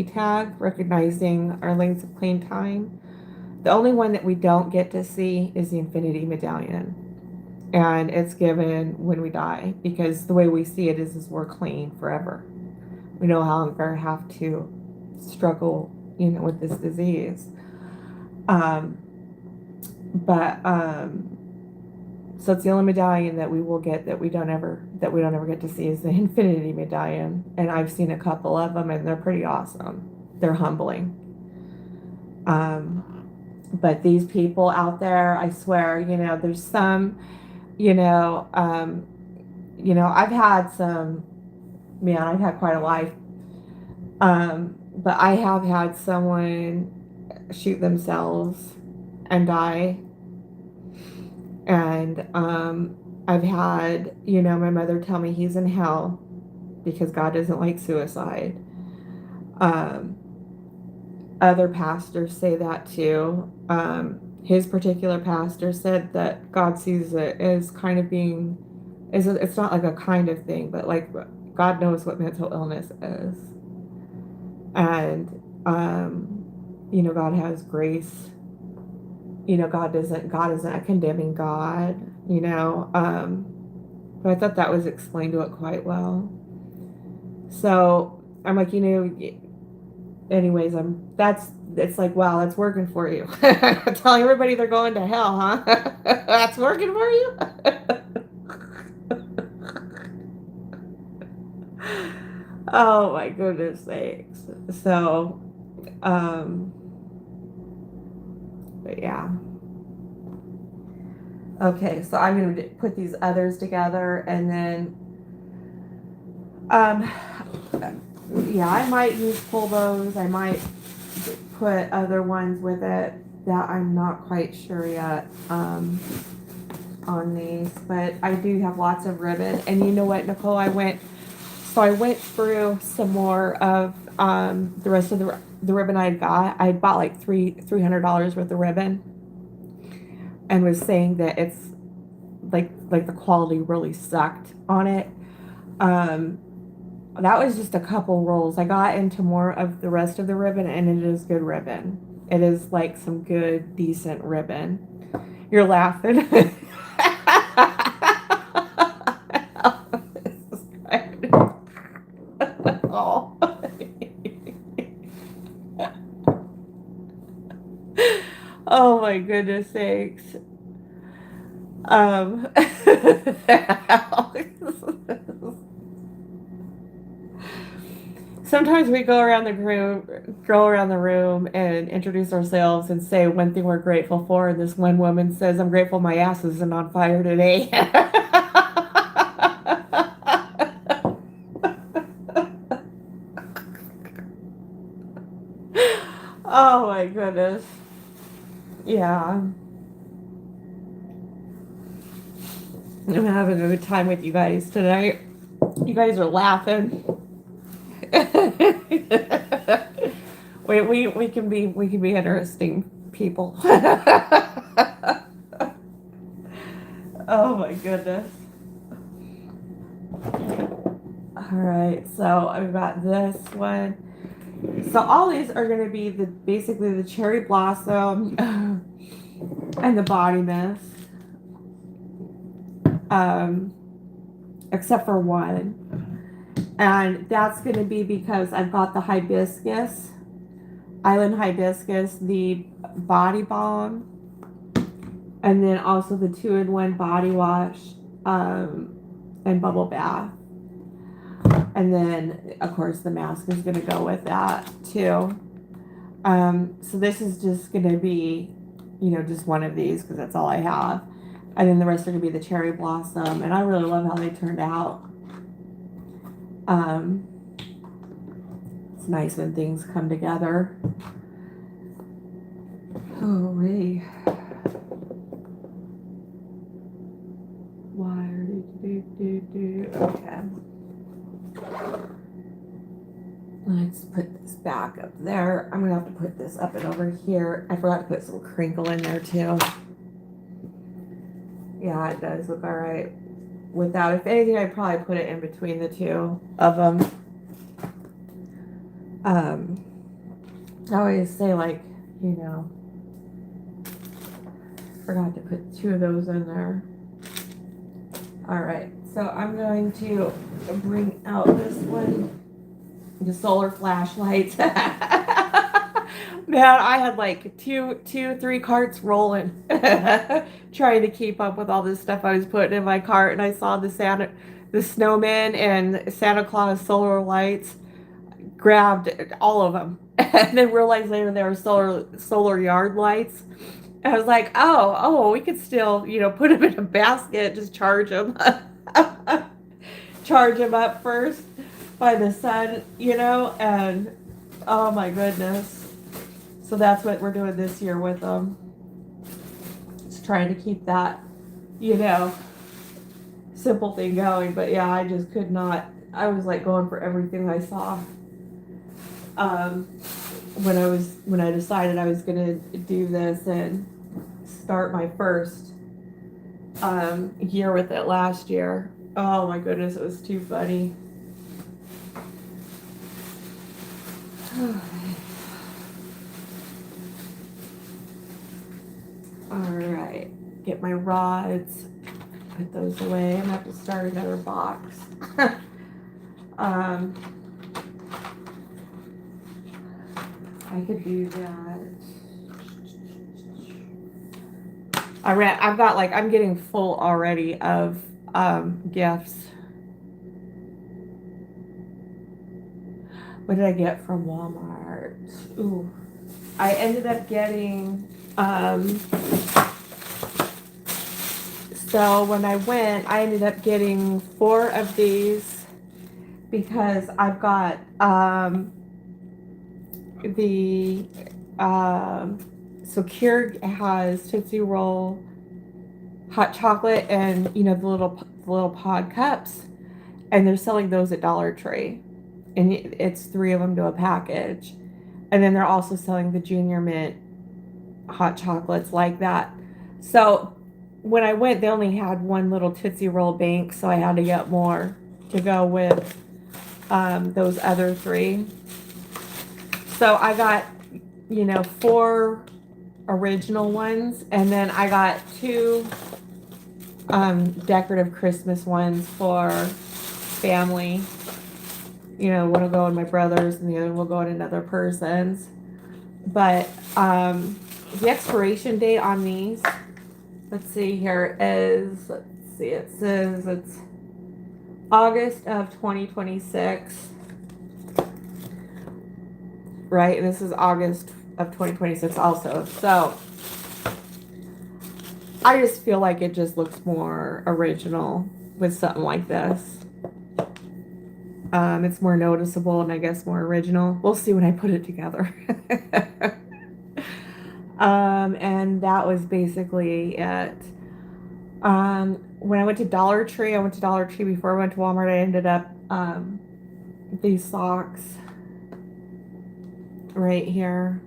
tag recognizing our lengths of clean time. The only one that we don't get to see is the Infinity Medallion. And it's given when we die because the way we see it is we're clean forever. We no longer have to struggle, you know, with this disease. So it's the only medallion that we will get that we don't ever get to see is the Infinity Medallion. And I've seen a couple of them and they're pretty awesome. They're humbling. But these people out there, I swear, you know, there's some, you know, I've had quite a life. But I have had someone shoot themselves and die. And I've had, you know, my mother tell me he's in hell because God doesn't like suicide. Other pastors say that too. His particular pastor said that God sees it as kind of being, it's not like a kind of thing, but like God knows what mental illness is. And, you know, God has grace. You know, God isn't a condemning God, you know. But I thought that was explained to it quite well. So I'm like, you know, anyways, it's like, wow, that's working for you. Telling everybody they're going to hell, huh? That's working for you? Oh my goodness sakes. So, but yeah. Okay, so I'm going to put these others together and then, yeah, I might pull those. I might put other ones with it that I'm not quite sure yet on these, but I do have lots of ribbon. And you know what, Nicole, I went through some more of the rest of the ribbon I got. I bought like $300 worth of ribbon and was saying that it's like the quality really sucked on it. That was just a couple rolls. I got into more of the rest of the ribbon, and it is good ribbon. It is like some good, decent ribbon. You're laughing. Oh. Oh my goodness sakes. Um, sometimes we go around the room and introduce ourselves and say one thing we're grateful for. And this one woman says, "I'm grateful my ass isn't on fire today." Oh my goodness. Yeah. I'm having a good time with you guys tonight. You guys are laughing. we can be interesting people. Oh my goodness. All right, so I've got this one. So all these are going to be basically the cherry blossom and the body mist, except for one, and that's going to be because I've got the hibiscus, island hibiscus, the body balm, and then also the 2-in-1 body wash and bubble bath. And then, of course, the mask is going to go with that, too. So this is just going to be, just one of these because that's all I have. And then the rest are going to be the cherry blossom. And I really love how they turned out. It's nice when things come together. Oh, wait. Okay. Let's put this back up there. I'm gonna have to put this up and over here. I forgot to put some crinkle in there too. Yeah, it does look all right. Without, if anything, I'd probably put it in between the two of them. I always say, like, forgot to put 2 of those in there. All right, so I'm going to bring out this one, the solar flashlights. Man, I had like 3 carts rolling, trying to keep up with all this stuff I was putting in my cart, and I saw the snowman and Santa Claus solar lights, grabbed all of them, and then realized later they were solar yard lights. I was like, oh, we could still, put them in a basket, just charge them, charge them up first by the sun, and oh my goodness. So that's what we're doing this year with them. Just trying to keep that, simple thing going. But yeah, I just could not. I was like going for everything I saw. When I decided I was gonna do this and start my first year with it last year. Oh my goodness, it was too funny. All right, get my rods, put those away. I'm gonna have to start another box. I could do that. I'm getting full already of gifts. What did I get from Walmart? Ooh, I ended up getting, so when I went, I ended up getting 4 of these because I've got, so Keurig has Tootsie Roll hot chocolate and, the little pod cups, and they're selling those at Dollar Tree, and it's 3 of them to a package. And then they're also selling the Junior Mint hot chocolates like that. So when I went, they only had 1 little Tootsie Roll bank, so I had to get more to go with those other 3. So I got, 4 original ones, and then I got 2 decorative Christmas ones for family. One will go in my brother's and the other will go in another person's. But the expiration date on these let's see here is, let's see, it says it's August of 2026, right? And this is August of 2026 also. So I just feel like it just looks more original with something like this. It's more noticeable and I guess more original. We'll see when I put it together. And that was basically it. When I went to Dollar Tree, I went to Dollar Tree before I went to Walmart. I ended up these socks right here.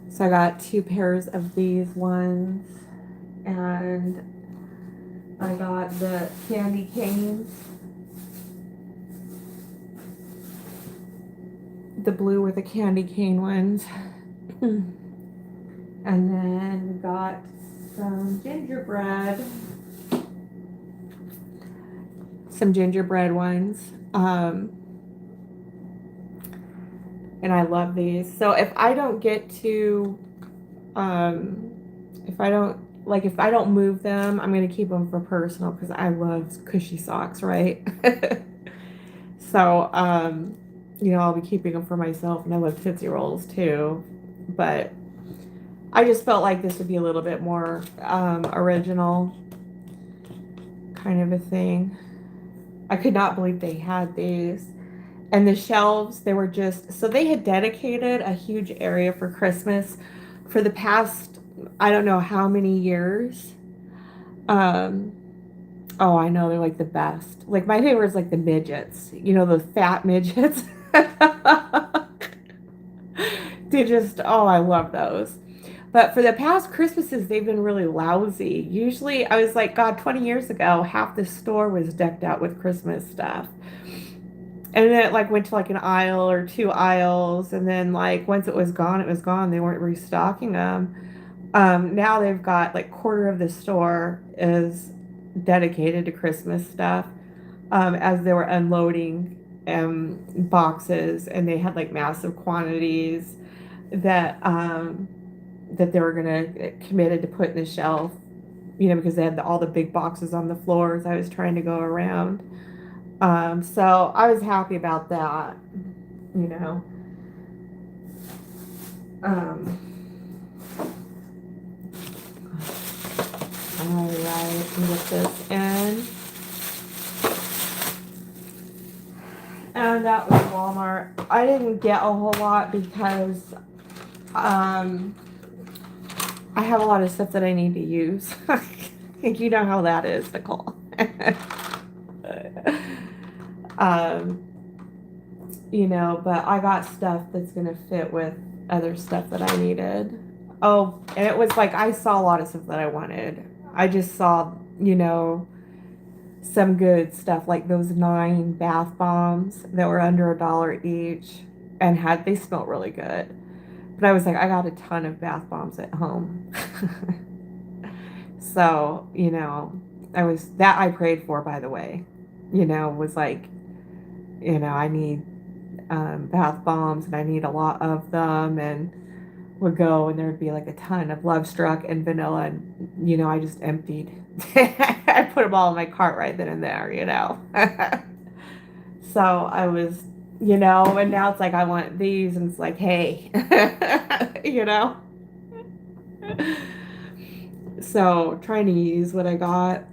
So I got 2 pairs of these ones, and I got the candy canes, the blue with the candy cane ones, and then got some gingerbread ones. And I love these. So if I don't get to, if I don't move them, I'm going to keep them for personal because I love cushy socks, right? So, I'll be keeping them for myself, and I love Tootsie Rolls too. But I just felt like this would be a little bit more original kind of a thing. I could not believe they had these. And the shelves, they were just, so they had dedicated a huge area for Christmas for the past, I don't know how many years. Oh, I know, they're like the best. Like my favorite is like the midgets, the fat midgets. They just, oh, I love those. But for the past Christmases, they've been really lousy. Usually, I was like, God, 20 years ago, half the store was decked out with Christmas stuff. And then it like went to like an aisle or 2 aisles, and then like once it was gone, it was gone. They weren't restocking them. Now they've got like quarter of the store is dedicated to Christmas stuff. As they were unloading boxes, and they had like massive quantities that they were gonna committed to put in the shelf, because they had all the big boxes on the floors. I was trying to go around. So I was happy about that, you know. All right, let me get this in. And that was Walmart. I didn't get a whole lot because I have a lot of stuff that I need to use. You know how that is, Nicole. But I got stuff that's going to fit with other stuff that I needed. Oh, and it was like I saw a lot of stuff that I wanted. I just saw, some good stuff, like those 9 bath bombs that were under $1 each, and they smelled really good. But I was like, I got a ton of bath bombs at home. So, I prayed for, by the way, was like, I need bath bombs, and I need a lot of them, and would go, and there would be like a ton of Love Struck and vanilla, and I just emptied. I put them all in my cart right then and there. So I was, and now it's like I want these, and it's like, hey. So trying to use what I got.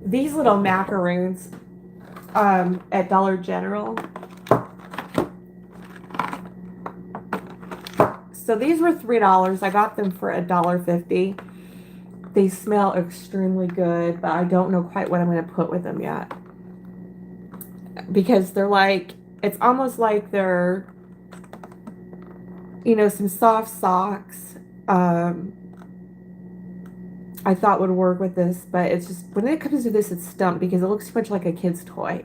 These little macaroons at Dollar General. So these were $3. I got them for $1.50. They smell extremely good, but I don't know quite what I'm going to put with them yet. Because they're like, it's almost like they're, some soft socks. I thought would work with this, but it's just, when it comes to this, it's stumped because it looks too much like a kid's toy.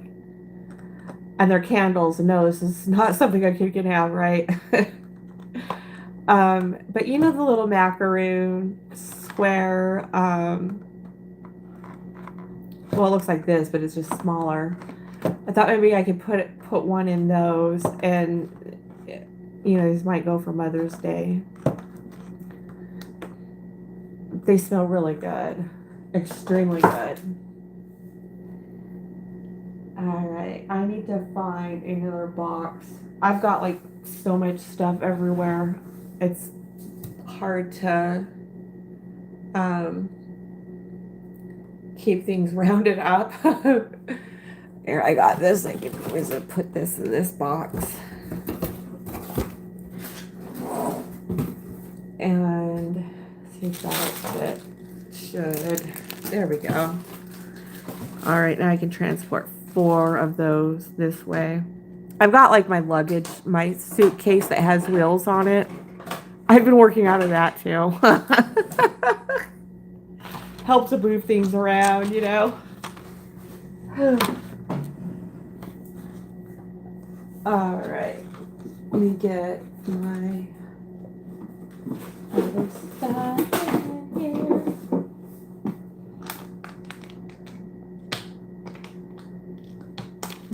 And they're candles, and no, this is not something a kid can have, right? But the little macaroon square, well, it looks like this, but it's just smaller. I thought maybe I could put one in those, and You know, these might go for Mother's Day. They smell really good. Extremely good. Alright, I need to find another box. I've got like so much stuff everywhere. It's hard to keep things rounded up. Here, I got this. I can always put this in this box. And see if that'll fit. Should. There we go. All right, now I can transport 4 of those this way. I've got like my luggage, my suitcase that has wheels on it. I've been working out of that too. Help to move things around, you know. All right, let me get my other stuff in here.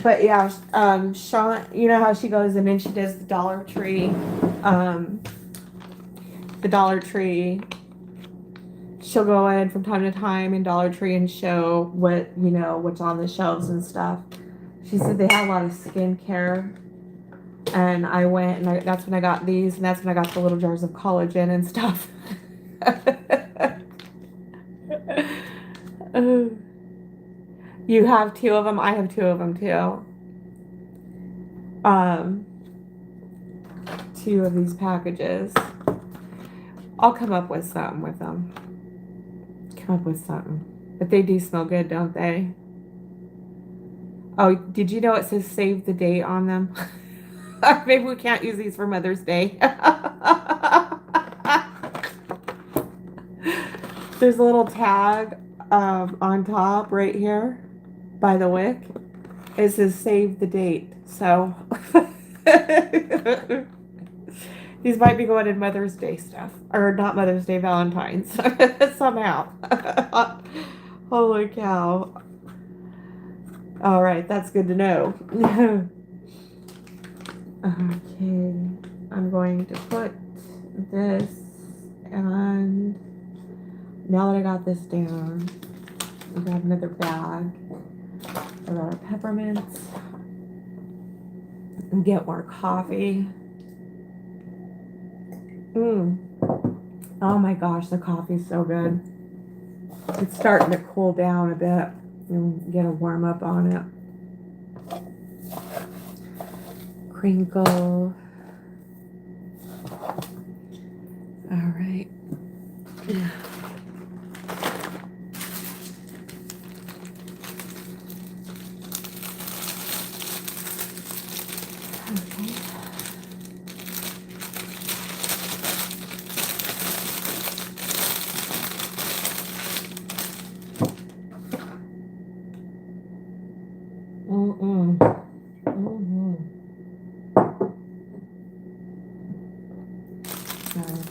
But yeah, Sean, you know how she goes and then she does the Dollar Tree, she'll go in from time to time in Dollar Tree and show what, you know, what's on the shelves and stuff. She said they had a lot of skincare, and I went and that's when I got these, and that's when I got the little jars of collagen and stuff. You have 2 of them. I have 2 of them too. 2 of these packages. I'll come up with something with them. Come up with something. But they do smell good, don't they? Oh, did you know it says save the date on them? Maybe we can't use these for Mother's Day. There's a little tag on top right here by the wick. It says save the date. So these might be going in Mother's Day stuff. Or not Mother's Day, Valentine's. Somehow. Holy cow. All right, that's good to know. Okay, I'm going to put this, and now that I got this down, I'll grab another bag. I got our peppermints and get more coffee. Oh my gosh, the coffee's so good. It's starting to cool down a bit and get a warm up on it. Crinkle. All right.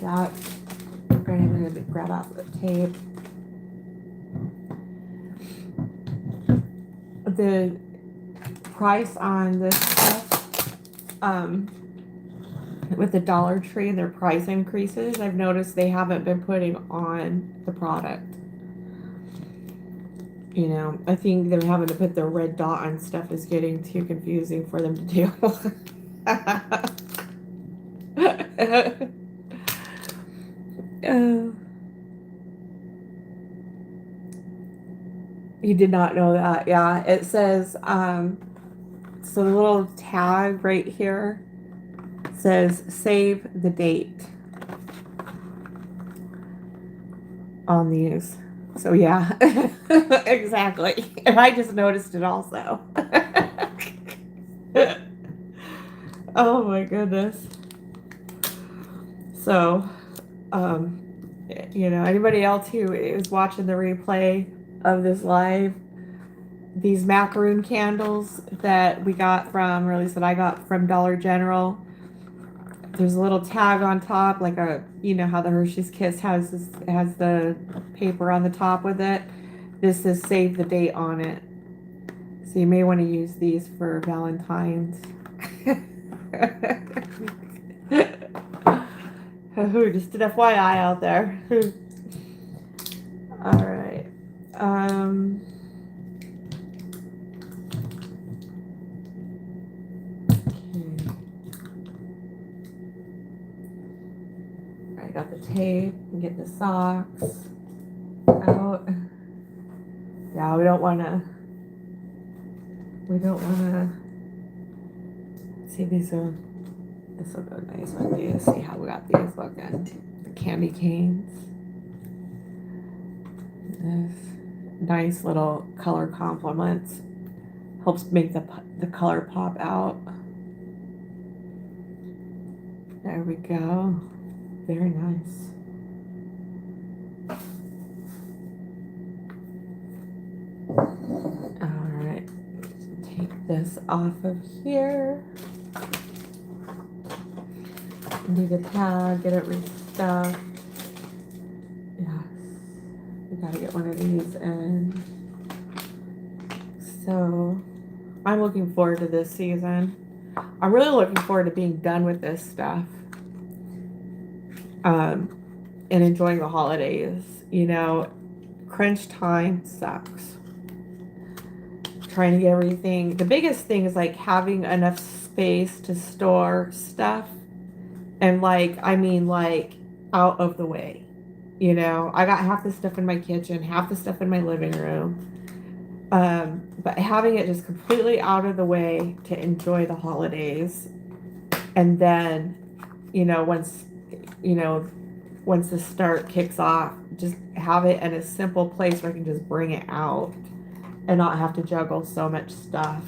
That. I'm going to grab out the tape. The price on this stuff, with the Dollar Tree and their price increases, I've noticed they haven't been putting on the product. You know, I think they're having to put the red dot on stuff is getting too confusing for them to do. You did not know that. Yeah, it says, so the little tag right here says save the date on these. So yeah, exactly. And I just noticed it also. Oh my goodness. So, you know, anybody else who is watching the replay of this live, these macaroon candles that we got from, or at least that I got from Dollar General, there's a little tag on top, like a, you know how the Hershey's Kiss has this, has the paper on the top with it. This says save the date on it. So you may want to use these for Valentine's. Just an FYI out there. All right. Okay. I got the tape. Get the socks out. Yeah, we don't want to. See, these are. This will go nice with these. See how we got these looking. The candy canes. This nice little color complements. Helps make the color pop out. There we go. Very nice. All right. Take this off of here. Do the tag, get it restuffed. Yes. We gotta get one of these in. So I'm looking forward to this season. I'm really looking forward to being done with this stuff. And enjoying the holidays. You know, crunch time sucks. Trying to get everything. The biggest thing is like having enough space to store stuff. And like, I mean, like out of the way. You know, I got half the stuff in my kitchen, half the stuff in my living room. But having it just completely out of the way to enjoy the holidays. And then, once the start kicks off, just have it in a simple place where I can just bring it out and not have to juggle so much stuff.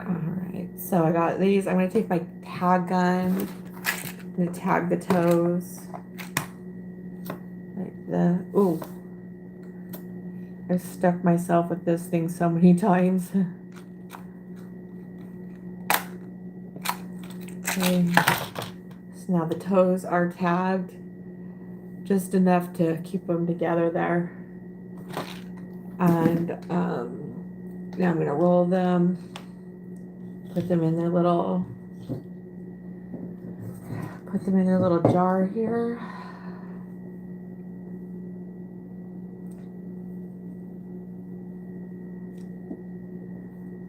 Alright, so I got these. I'm going to take my tag gun. I'm going to tag the toes. Like the, ooh. I've stuck myself with this thing so many times. Okay. So now the toes are tagged. Just enough to keep them together there. And now I'm going to roll them. Put them in their little jar here.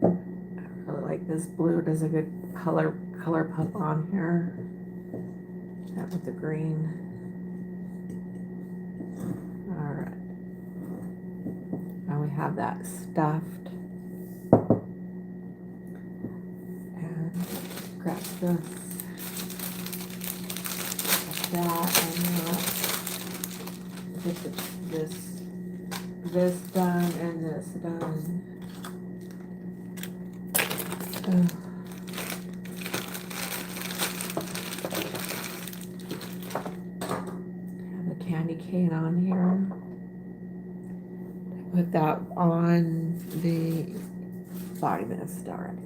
I really like this blue. Does a good color pop on here. That with the green. All right. Now we have that stuffed. Grab this, that, and get this done and this done. Have the candy cane on here. Put that on the body mist already.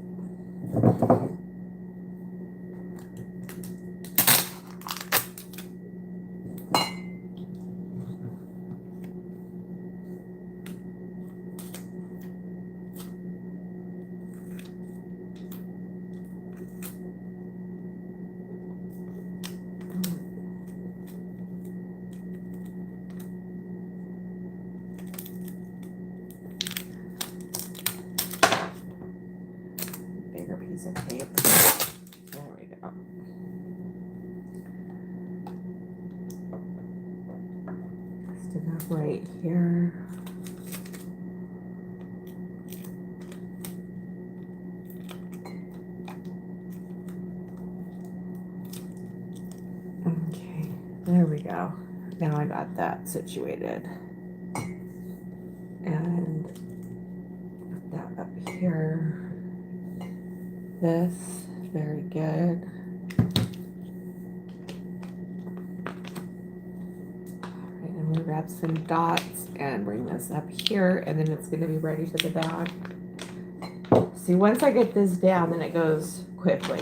Piece of tape. There we go. Stick up right here. Okay, there we go. Now I got that situated. And put that up here. This, very good. All right, and we'll grab some dots and bring this up here, and then it's going to be ready for the bag. See, once I get this down, then it goes quickly.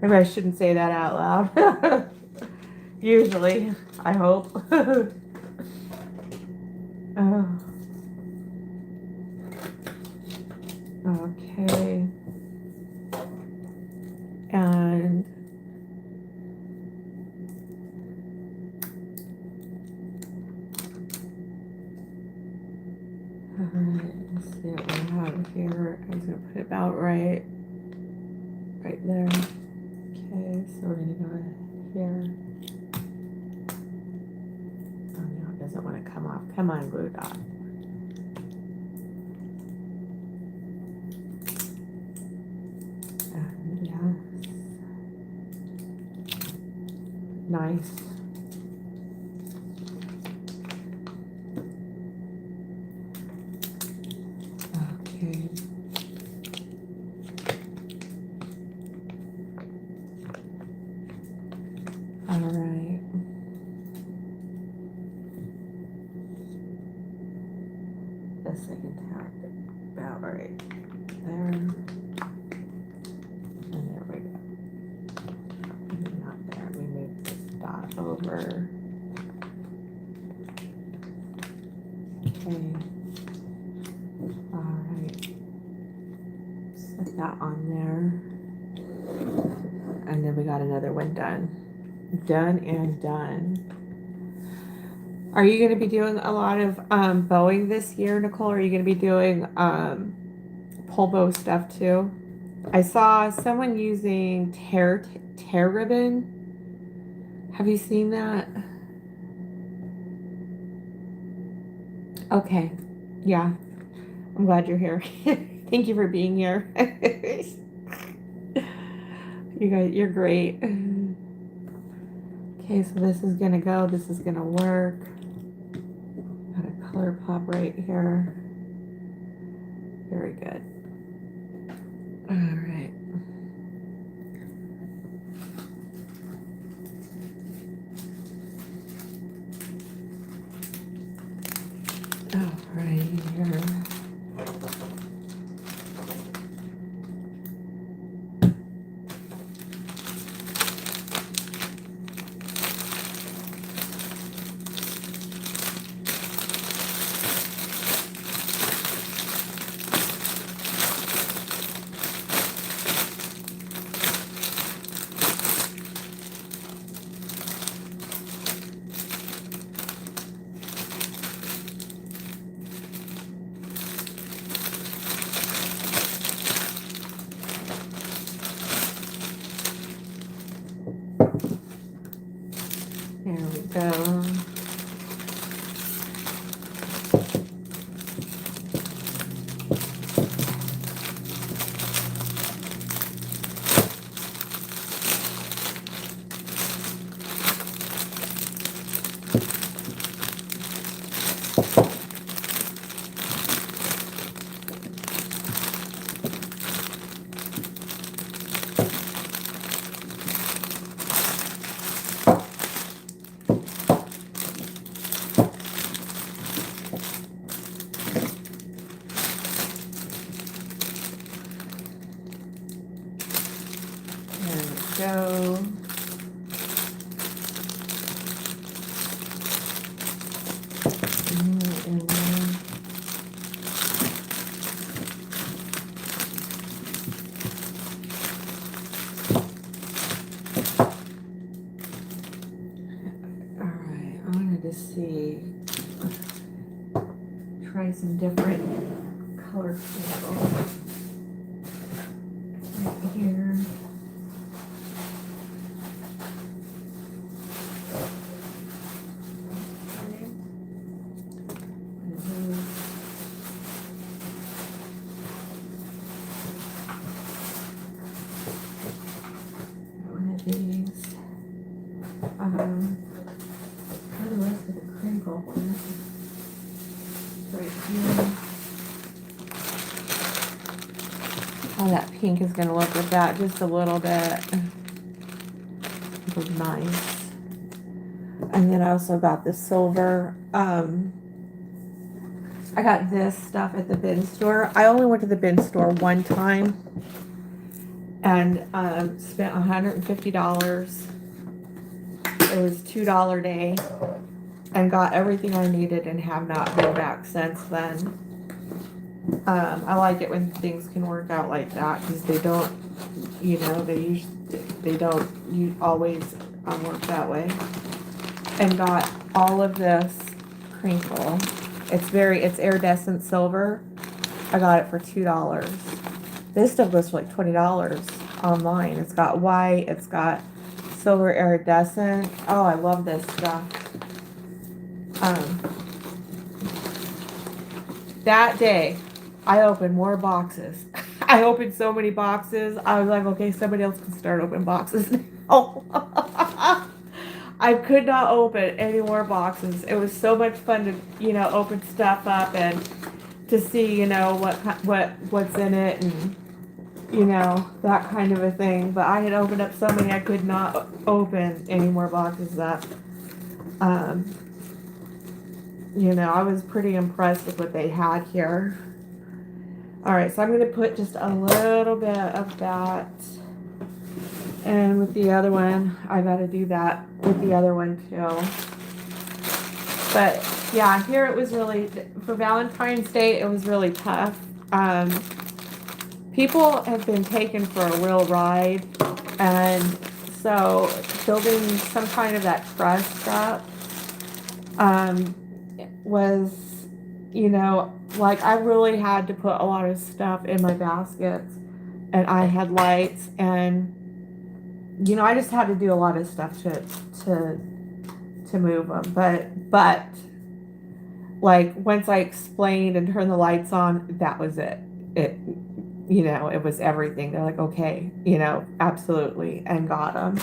Maybe I shouldn't say that out loud. Usually, I hope. Okay. Alright, let's see what we have here. I'm just gonna put it about right there. Okay, so we're gonna go here. Oh no, it doesn't want to come off. Come on, glue dot. Yes. Nice. Okay. All right. This I can tap about right there. And there we go. Not there. We move this dot over. Okay. All right. Set that on there. And then we got another one done. Done and done. Are you going to be doing a lot of bowing this year, Nicole? Or are you going to be doing pull bow stuff too? I saw someone using tear ribbon. Have you seen that? Okay. Yeah. I'm glad you're here. Thank you for being here. You're great. Okay, so this is gonna go. This is gonna work. Got a color pop right here. Very good. All right. Oh, right here. There we go. Go. Alright, I wanted to see, try some different color samples. Right here. How the rest of the crinkle one right here. How that pink is going to look with that just a little bit. It was nice. And then I also got the silver. I got this stuff at the bin store. I only went to the bin store one time and spent $150. It was $2 day and got everything I needed and have not been back since then. I like it when things can work out like that because they don't, you know, they don't always work that way. And got all of this crinkle. It's iridescent silver. I got it for $2. This stuff goes for like $20 online. It's got white, it's got silver iridescent. Oh, I love this stuff. That day, I opened more boxes. I opened so many boxes. I was like, okay, somebody else can start opening boxes now. I could not open any more boxes. It was so much fun to, open stuff up and to see, what's in it and, that kind of a thing. But I had opened up so many, I could not open any more boxes up. I was pretty impressed with what they had here. All right, so I'm going to put just a little bit of that. And with the other one, I got to do that with the other one too. But yeah, here it was really, for Valentine's Day, it was really tough. People have been taken for a real ride. And so building some kind of that trust up was, like I really had to put a lot of stuff in my baskets. And I had lights and I just had to do a lot of stuff to move them. But like once I explained and turned the lights on, that was it. It was everything. They're like, okay, absolutely, and got them.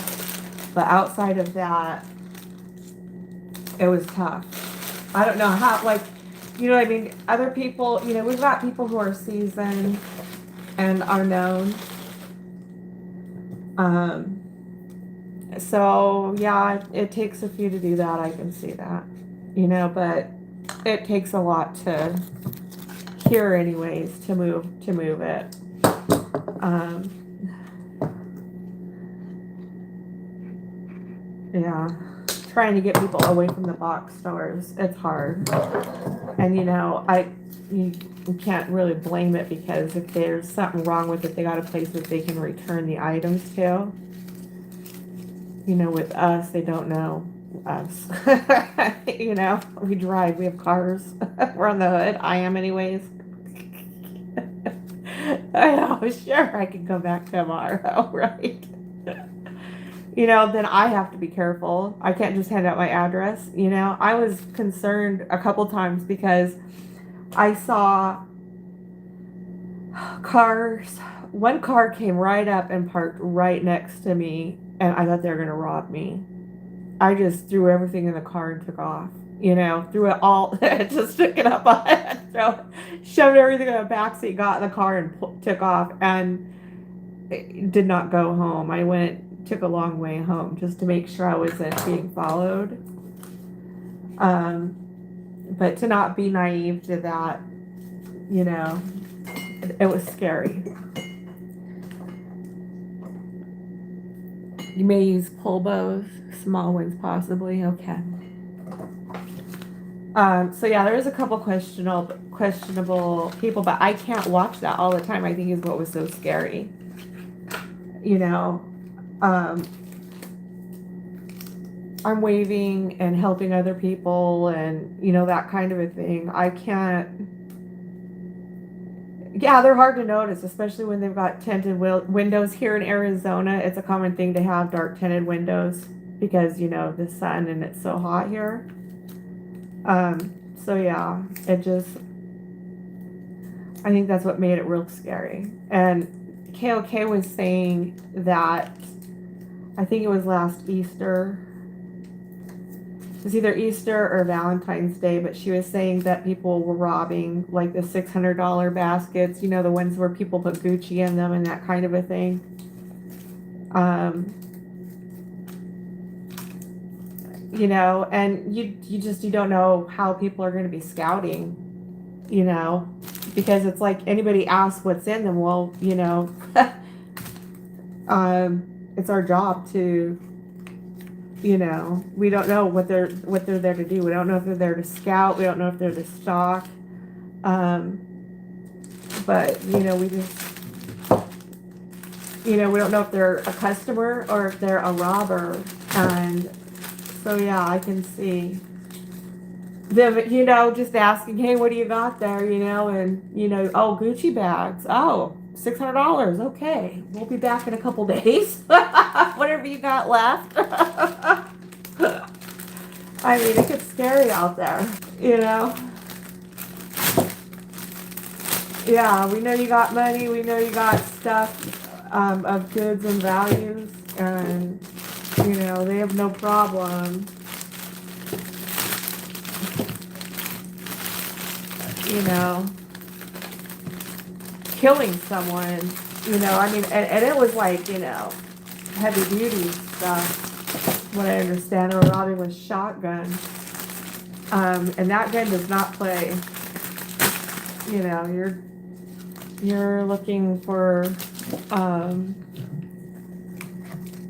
But outside of that, it was tough. I don't know how, like, what I mean? Other people, we've got people who are seasoned and are known. So yeah, it takes a few to do that. I can see that, but it takes a lot to here anyways to move it. Yeah, trying to get people away from the box stores, it's hard. And you can't really blame it because if there's something wrong with it, they got a place that they can return the items to. With us, they don't know us. We drive, we have cars. We're on the hood. I am anyways. I know, sure, I can come back tomorrow, right? Then I have to be careful. I can't just hand out my address. I was concerned a couple times because I saw cars. One car came right up and parked right next to me, and I thought they were going to rob me. I just threw everything in the car and took off. Threw it all, just took it up on it, shoved everything in the backseat, got in the car and took off, and did not go home. Took a long way home just to make sure I wasn't being followed. But to not be naive to that, it was scary. You may use pull bows, small ones possibly. Okay. So yeah, there was a couple questionable people, but I can't watch that all the time. I think is what was so scary. I'm waving and helping other people and, that kind of a thing. I can't. Yeah, they're hard to notice, especially when they've got tinted windows. Here in Arizona, it's a common thing to have dark tinted windows because, the sun and it's so hot here. So yeah, I think that's what made it real scary. And KOK was saying that, I think it was last Easter. It was either Easter or Valentine's Day, but she was saying that people were robbing like the $600 baskets, the ones where people put Gucci in them and that kind of a thing. And you don't know how people are going to be scouting, because it's like anybody asks what's in them. Well, it's our job to, we don't know what they're there to do. We don't know if they're there to scout. We don't know if they're to stock. But, we just, we don't know if they're a customer or if they're a robber. And so, yeah, I can see, them, just asking, hey, what do you got there, and, oh, Gucci bags. Oh, $600. Okay. We'll be back in a couple days. Whatever you got left. I mean, it gets scary out there, you know? Yeah, we know you got money. We know you got stuff of goods and values. And, they have no problem, killing someone, I mean, and it was like, heavy duty stuff, what I understand, or robbing with shotgun. And that gun does not play. You're looking for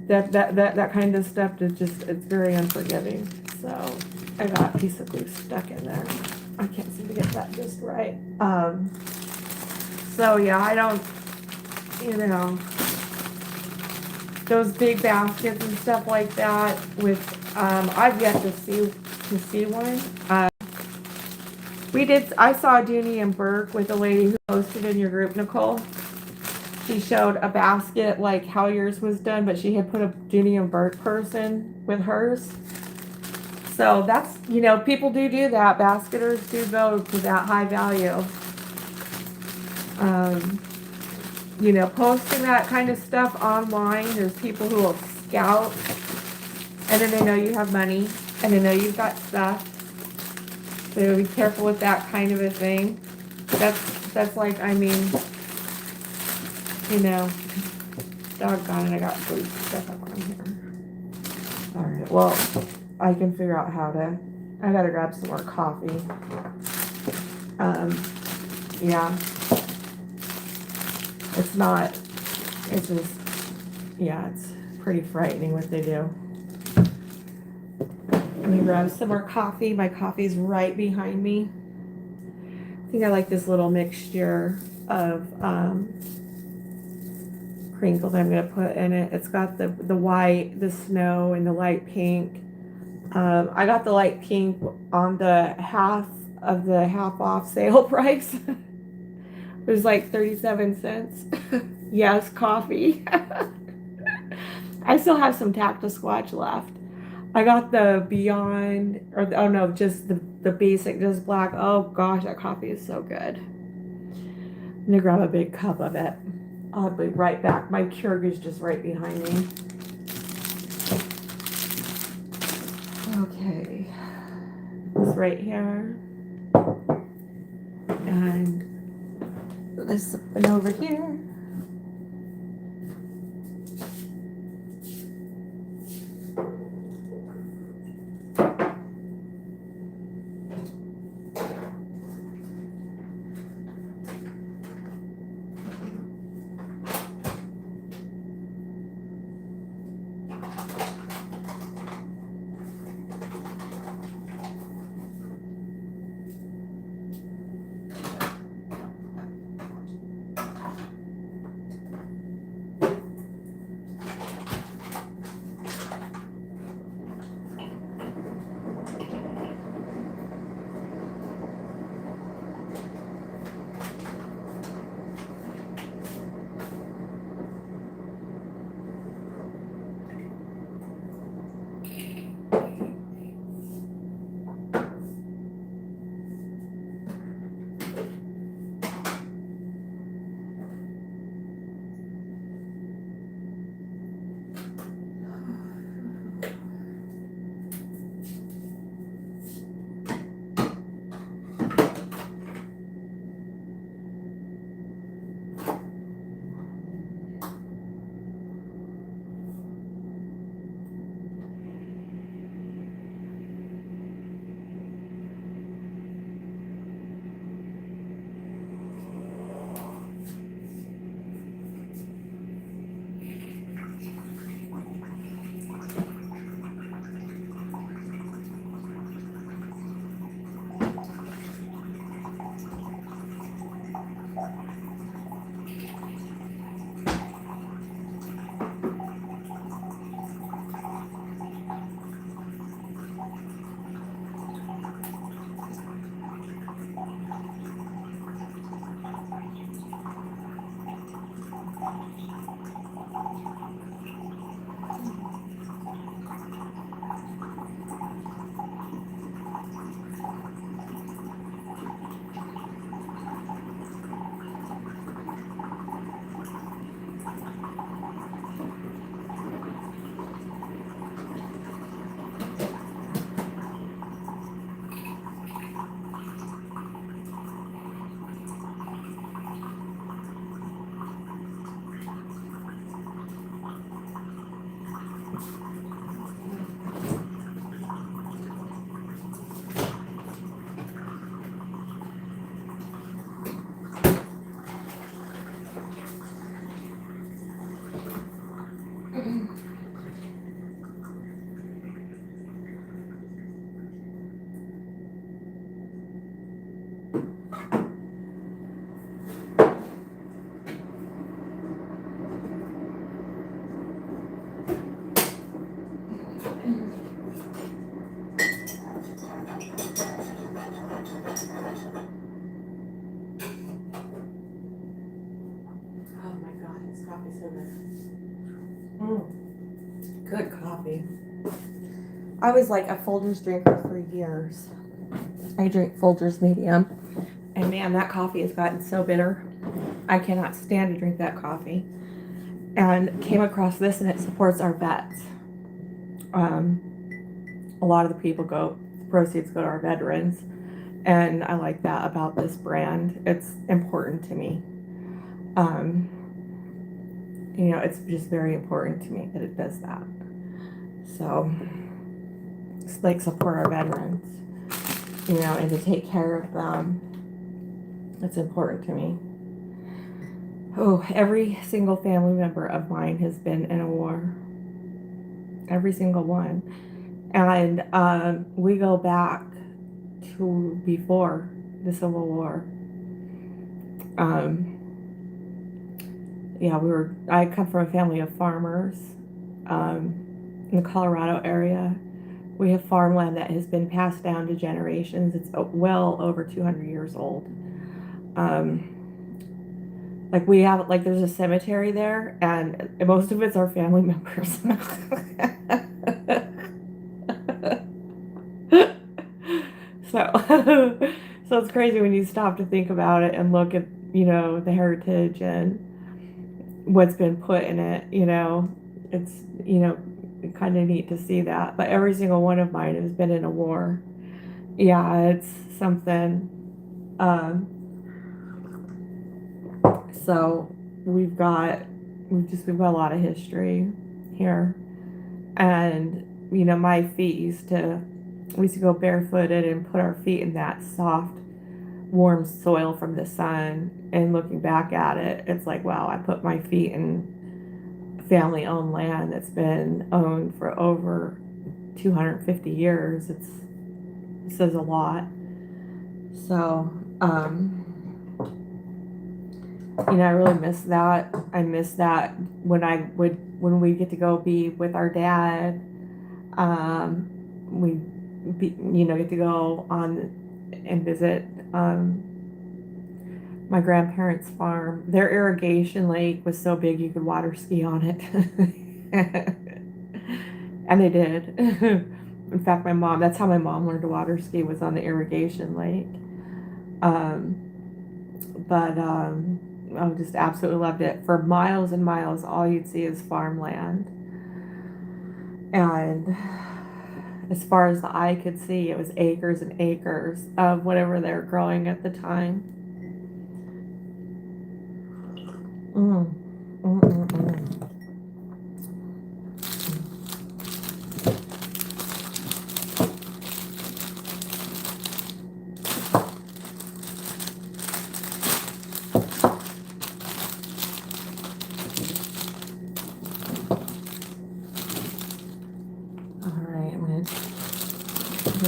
that kind of stuff is just, it's very unforgiving. So I got a piece of glue stuck in there. I can't seem to get that just right. So yeah, I don't, those big baskets and stuff like that with, I've yet to see one. I saw Dooney and Burke with a lady who posted in your group, Nicole. She showed a basket like how yours was done, but she had put a Dooney and Burke person with hers. So that's, people do that. Basketers do go to that high value. Posting that kind of stuff online, there's people who will scout, and then they know you have money, and they know you've got stuff. So be careful with that kind of a thing. That's like, I mean, doggone it, I got food stuff up on here. Alright, well, I can figure out how to, I gotta grab some more coffee. Yeah. It's just, yeah, it's pretty frightening what they do. Let me grab some more coffee. My coffee's right behind me. I think I like this little mixture of crinkles I'm going to put in it. It's got the white, the snow, and the light pink. I got the light pink on the half off sale price. It was like 37 cents. Yes, coffee. I still have some Tacta Squatch left. I got the Beyond, oh no, just the basic, just black. Oh gosh, that coffee is so good. I'm gonna grab a big cup of it. I'll be right back. My Keurig is just right behind me. Okay, this right here, and this one over here. coffee's so good. Good coffee. I was like a Folgers drinker for years. I drink Folgers medium. And man, that coffee has gotten so bitter. I cannot stand to drink that coffee. And came across this, and it supports our vets. A lot of the proceeds go to our veterans. And I like that about this brand. It's important to me. It's just very important to me that it does that. So, it's like support our veterans, and to take care of them. It's important to me. Oh, every single family member of mine has been in a war. Every single one. And we go back to before the Civil War. I come from a family of farmers in the Colorado area. We have farmland that has been passed down to generations. It's well over 200 years old. There's a cemetery there, and most of it's our family members. So it's crazy when you stop to think about it and look at, the heritage and what's been put in it, it's, kind of neat to see that. But every single one of mine has been in a war. Yeah, it's something. So we've got a lot of history here. And, my feet we used to go barefooted and put our feet in that soft, warm soil from the sun. And looking back at it, it's like, wow, I put my feet in family-owned land that's been owned for over 250 years. It says a lot. So, I really miss that. I miss that when we get to go be with our dad. Get to go on and visit my grandparents' farm. Their irrigation lake was so big you could water ski on it. And they did. In fact, that's how my mom learned to water ski, was on the irrigation lake. I just absolutely loved it. For miles and miles, all you'd see is farmland. And as far as the eye could see, it was acres and acres of whatever they were growing at the time.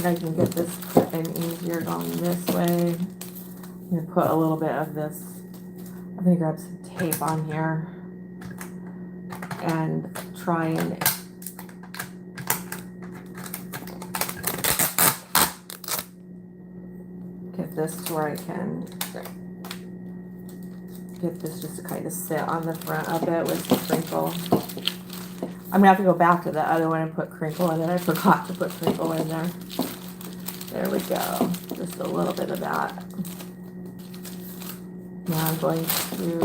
I can get this put in easier going this way. I'm going to put a little bit of this. I'm going to grab some tape on here and try and get this to where I can get this just to kind of sit on the front of it with the crinkle. I'm going to have to go back to the other one and put crinkle in it. I forgot to put crinkle in there. There we go. Just a little bit of that. Now I'm going to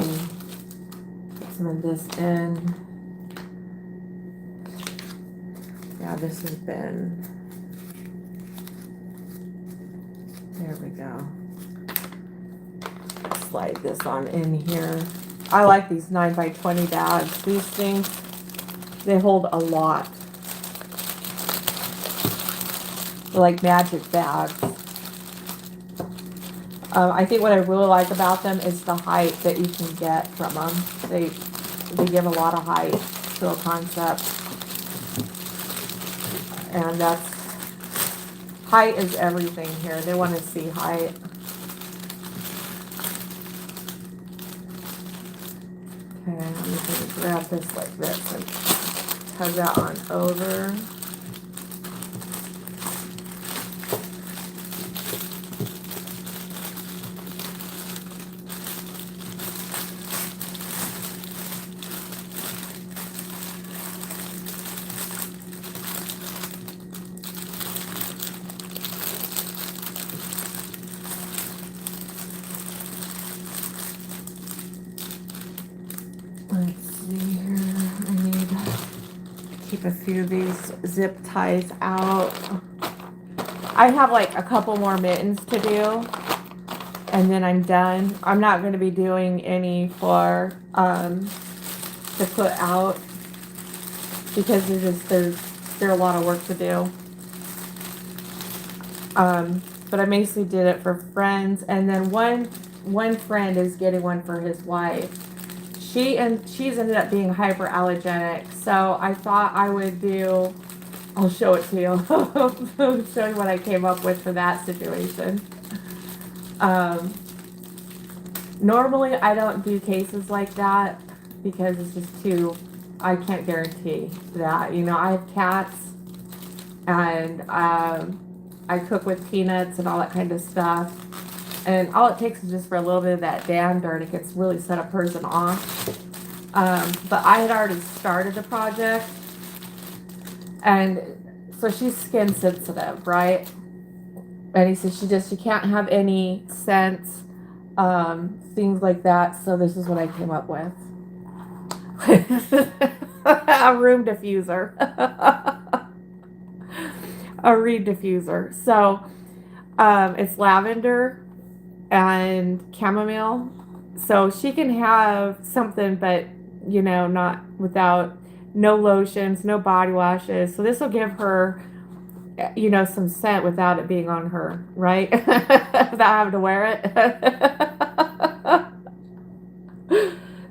put some of this in. Yeah, this has been. There we go. Slide this on in here. I like these 9x20 bags. These things, they hold a lot. They're like magic bags. I think what I really like about them is the height that you can get from them. They give a lot of height to a concept. And height is everything here. They want to see height. Okay, I'm just going to grab this like this and tug that on over. keep a few of these zip ties out. I have like a couple more mittens to do, and then I'm done. I'm not going to be doing any for to put out because there's a lot of work to do. But I basically did it for friends, and then one friend is getting one for his wife. She's ended up being hyperallergenic, so I thought I would do. I'll show it to you. I'll show you what I came up with for that situation. Um, Normally I don't do cases like that because it's just too. I can't guarantee that. You know, I have cats, and I cook with peanuts and all that kind of stuff. And all it takes is just for a little bit of that dander, and it gets really set a person off. But I had already started the project, and so she's skin sensitive, right? And he said she can't have any scents, things like that. So this is what I came up with: a room diffuser, a reed diffuser. So it's lavender and chamomile. So she can have something, but you know, not without no lotions, no body washes. So this will give her, you know, some scent without it being on her, right? Without having to wear it.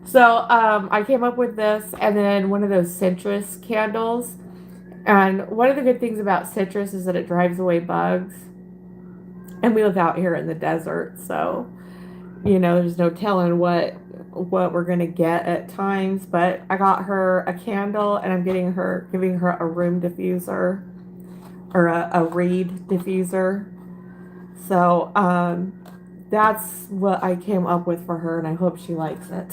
So I came up with this, and then one of those citrus candles. And one of the good things about citrus is that it drives away bugs. And we live out here in the desert, so you know, there's no telling what we're gonna get at times. But I got her a candle, and I'm giving her a room diffuser, or a reed diffuser. So that's what I came up with for her, and I hope she likes it.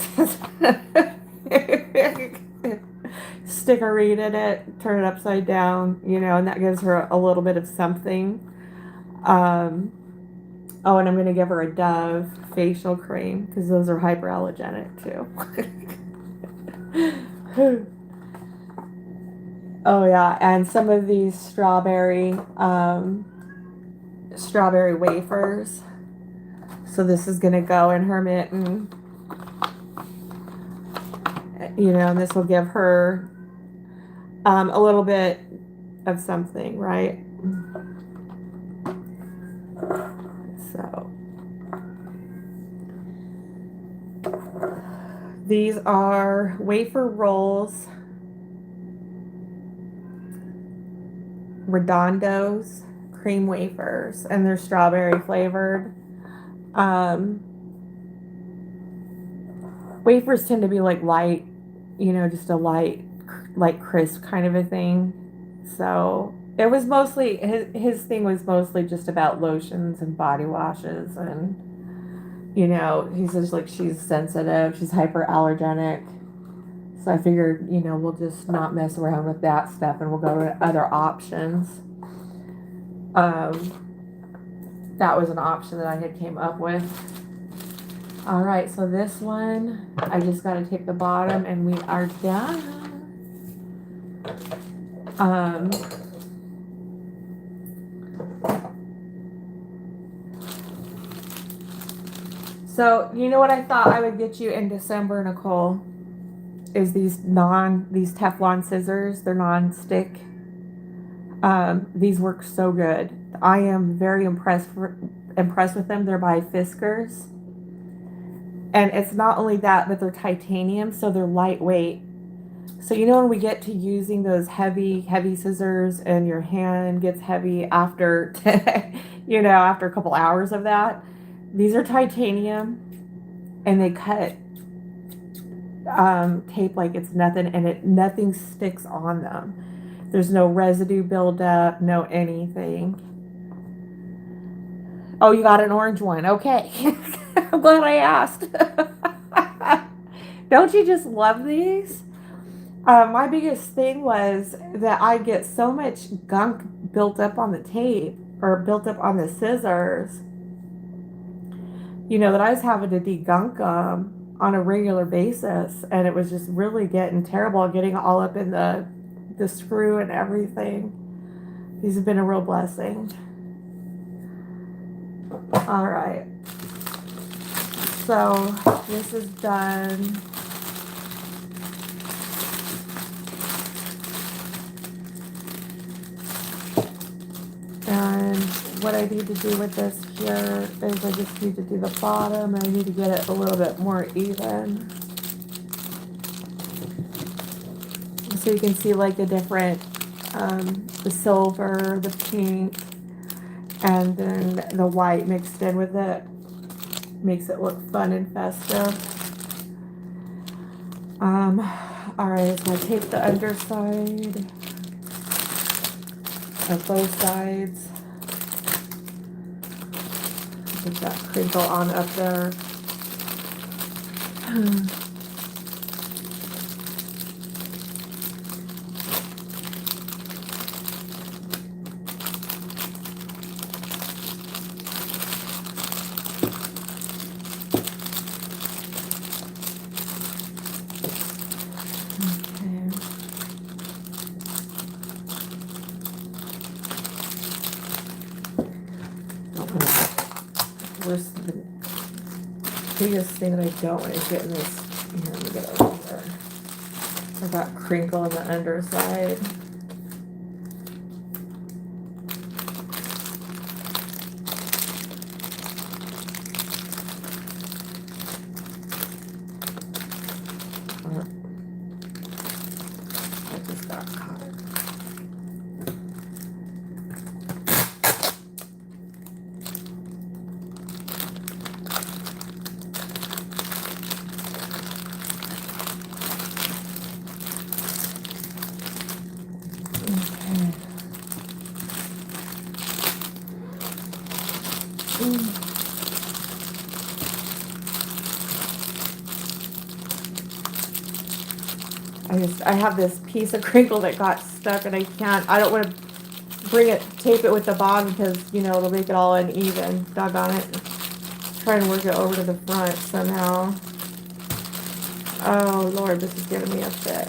Stick a reed in it, turn it upside down, you know, and that gives her a little bit of something. Oh, and I'm going to give her a Dove facial cream because those are hyperallergenic too. Oh yeah, and some of these strawberry wafers. So this is going to go in her mitten. You know, and this will give her a little bit of something, right? So these are wafer rolls, Redondos cream wafers, and they're strawberry flavored. Wafers tend to be like light, you know, just a light crisp kind of a thing. So it was mostly his thing was mostly just about lotions and body washes, and you know, he says like she's sensitive, she's hyperallergenic. So I figured, you know, we'll just not mess around with that stuff, and we'll go to other options. That was an option that I had came up with. All right, so this one, I just got to take the bottom, and we are done. So you know what I thought I would get you in December, Nicole, is these Teflon scissors. They're non-stick. These work so good. I am very impressed with them. They're by Fiskars. And it's not only that, but they're titanium, so they're lightweight. So you know when we get to using those heavy scissors and your hand gets heavy after, you know, after a couple hours of that, these are titanium, and they cut tape like it's nothing, and nothing sticks on them. There's no residue buildup, no anything. Oh, you got an orange one. Okay. I'm glad I asked. Don't you just love these? My biggest thing was that I get so much gunk built up on the tape or built up on the scissors, you know, that I was having to degunk them on a regular basis, and it was just really getting terrible, getting all up in the the screw and everything. These have been a real blessing. All right. So this is done. And what I need to do with this here is I just need to do the bottom, and I need to get it a little bit more even. So you can see like the different, the silver, the pink, and then the white mixed in with it. Makes it look fun and festive. All right, so I tape the underside of both sides. Get that crinkle on up there. The biggest thing that I don't want is getting this. Here, let me get it over here. I got crinkle on the underside. I just got caught. I have this piece of crinkle that got stuck, and I don't want to tape it with the bottom because, you know, it'll make it all uneven. Doggone it. Trying to work it over to the front somehow. Oh, Lord, this is giving me a fit.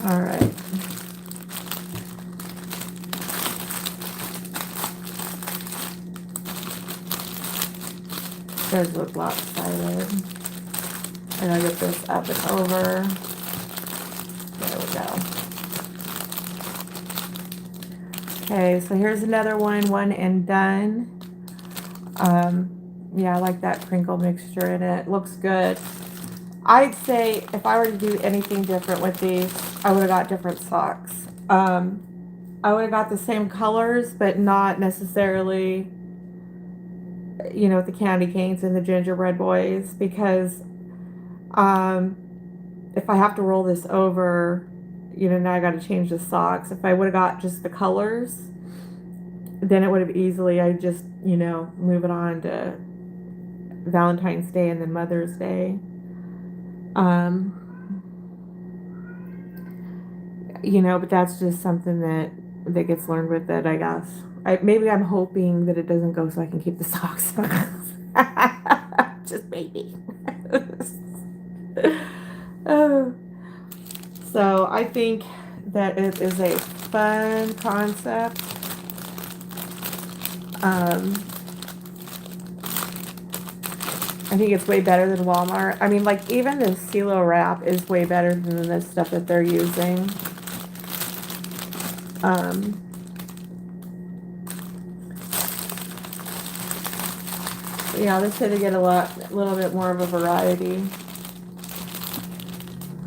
All right. Does look lopsided. I gotta get this up and over. There we go. Okay, so here's another one and done. Yeah, I like that crinkle mixture in it. Looks good. I'd say if I were to do anything different with these, I would have got different socks. I would have got the same colors, but not necessarily, you know, with the candy canes and the gingerbread boys, because if I have to roll this over, you know, now I got to change the socks. If I would have got just the colors, then it would have easily, I just, you know, move it on to Valentine's Day and then Mother's Day. You know, but that's just something that gets learned with it, I guess. Maybe I'm hoping that it doesn't go so I can keep the socks. Just maybe. So I think that it is a fun concept. I think it's way better than Walmart. I mean, like, even the CeeLo wrap is way better than the stuff that they're using. Yeah, this way they get a little bit more of a variety.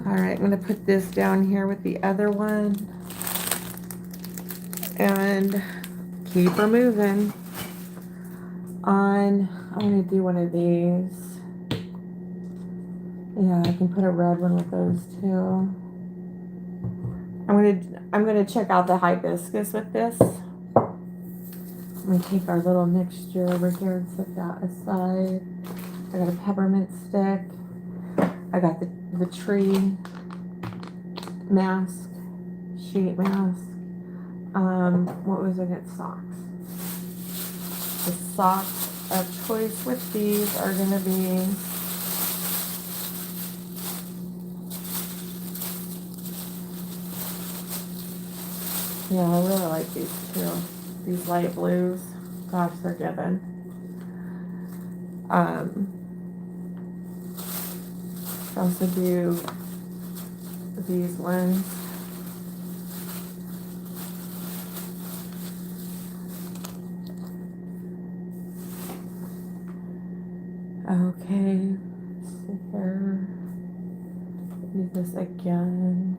All right, I'm gonna put this down here with the other one and keep her moving. I'm gonna do one of these. Yeah, I can put a red one with those too. I'm gonna check out the hibiscus with this. I'm gonna take our little mixture over here and set that aside. I got a peppermint stick. I got the tree mask, sheet mask. What was I get? Socks. The socks of choice with these are going to be yeah, I really like these too. These light blues. Gosh, they're given. I also do these ones. Okay, super. Use this again.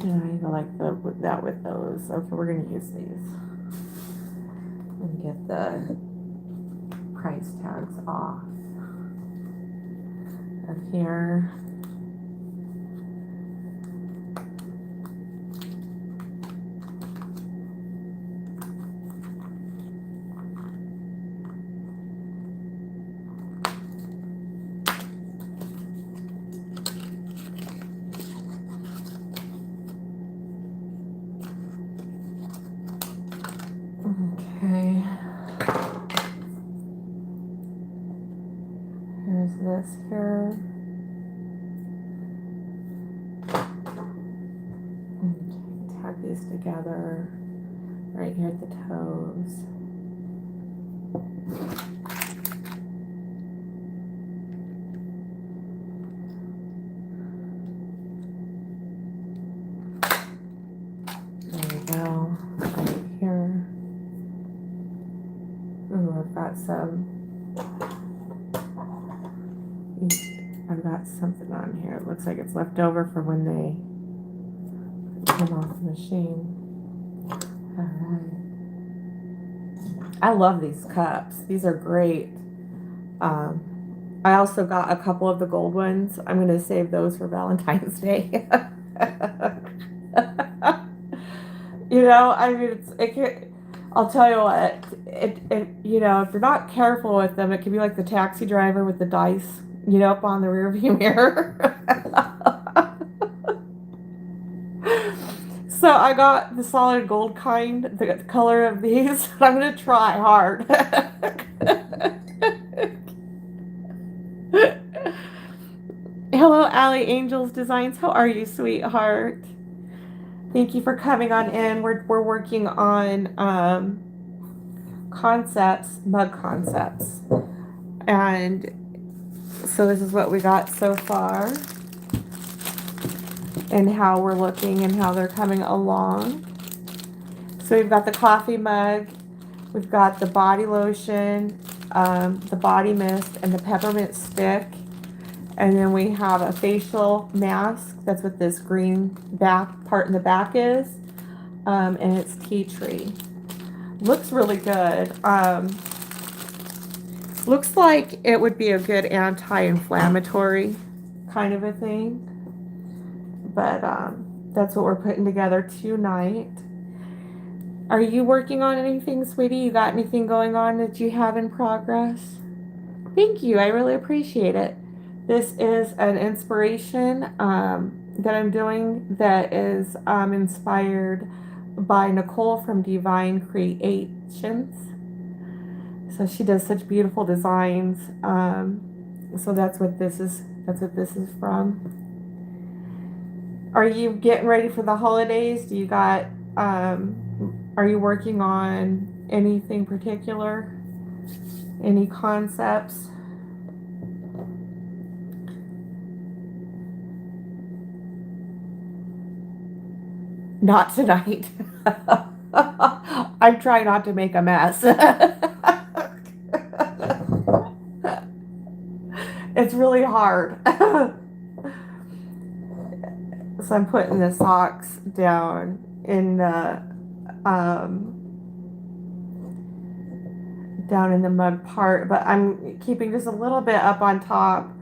And I even like that with those. Okay, we're gonna use these and get the price tags off of here. Okay. Here's this here. Okay, tag these together right here at the toes. There we go. Right here. Ooh, I've got something on here. It looks like it's left over from when they come off the machine. All right. I love these cups. These are great. I also got a couple of the gold ones. I'm going to save those for Valentine's Day. You know, I mean, I'll tell you what, you know, if you're not careful with them, it can be like the taxi driver with the dice, you know, up on the rearview mirror. So I got the solid gold kind, the color of these. I'm going to try hard. Hello, Allie Angels Designs. How are you, sweetheart? Thank you for coming on in. We're working on concepts, mug concepts. And so this is what we got so far and how we're looking and how they're coming along. So we've got the coffee mug, we've got the body lotion, the body mist, and the peppermint stick. And then we have a facial mask. That's what this green back part in the back is. And it's tea tree. Looks really good. Looks like it would be a good anti-inflammatory kind of a thing. But that's what we're putting together tonight. Are you working on anything, sweetie? You got anything going on that you have in progress? Thank you. I really appreciate it. This is an inspiration that I'm doing that is inspired by Nicole from Divine Creations. So she does such beautiful designs. So that's what this is. That's what this is from. Are you getting ready for the holidays? Do you got? Are you working on anything particular? Any concepts? Not tonight. I'm trying not to make a mess. It's really hard. So I'm putting the socks down in the down in the mug part, but I'm keeping just a little bit up on top.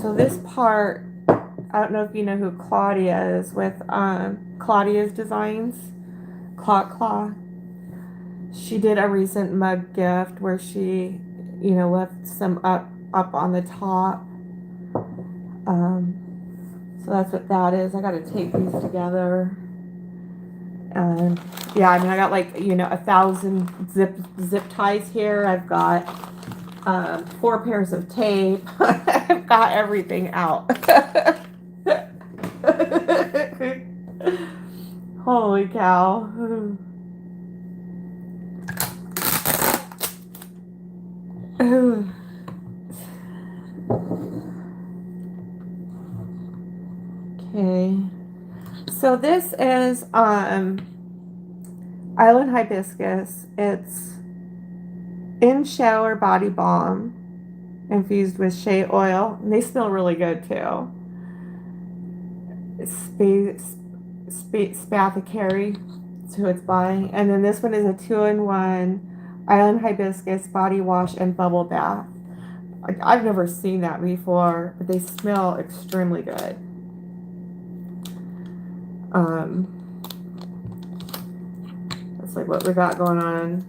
So this part, I don't know if you know who Claudia is with Claudia's Designs. Claw. She did a recent mug gift where she, you know, left some up up on the top. So that's what that is. I got to tape these together. And yeah, I mean, I got like, 1,000 zip ties here. I've got 4 pairs of tape. I've got everything out. Holy cow. Okay. So this is Island Hibiscus. It's in shower body balm infused with shea oil. And they smell really good too. Spathicary. That's who it's by. And then this one is a 2-in-1 Island Hibiscus body wash and bubble bath. I've never seen that before, but they smell extremely good. That's like what we got going on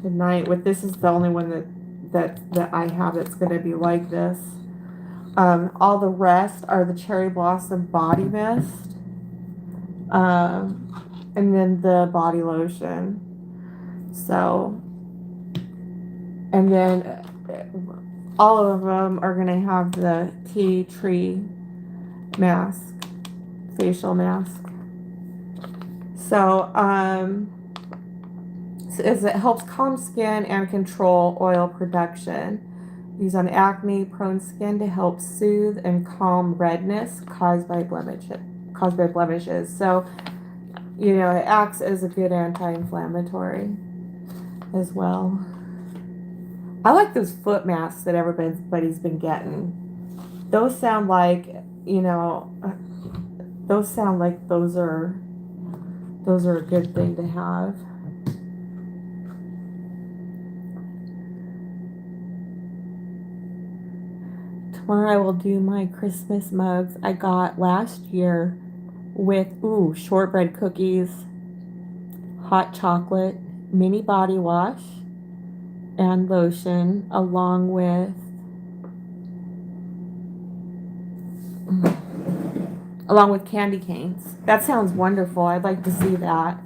tonight. With this is the only one that I have that's going to be like this. All the rest are the Cherry Blossom Body Mist, and then the body lotion. So, and then all of them are going to have the tea tree mask, facial mask. So, as it helps calm skin and control oil production. Used on acne-prone skin to help soothe and calm redness caused by blemishes. So, it acts as a good anti-inflammatory as well. I like those foot masks that everybody's been getting. Those sound like, those are a good thing to have. Tomorrow I will do my Christmas mugs I got last year with, shortbread cookies, hot chocolate, mini body wash, and lotion, along with candy canes. That sounds wonderful. I'd like to see that.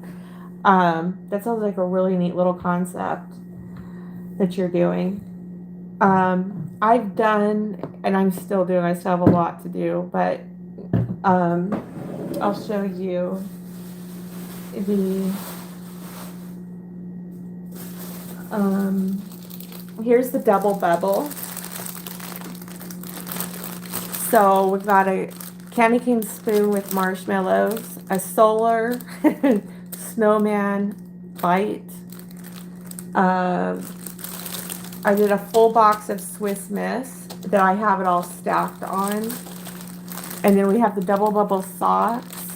That sounds like a really neat little concept that you're doing. I've done, and I'm still doing, I still have a lot to do, but I'll show you here's the double bubble. So we've got a candy cane spoon with marshmallows, a solar snowman bite. I did a full box of Swiss Miss that I have it all stacked on. And then we have the double bubble socks.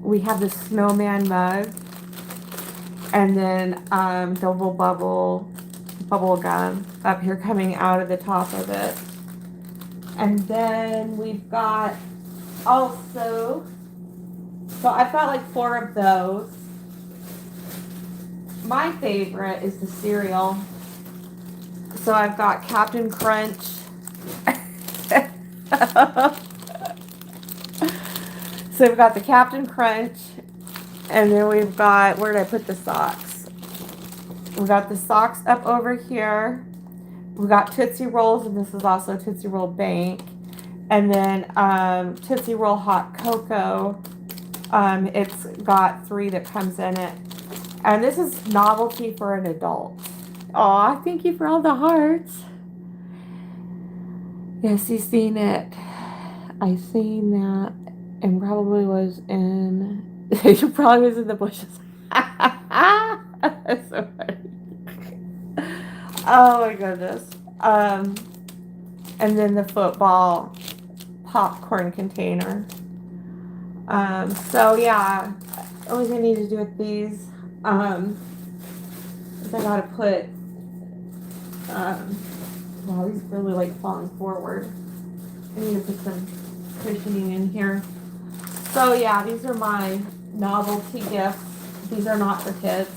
We have the snowman mug. And then double bubble gum up here coming out of the top of it. And then we've got also, so I've got like 4 of those. My favorite is the cereal. So I've got Captain Crunch. So we've got the Captain Crunch, and then we've got, where did I put the socks? We've got the socks up over here. We've got Tootsie Rolls, and this is also Tootsie Roll Bank. And then Tootsie Roll Hot Cocoa. It's got 3 that comes in it. And this is novelty for an adult. Aw, thank you for all the hearts. Yes, you've seen it. I seen that and probably was in, you probably was in the bushes. That's so funny. Oh my goodness. And then the football popcorn container. So yeah, only thing I need to do with these is I gotta put, wow, these really like falling forward. I need to put some cushioning in here. So yeah, these are my novelty gifts. These are not for kids.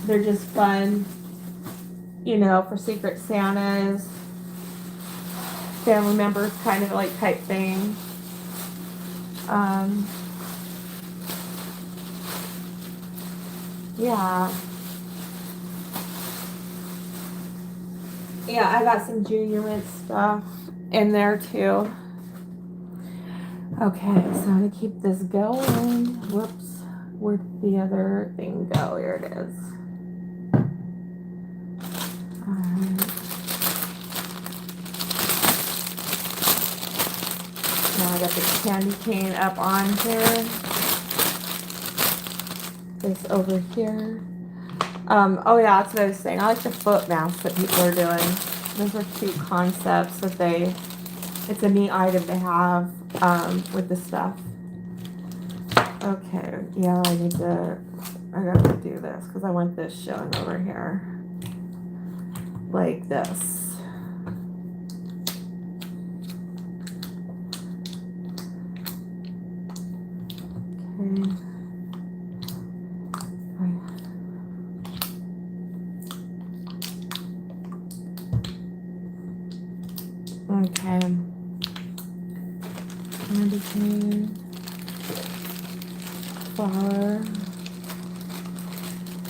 They're just fun. you know, for Secret Santas, family members kind of like type thing. Um, yeah. Yeah, I got some Junior Mint stuff in there too. Okay, so to keep this going, whoops, where'd the other thing go? Here it is. Alright. Now I got the candy cane up on here. This over here. Oh yeah, that's what I was saying. I like the foot masks that people are doing. Those are cute concepts that it's a neat item to have with the stuff. Okay, yeah, I gotta do this because I want this showing over here. Like this. Okay. Okay. Candy cane. Flower.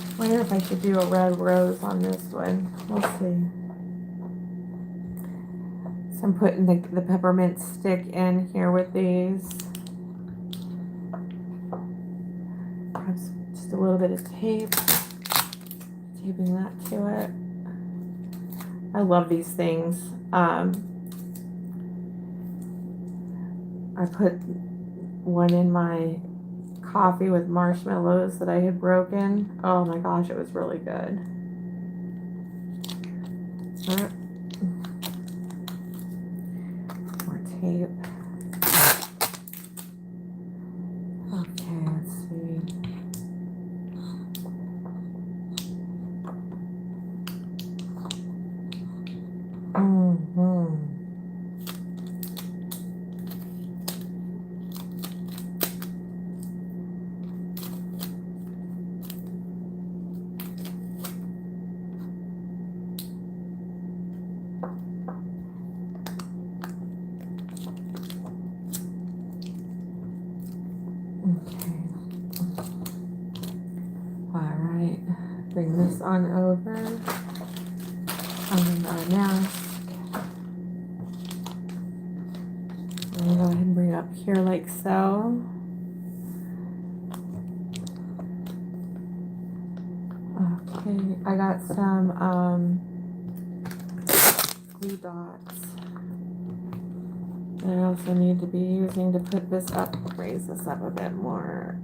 I wonder if I should do a red rose on this one. We'll see. So I'm putting the peppermint stick in here with these. Perhaps just a little bit of tape. Taping that to it. I love these things. I put one in my coffee with marshmallows that I had broken. Oh my gosh, it was really good. More tape. Okay, let's see. Bring this on over. Our mask. I'm going to go ahead and bring it up here like so. Okay, I got some glue dots that I also need to be using to put this up, raise this up a bit more.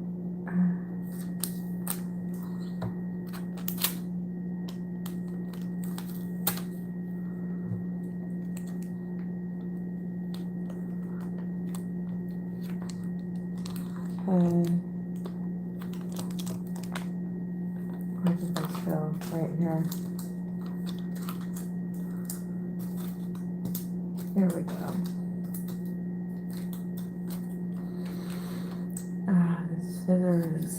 Where did this go? Right here. Here we go. The scissors.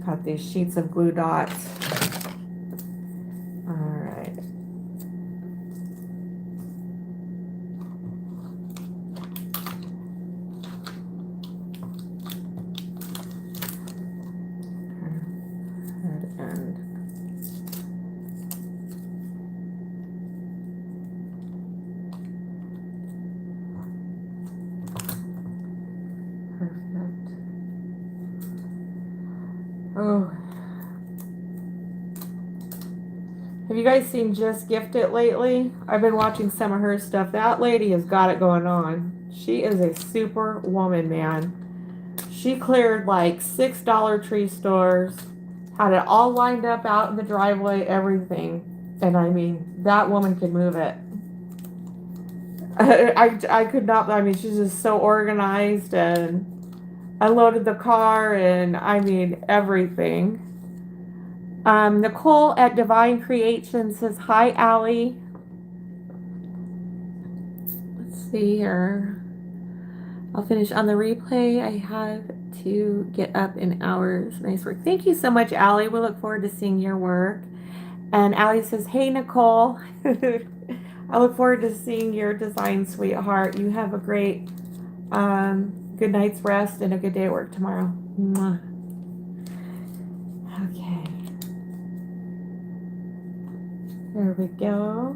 Got these sheets of glue dots. All right. Head end. Perfect. Oh. Have you guys seen Just Gift It lately? I've been watching some of her stuff. That lady has got it going on. She is a super woman, man. She cleared like $6 Dollar Tree stores, had it all lined up out in the driveway, everything. And I mean, that woman can move it. I could not, I mean, she's just so organized and unloaded the car and I mean, everything. Nicole at Divine Creations says, hi, Allie. see here. I'll finish on the replay. I have to get up in hours. Nice work. Thank you so much, Allie. We look forward to seeing your work. And Allie says, hey, Nicole. I look forward to seeing your design, sweetheart. You have a great good night's rest and a good day at work tomorrow. Mwah. Okay. There we go.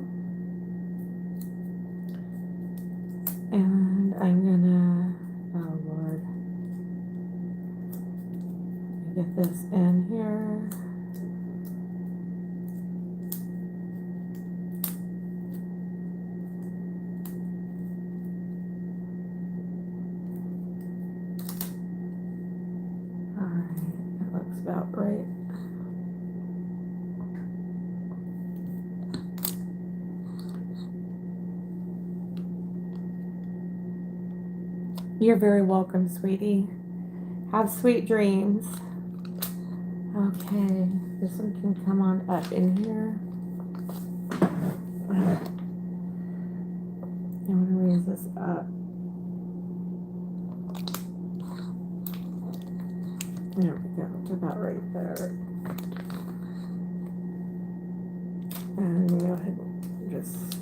And I'm gonna, oh Lord, get this in here. All right, that looks about right. You're very welcome, sweetie. Have sweet dreams. Okay, this one can come on up in here. I'm gonna raise this up. There we go, it's about right there. And go ahead and just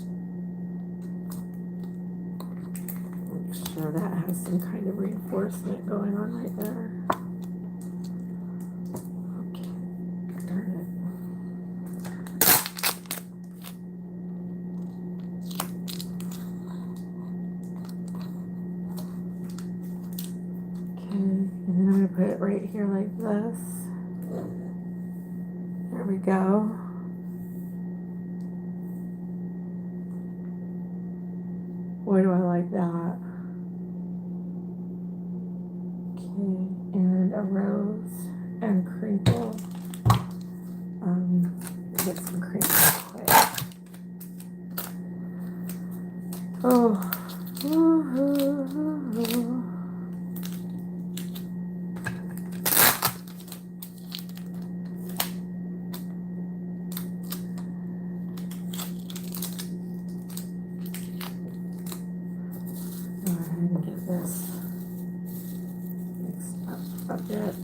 make sure that has some kind of reinforcement going on right there. Okay, turn it. Okay, and then I'm going to put it right here like this. There we go. Boy, do I like that. Okay, and a rose and crinkle. Get some crinkle quick. Oh. Get this mixed up a bit.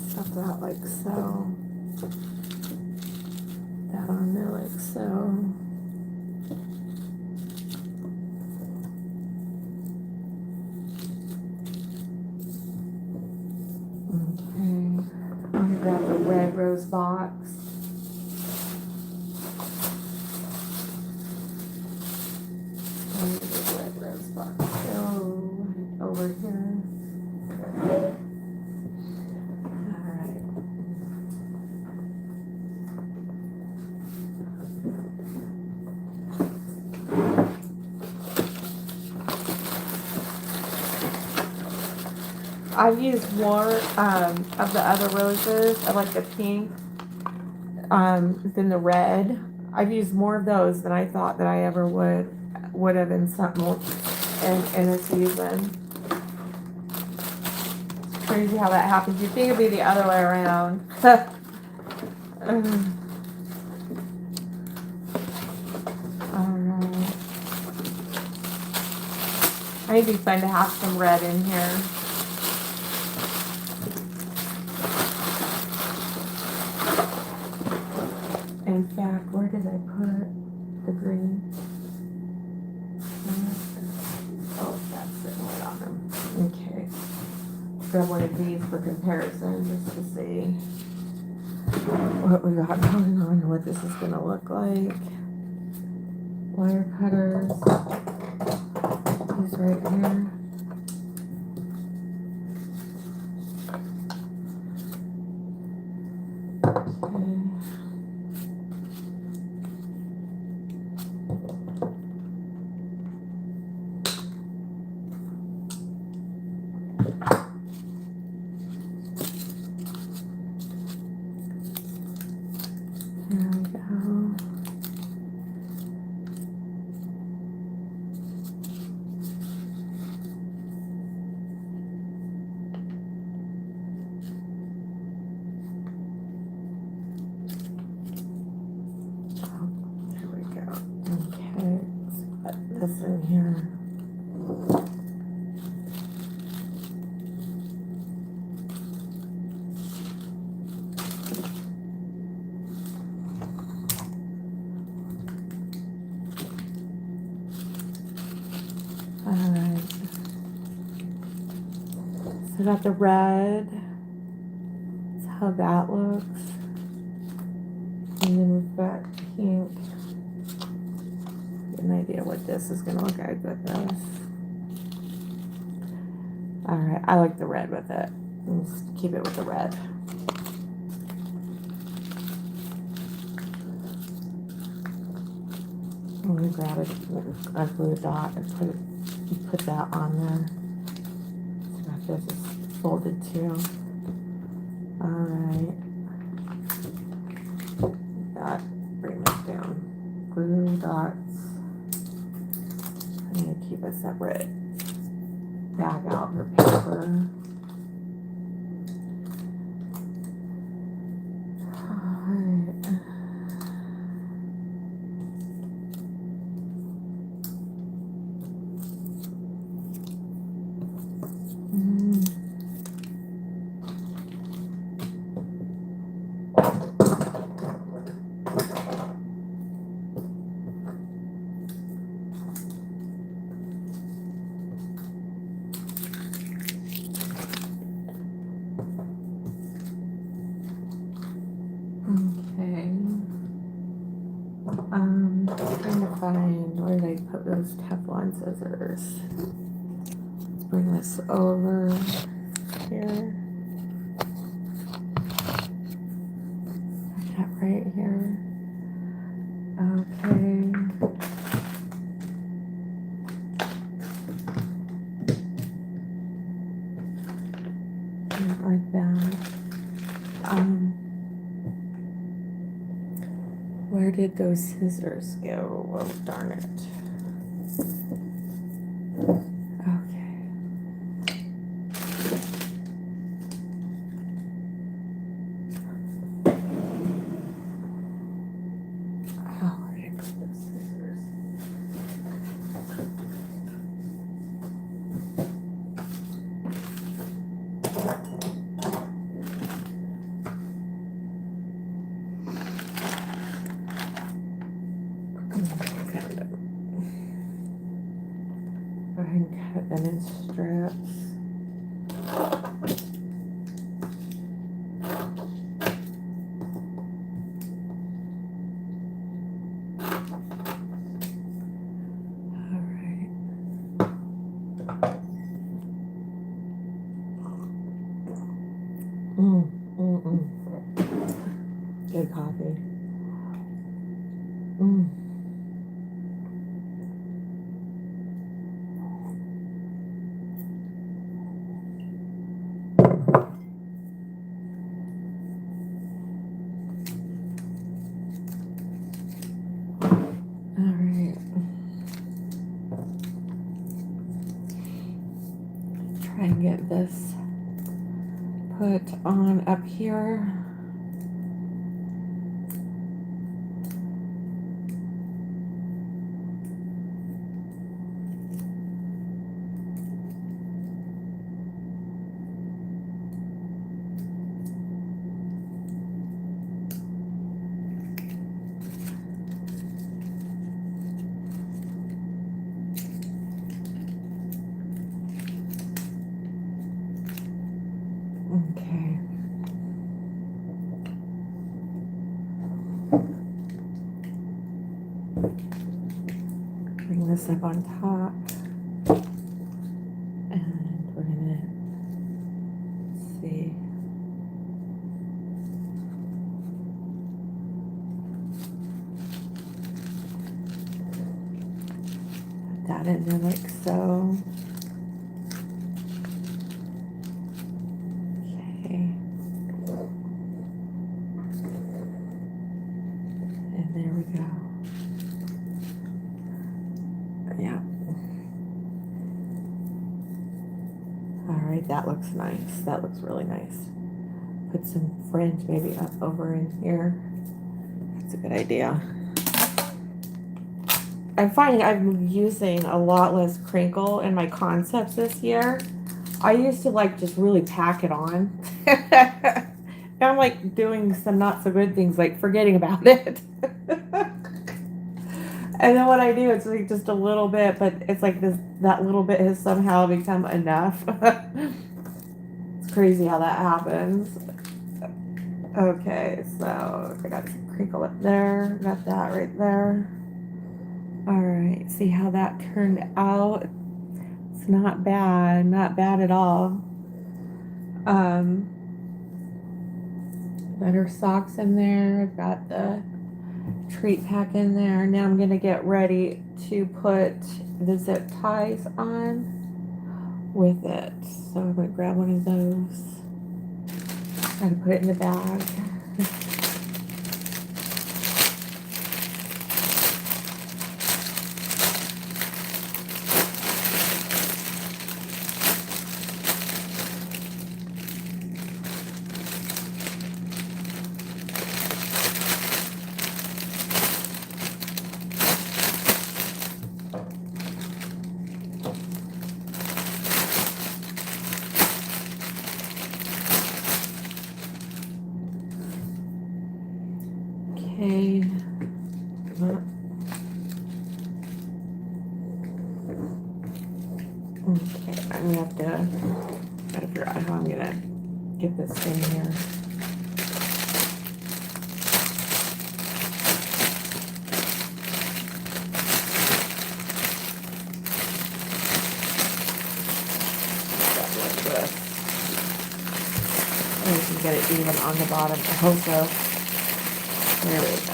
Stuff that like so. That on there like so. Okay. I'm gonna grab the red rose box. Over here. All right. I've used more of the other roses. I like the pink than the red. I've used more of those than I thought that I ever would have in something in a season. Crazy how that happens. You'd think it'd be the other way around. Alright. I think it'd be fun to have some red in here. In fact, where did I put the green? Oh, that's sitting right on them. Okay. Grab one of these for comparison just to see what we got going on and what this is going to look like. Wire cutters. These right here. This in here. So I got the red. That's how that looks. And then we've got pink. Get an idea what this is going to look like with this. Alright, I like the red with it. Let's keep it with the red. I'm going to grab a glue dot and put that on there. So that this is folded too. Alright. Bring this down. Glue dots. I'm going to keep a separate bag out for paper. Alright. Trying to find where they put those Teflon scissors. Let's bring this over here. That right here. Okay. Like that. Where did those scissors go? Oh, darn it. Okay. Oh, where did I put those scissors? Go ahead and cut them in strips. Alright. Good coffee. Try and get this put on up here. Okay. Bring this up on top. And we're gonna see. Put that in there like so. There we go. Yeah. All right, that looks nice. That looks really nice. Put some fringe maybe up over in here. That's a good idea. I'm finding I'm using a lot less crinkle in my concepts this year. I used to like just really pack it on. Now I'm like doing some not so good things, like forgetting about it. And then what I do, it's like just a little bit, but it's like that little bit has somehow become enough. crazy how that happens. Okay, so I got some crinkle up there. Got that right there. Alright, see how that turned out? It's not bad. Not bad at all. Got her socks in there. I've got the treat pack in there. Now I'm going to get ready to put the zip ties on with it. So I'm going to grab one of those. Got to put it in the bag. Okay. Okay, I'm gonna have to gotta figure out how I'm gonna get this in here. Like this. And we can get it even on the bottom also. There we go.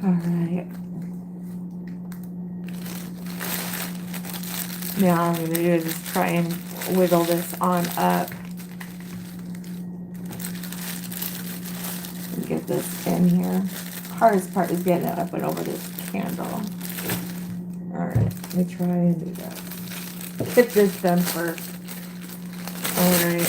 All right. Now all I'm going to do is just try and wiggle this on up. And get this in here. Hardest part is getting it up and over this candle. All right, let me try and do that. Get this done first. All right.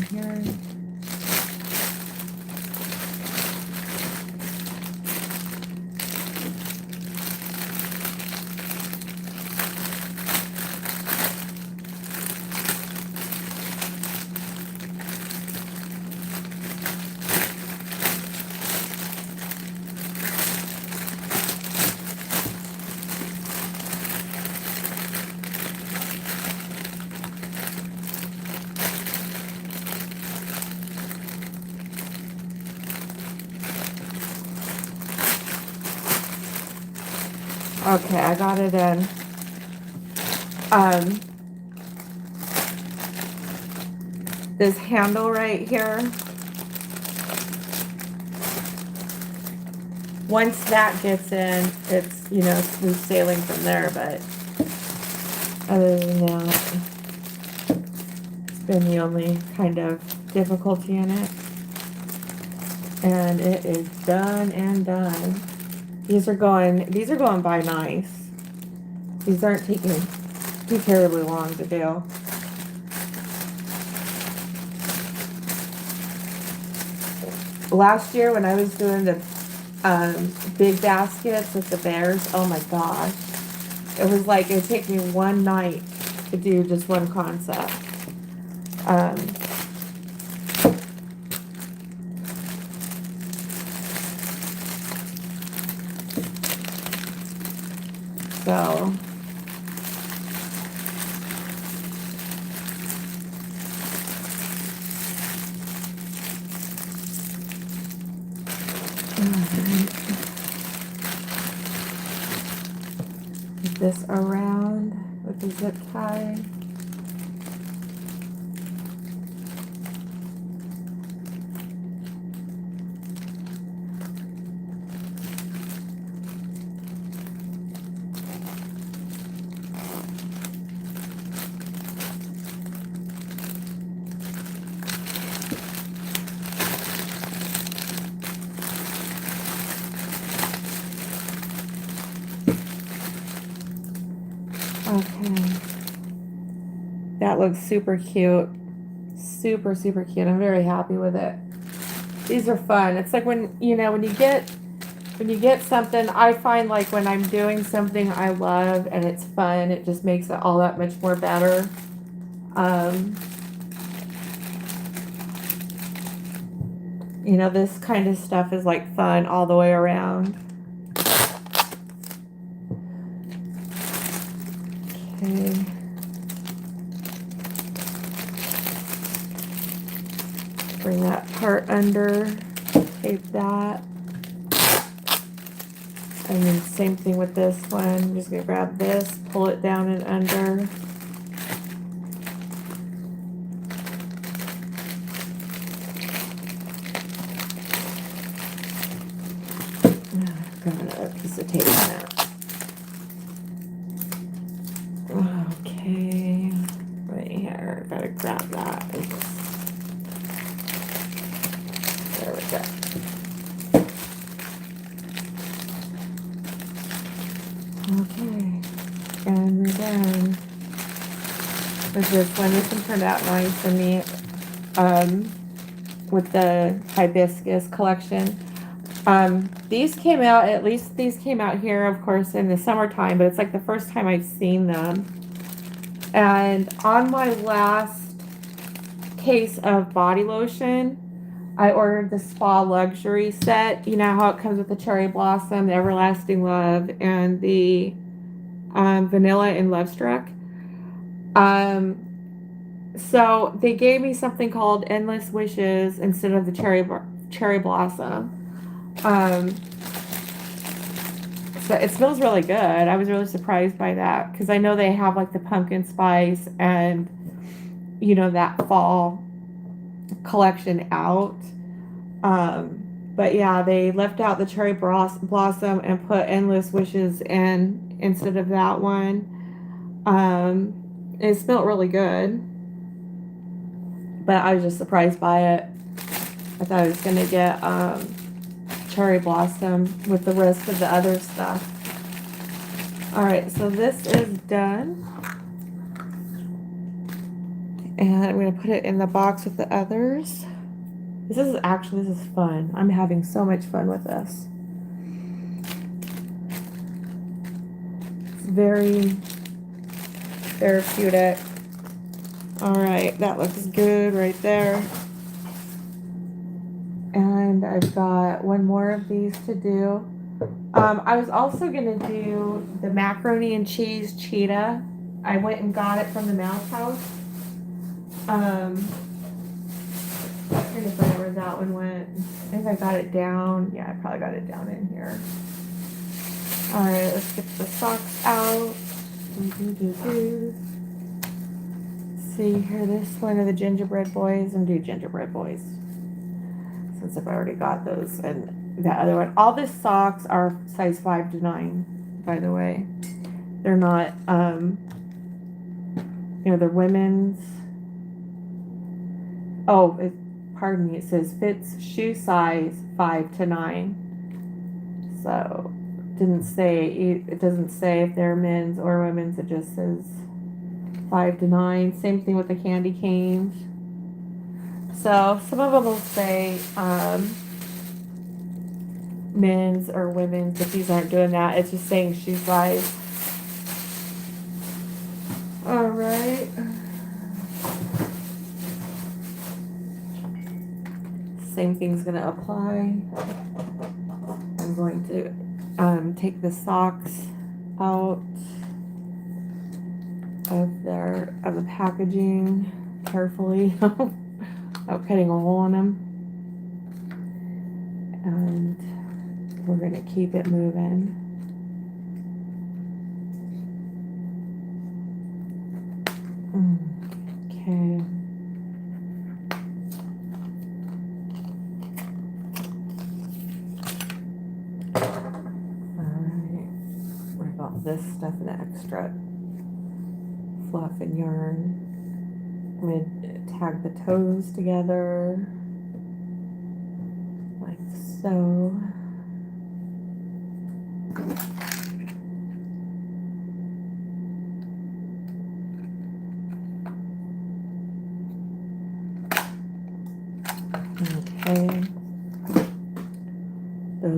Here. Okay, I got it in. This handle right here, once that gets in, it's, you know, smooth sailing from there, but other than that, it's been the only kind of difficulty in it. And it is done and done. These are going by nice. These aren't taking too terribly long to do. Last year when I was doing the big baskets with the bears, oh my gosh. It was like it would take me one night to do just one concept. So put this around with the zip tie. Okay. That looks super cute. Super, super cute. I'm very happy with it. These are fun. It's like when, when you get something, I find like when I'm doing something I love and it's fun, it just makes it all that much more better. This kind of stuff is like fun all the way around. Okay. Bring that part under, tape that. And then same thing with this one. I'm just gonna grab this, pull it down and under. Grab another piece of tape now. Okay, right here. Gotta grab that. There we go. Okay, and we're done with this one. This one turned out nice for me, with the hibiscus collection. These came out, at least these came out here, of course, in the summertime, but it's like the first time I've seen them. And on my last case of body lotion, I ordered the Spa Luxury set. You know how it comes with the Cherry Blossom, the Everlasting Love, and the Vanilla and Love Struck. So they gave me something called Endless Wishes instead of the Cherry Blossom. So it smells really good. I was really surprised by that because I know they have like the pumpkin spice and that fall collection out. But yeah, they left out the Cherry Blossom and put Endless Wishes in instead of that one. It smelled really good, but I was just surprised by it. I thought I was gonna get Cherry Blossom with the rest of the other stuff. Alright, so this is done. And I'm going to put it in the box with the others. This is fun. I'm having so much fun with this. It's very therapeutic. Alright, that looks good right there. And I've got one more of these to do. I was also going to do the macaroni and cheese cheetah. I went and got it from the Mouse House. I'm trying to find where that one went. I think I got it down. Yeah, I probably got it down in here. Alright, let's get the socks out. See here, this one of the gingerbread boys, and do gingerbread boys. Since I've already got those, and that other one. All the socks are size 5 to 9, by the way. They're not, they're women's. Oh, pardon me, it says fits shoe size 5 to 9. So, it doesn't say if they're men's or women's, it just says 5 to 9. Same thing with the candy canes. So some of them will say men's or women's, but these aren't doing that. It's just saying shoe size. All right. Same thing's going to apply. I'm going to take the socks out of the packaging carefully without cutting a hole in them, and we're going to keep it moving. Okay. Alright, what about this stuff and extra fluff and yarn? I'm going to tag the toes together like so.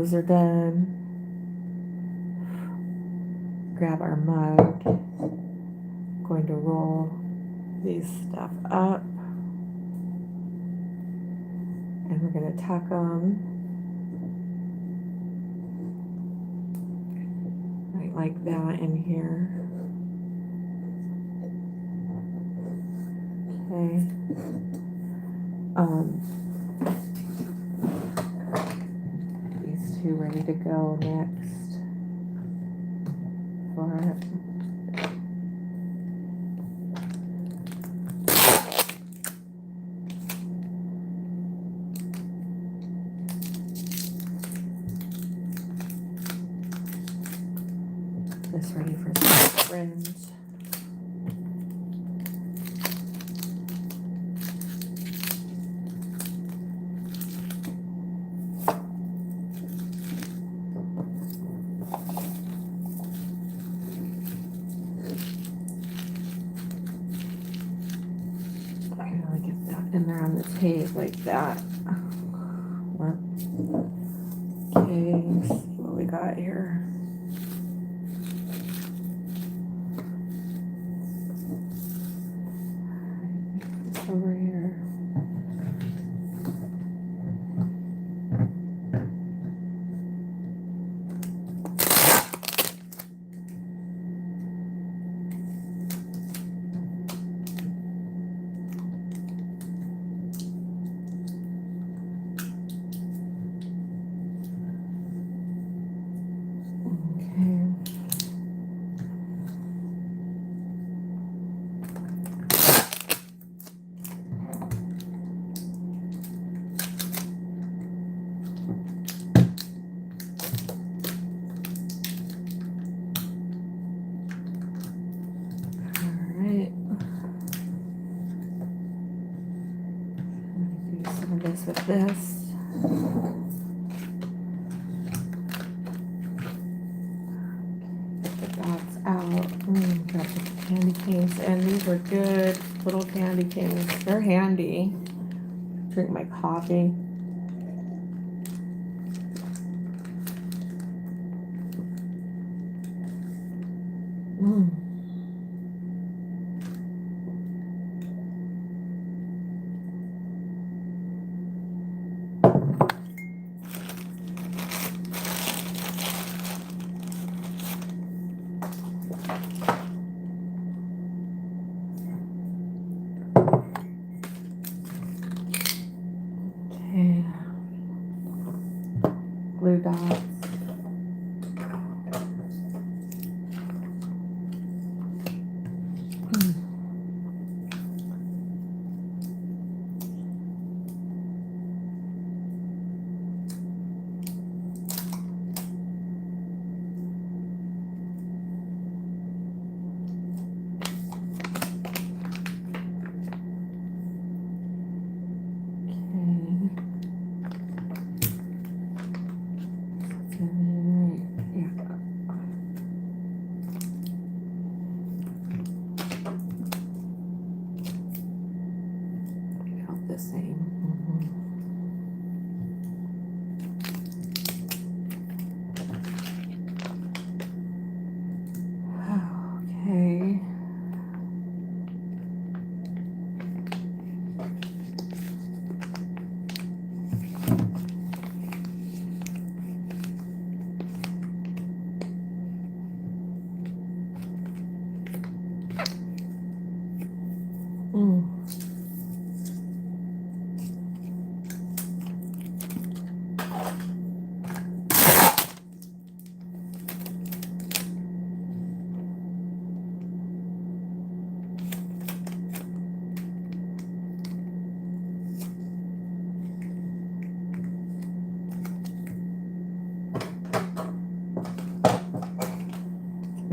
these are done, grab our mug. I'm going to roll these stuff up. And we're going to tuck them right like that in here. Okay. These two ready to go next for it. This ready for some fringe. I'll get that in there on the tape like that. Okay, let's see what we got here. Over here. With this. Get the dots out. Got the candy canes, and these are good little candy canes. They're handy. Drink my coffee. Okay. Glue dots.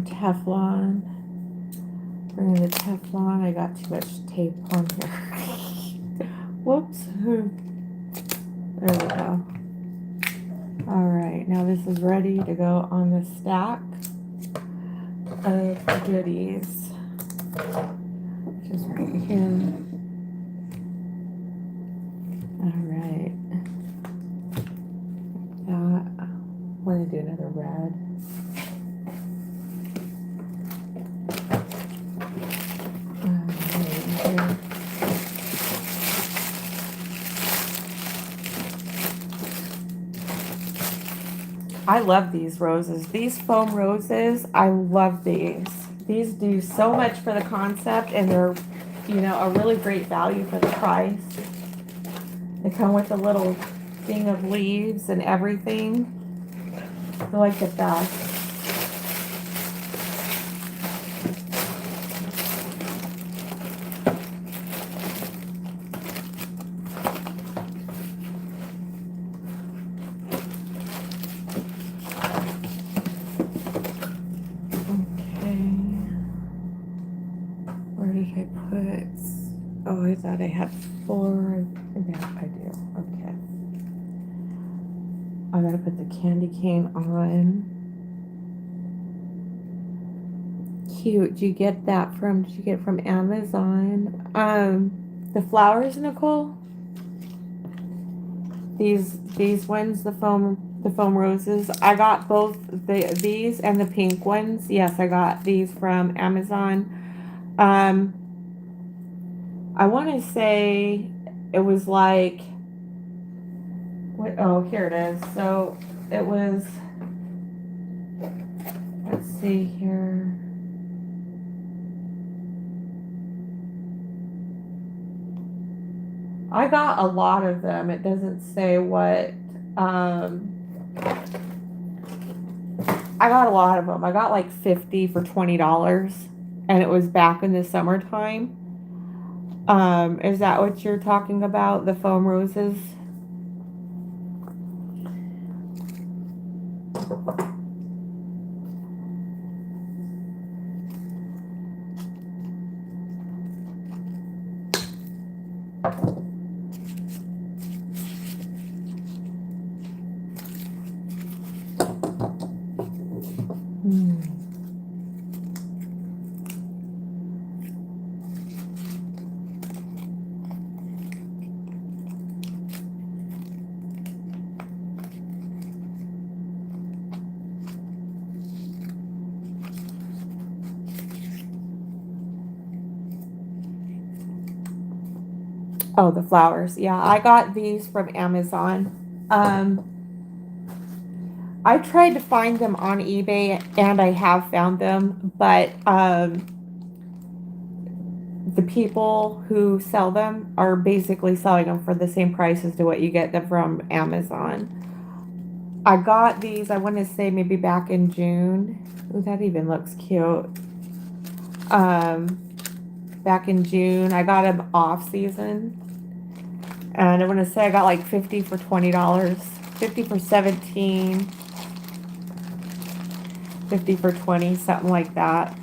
Teflon. Bringing the Teflon. I got too much tape on here. Whoops. There we go. Alright, now this is ready to go on the stack of goodies. Which is right here. Alright. Like that. gonna do another red. I love these roses. These foam roses, I love these. These do so much for the concept, and they're, you know, a really great value for the price. They come with a little thing of leaves and everything. They're like the best. Oh, I thought I had 4. Yeah, I do. Okay. I gotta put the candy cane on. Cute. Did you get it from Amazon? The flowers, Nicole? These ones, the foam roses. I got both these and the pink ones. Yes, I got these from Amazon. I want to say it was like, what? Oh, here it is. So it was, let's see here. I got a lot of them. It doesn't say what, I got a lot of them. I got like 50 for $20, and it was back in the summertime. Is that what you're talking about? The foam roses? Oh, the flowers. Yeah, I got these from Amazon. I tried to find them on eBay, and I have found them, but the people who sell them are basically selling them for the same price as to what you get them from Amazon. I got these, I want to say maybe back in June. Ooh, that even looks cute. Back in June, I got them off season. And I want to say I got like 50 for $20, 50 for 17, 50 for 20, something like that.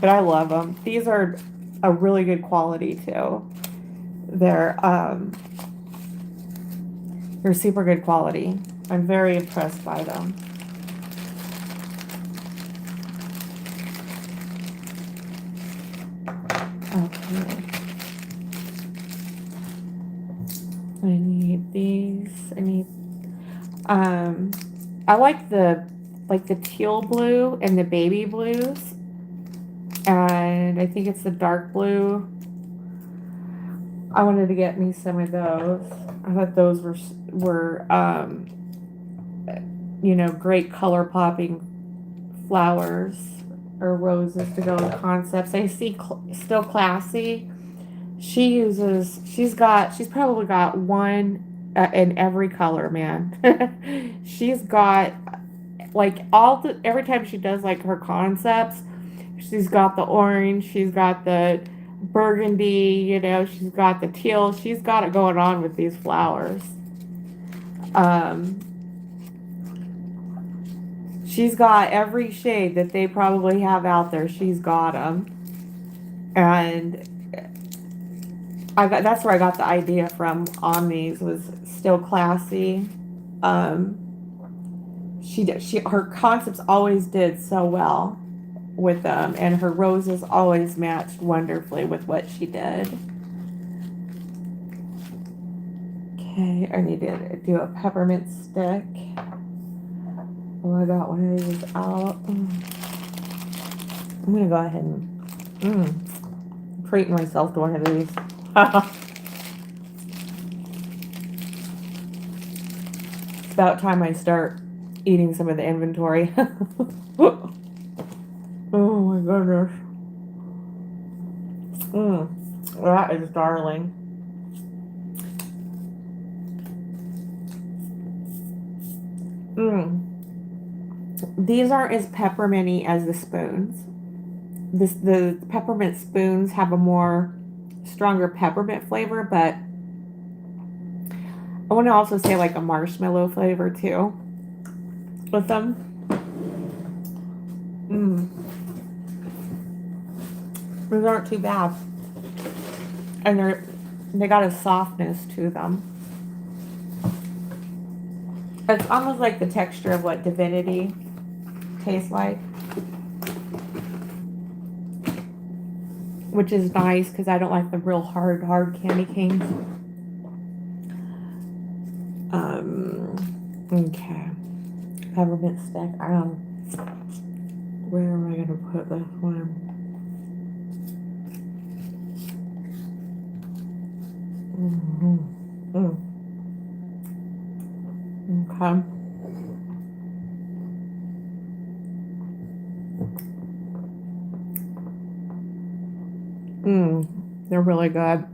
But I love them. These are a really good quality too. They're super good quality. I'm very impressed by them. Okay. I need these. I need I like the teal blue and the baby blues. And I think it's the dark blue. I wanted to get me some of those. I thought those were you know, great color popping flowers or roses to go with concepts. I see Still Classy. She's probably got one in every color, man. She's got like every time she does like her concepts, she's got the orange, she's got the burgundy, you know, she's got the teal, she's got it going on with these flowers. She's got every shade that they probably have out there. She's got them. And that's where I got the idea from on these, was Still Classy. Her concepts always did so well with them, and her roses always matched wonderfully with what she did. Okay, I need to do a peppermint stick. Oh, I got one of these out. I'm gonna go ahead and treat myself to one of these. It's about time I start eating some of the inventory. Oh my goodness. That is darling. These aren't as pepperminty as the spoons. The peppermint spoons have a more stronger peppermint flavor, but I want to also say like a marshmallow flavor too with them. These aren't too bad, and they got a softness to them. It's almost like the texture of what Divinity tastes like, which is nice because I don't like the real hard candy canes. Okay. Peppermint stick. Where am I gonna put this one? Okay. They're really good.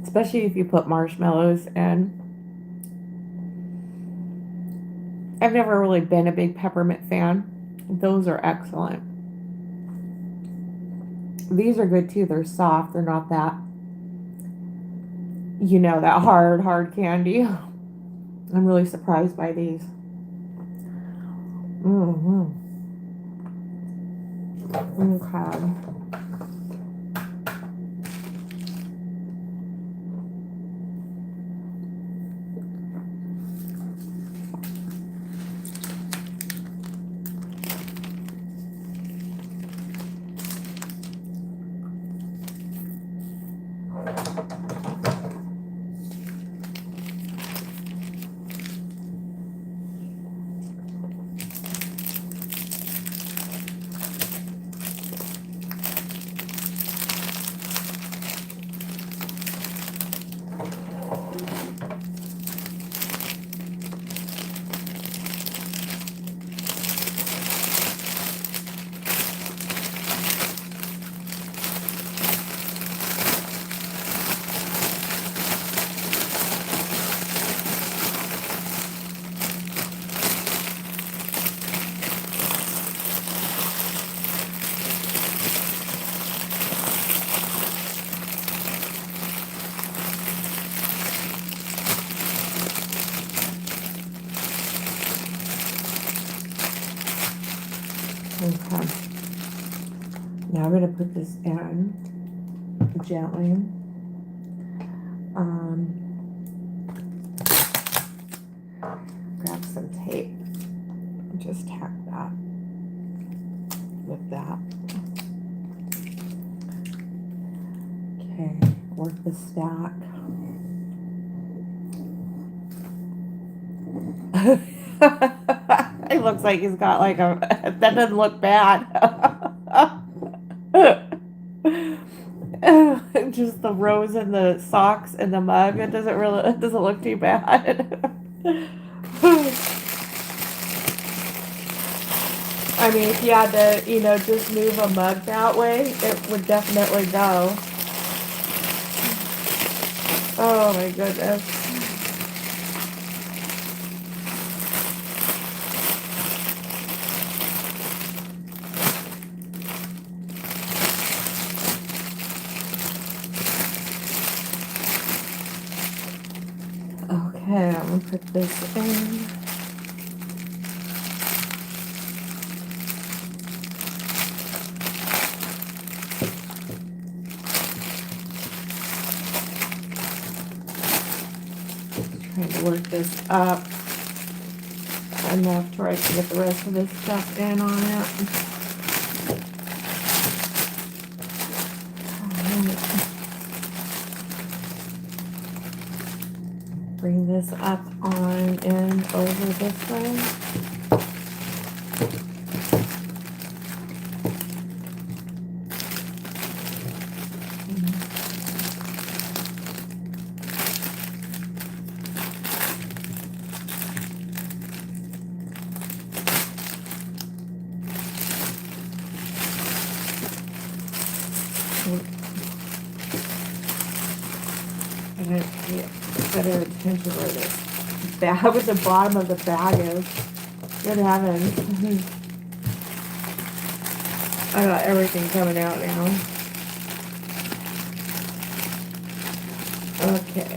Especially if you put marshmallows in. I've never really been a big peppermint fan. Those are excellent. These are good too. They're soft. They're not that, that hard candy. I'm really surprised by these. Okay. Okay. Now I'm going to put this in gently. Grab some tape. Just tack that with that. Okay, work the stack. It looks like he's got like that doesn't look bad. Just the rose and the socks and the mug. It doesn't look too bad. I mean, if you had to, just move a mug that way, it would definitely go. Oh my goodness. Okay, I'm gonna put this in. Trying to work this up enough to where I can get the rest of this stuff in on it. Bring this up on in over this way. I gotta pay better attention where this bag at the bottom of the bag is. Good heavens. I got everything coming out now. Okay.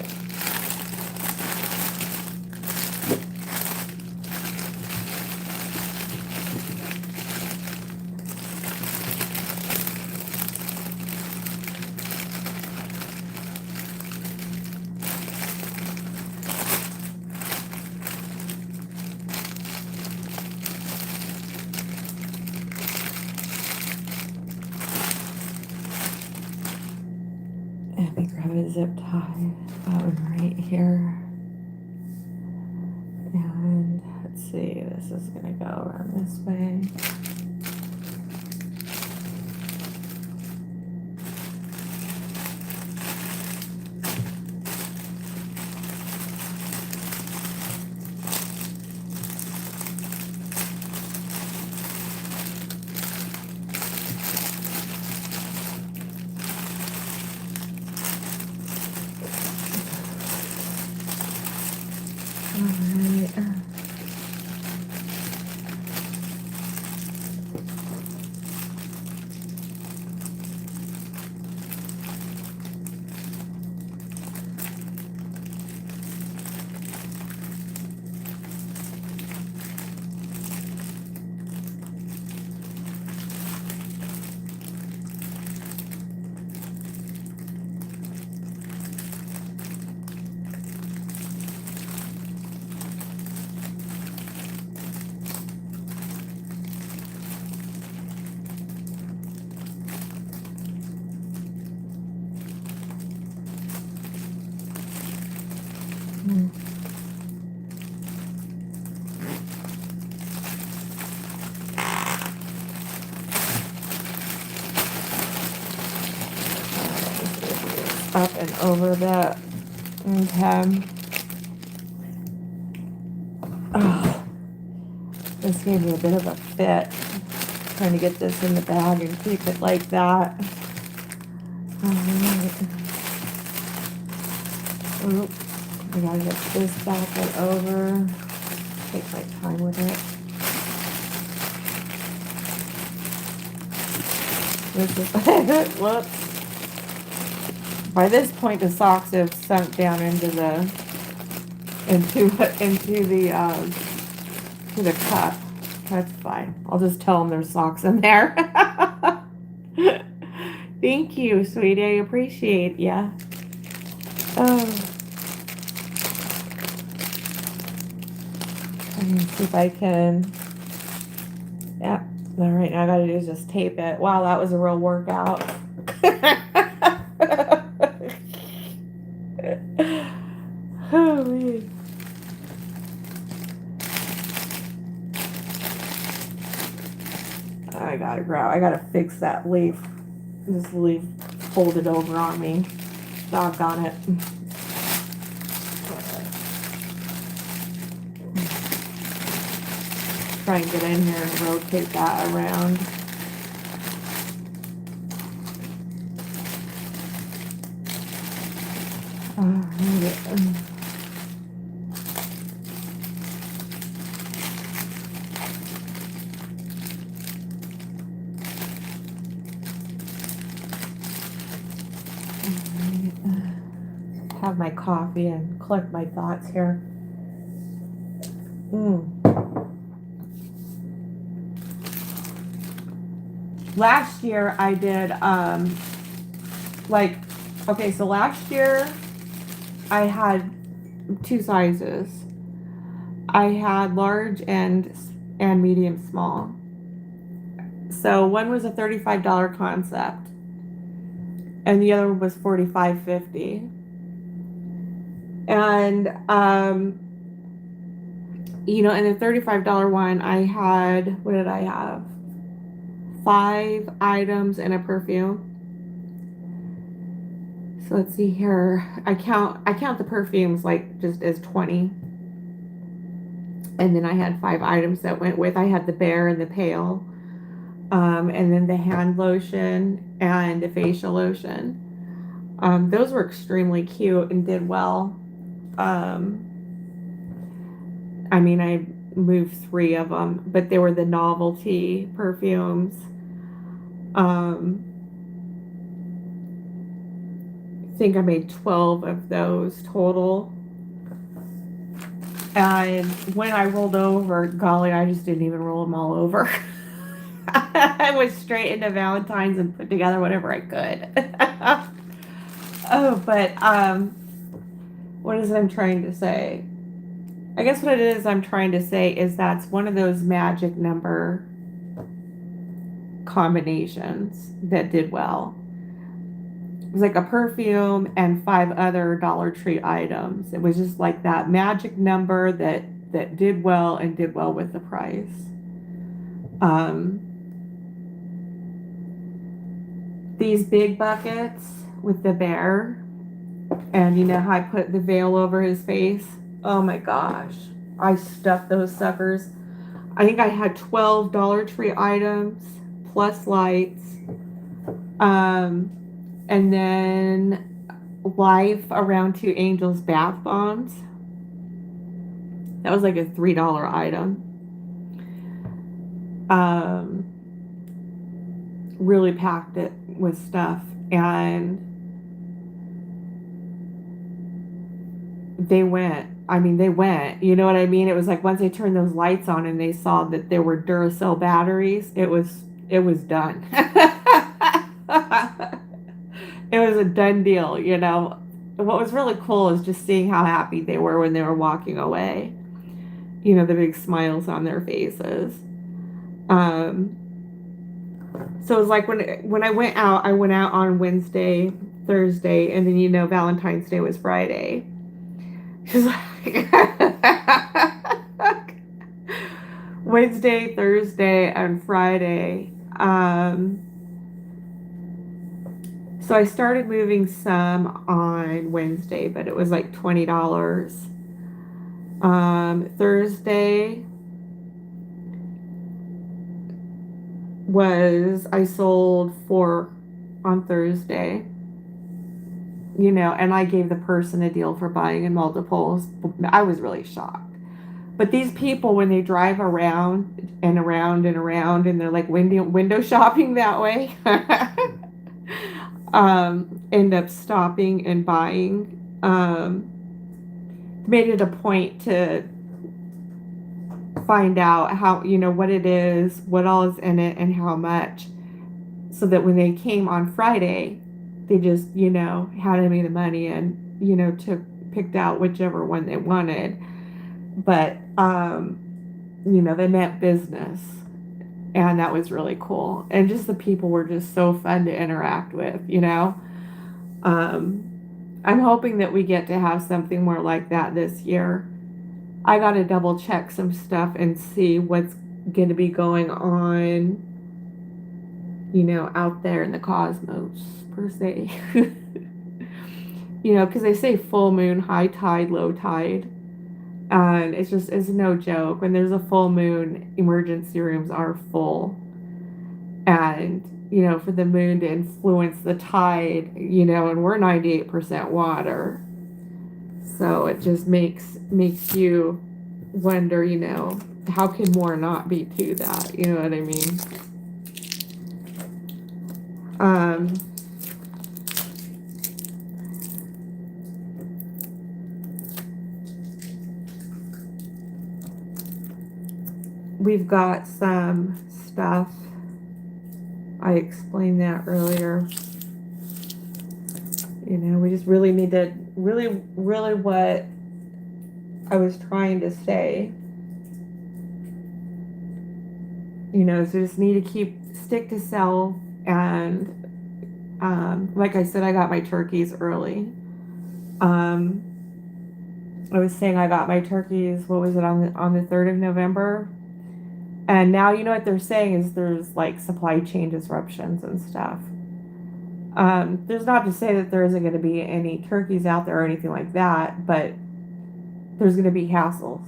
Let me grab a zip tie right here. And let's see, this is gonna go around this way. Up and over that. Okay. Oh, this gave me a bit of a fit. Trying to get this in the bag and keep it like that. Alright. Oh, I gotta get this back and over. Take my time with it. This is whoops. By this point, the socks have sunk down into the to the cup. That's fine. I'll just tell them there's socks in there. Thank you, sweetie. I appreciate ya. Oh. Let me see if I can. Yeah. All right. Now I gotta do is just tape it. Wow, that was a real workout. Holy. I gotta fix that leaf. This leaf folded over on me. Doggone it. Try and get in here and rotate that around. Have my coffee and collect my thoughts here. Last year I did so last year I had two sizes. I had large and medium small. So one was a $35 concept and the other one was $45.50. And In the $35 one, I had, what did I have? 5 items and a perfume. So let's see here. I count the perfumes like just as 20. And then I had 5 items that went with. I had the bear and the pail. And then the hand lotion and the facial lotion. Those were extremely cute and did well. Um, I moved 3 of them, but they were the novelty perfumes. I think I made 12 of those total. And when I rolled over, golly, I just didn't even roll them all over. I went straight into Valentine's and put together whatever I could. Oh, but what is it I'm trying to say? I guess what it is I'm trying to say is that's one of those magic number combinations that did well. It was like a perfume and 5 other Dollar Tree items. It was just like that magic number that did well and did well with the price. These big buckets with the bear, and you know how I put the veil over his face? Oh my gosh. I stuffed those suckers. I think I had 12 Dollar Tree items plus lights. And then Life Around Two Angels bath bombs. That was like a $3 item. Really packed it with stuff. And they went. You know what I mean? It was like once they turned those lights on and they saw that there were Duracell batteries, it was done. It was a done deal, you know. What was really cool is just seeing how happy they were when they were walking away. You know, the big smiles on their faces. So it was like when I went out on Wednesday, Thursday, and then Valentine's Day was Friday. She's like Wednesday, Thursday, and Friday. So I started moving some on Wednesday, but it was like $20. Thursday I sold 4 on Thursday. And I gave the person a deal for buying in multiples. I was really shocked. But these people, when they drive around and around and around, and they're like window shopping that way, end up stopping and buying. Made it a point to find out how, what it is, what all is in it, and how much, so that when they came on Friday, they just, handed me the money and, picked out whichever one they wanted. But, they meant business. And that was really cool. And just the people were just so fun to interact with, I'm hoping that we get to have something more like that this year. I got to double check some stuff and see what's going to be going on, out there in the cosmos, per se. Because they say full moon, high tide, low tide. And it's no joke. When there's a full moon, emergency rooms are full. And, for the moon to influence the tide, and we're 98% water. So it just makes you wonder, how can more not be to that? You know what I mean? We've got some stuff. I explained that earlier. We just really need to, really what I was trying to say, so just need to stick to self. And like I said, I got my turkeys early. I was saying I got my turkeys, what was it, on the 3rd of November? And now you know what they're saying is there's like supply chain disruptions and stuff. There's not to say that there isn't going to be any turkeys out there or anything like that, but there's going to be hassles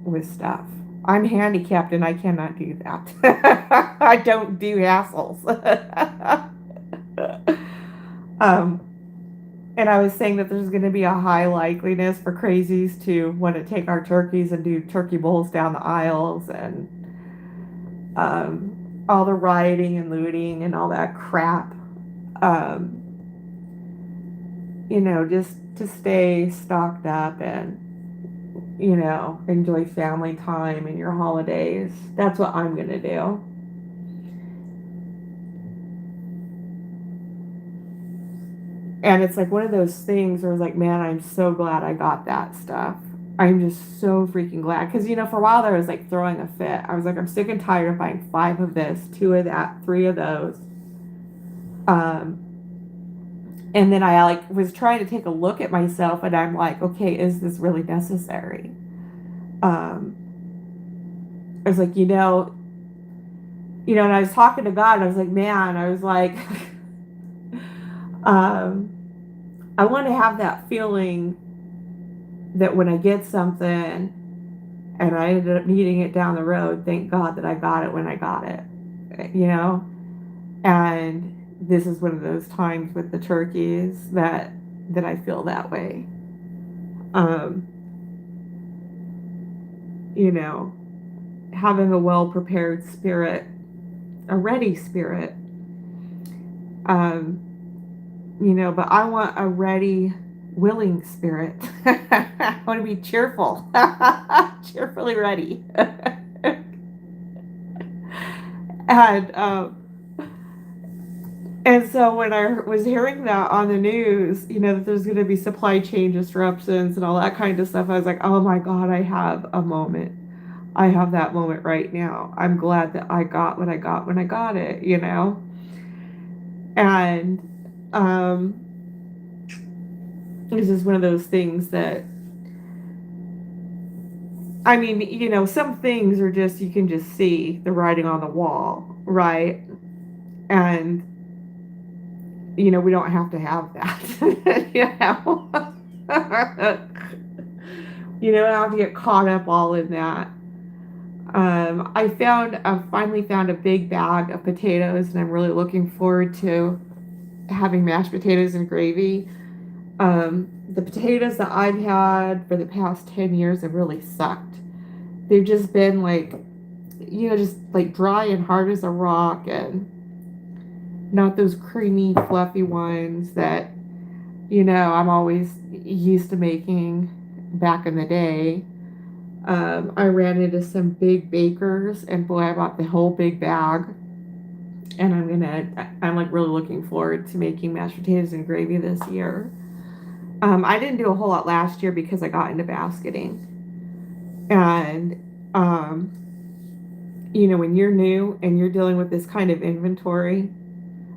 with stuff. I'm handicapped and I cannot do that. I don't do hassles. um, and I was saying that there's going to be a high likeliness for crazies to want to take our turkeys and do turkey bowls down the aisles and all the rioting and looting and all that crap. Just to stay stocked up and, enjoy family time and your holidays. That's what I'm going to do. And it's like one of those things where it's like, man, I'm so glad I got that stuff. I'm just so freaking glad. Because, for a while there I was like throwing a fit. I was like, I'm sick and tired of buying 5 of this, 2 of that, 3 of those. And then I like was trying to take a look at myself and I'm like, okay, is this really necessary? I was like, and I was talking to God and I was like, man, I was like, I want to have that feeling that when I get something and I ended up needing it down the road, thank God that I got it when I got it, and this is one of those times with the turkeys that I feel that way. Having a well-prepared spirit, a ready spirit, but I want a ready, willing spirit. I want to be cheerful, cheerfully ready. And so when I was hearing that on the news, that there's going to be supply chain disruptions and all that kind of stuff, I was like, oh my God, I have a moment. I have that moment right now. I'm glad that I got what I got when I got it, And this is one of those things that, I mean, some things are just, you can just see the writing on the wall, right? And, we don't have to have that, You don't have to get caught up all in that. I finally found a big bag of potatoes, and I'm really looking forward to having mashed potatoes and gravy. The potatoes that I've had for the past 10 years have really sucked. They've just been like, just like dry and hard as a rock, and not those creamy, fluffy ones that, I'm always used to making back in the day. I ran into some big bakers, and boy, I bought the whole big bag. And I'm like really looking forward to making mashed potatoes and gravy this year. I didn't do a whole lot last year because I got into basketing. And, when you're new and you're dealing with this kind of inventory,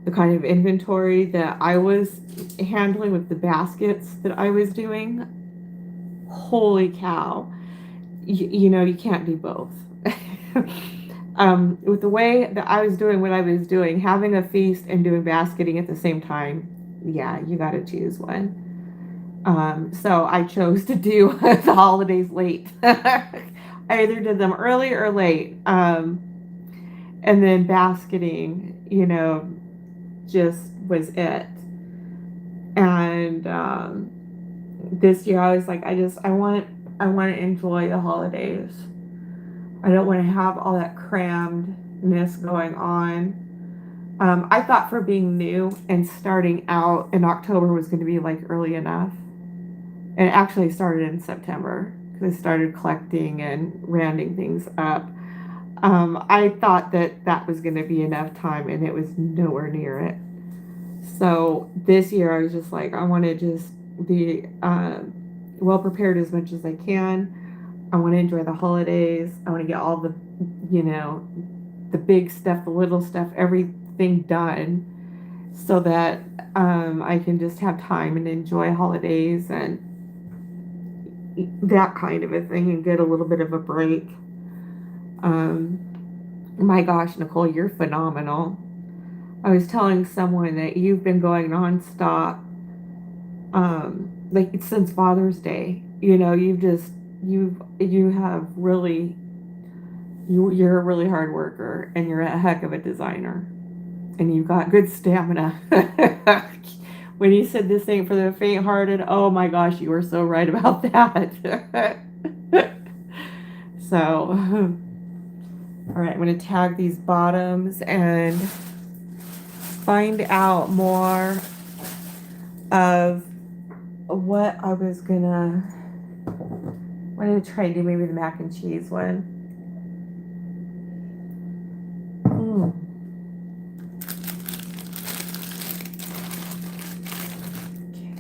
the kind of inventory that I was handling with the baskets that I was doing, holy cow, you can't do both. With the way that I was doing what I was doing, having a feast and doing basketing at the same time, yeah, you got to choose one. So I chose to do the holidays late. I either did them early or late. And then basketing, just was it. And this year I was like, I want to enjoy the holidays. I don't want to have all that crammedness going on. I thought for being new and starting out in October was going to be like early enough. And it actually started in September because I started collecting and rounding things up. I thought that was going to be enough time, and it was nowhere near it. So this year I was just like, I want to just be well prepared as much as I can. I want to enjoy the holidays. I want to get all the, the big stuff, the little stuff, everything done so that I can just have time and enjoy holidays. And, that kind of a thing and get a little bit of a break. My gosh, Nicole, you're phenomenal. I was telling someone that you've been going nonstop, like since Father's Day. You know, you have really you're a really hard worker and you're a heck of a designer and you've got good stamina. When you said this ain't for the faint-hearted, oh my gosh, you were so right about that. So, all right, I'm going to tag these bottoms and find out more of what I was gonna. I'm gonna try to do maybe the mac and cheese one.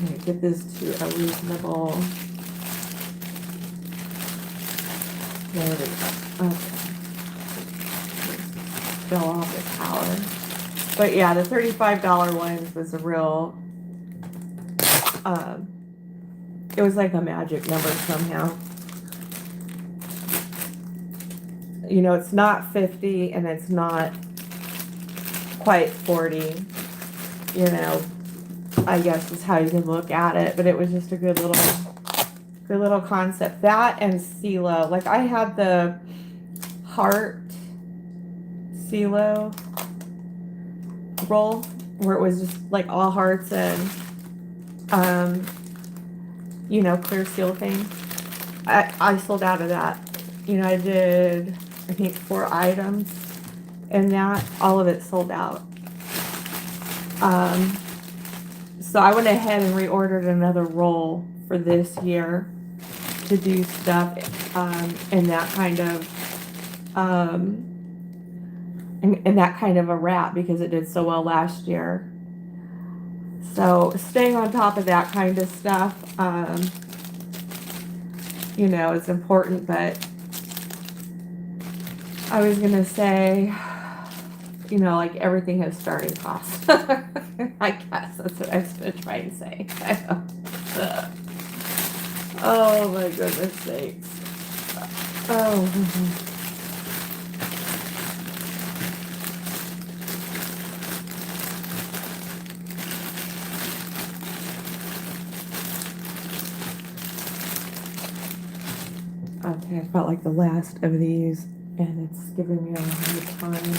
Okay, get this to a reasonable. There it is. Okay. Fill off the power. But yeah, the $35 ones was a real. It was like a magic number somehow. You know, it's not 50 and it's not quite 40. You know, I guess is how you can look at it. But it was just a good little concept. That and CeeLo. Like I had the heart CeeLo roll where it was just like all hearts and you know, clear seal thing. I sold out of that. You know, I did I think 4 items and that all of it sold out. So I went ahead and reordered another roll for this year to do stuff in that kind of in that kind of a wrap because it did so well last year. So staying on top of that kind of stuff, you know, is important. But I was gonna say, you know, like everything has starting costs. I guess that's what I was gonna try and say. Oh my goodness sakes. Oh. Okay, I felt like the last of these, and it's giving me a hard time.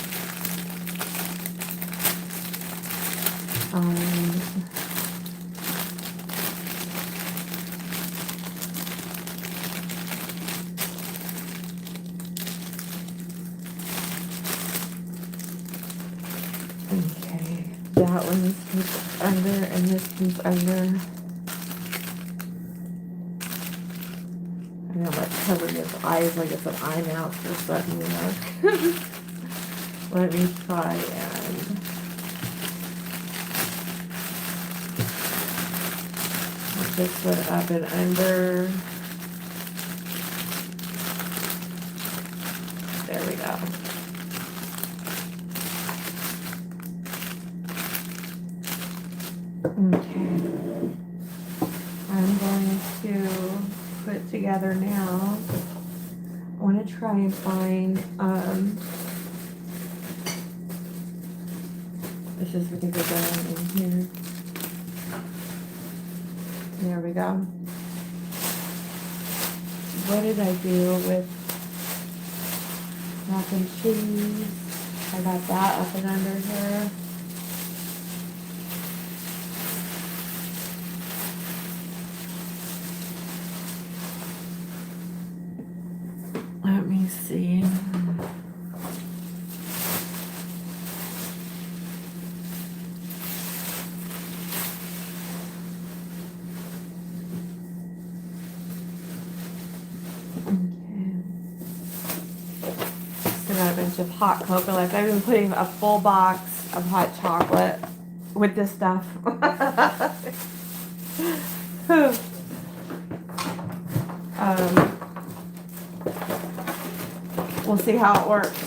Okay, that one's under, and this one's under. I know, like covering his eyes like it's an eye mask or something, you know. Let me try and put this one up and under. There we go. Okay. I'm going to put together now. I want to try and find it's just because we're going in here. There we go. What did I do with mac and cheese? I got that up and under here. Let me see. A bunch of hot cocoa. Like I've been putting a full box of hot chocolate with this stuff. We'll see how it works.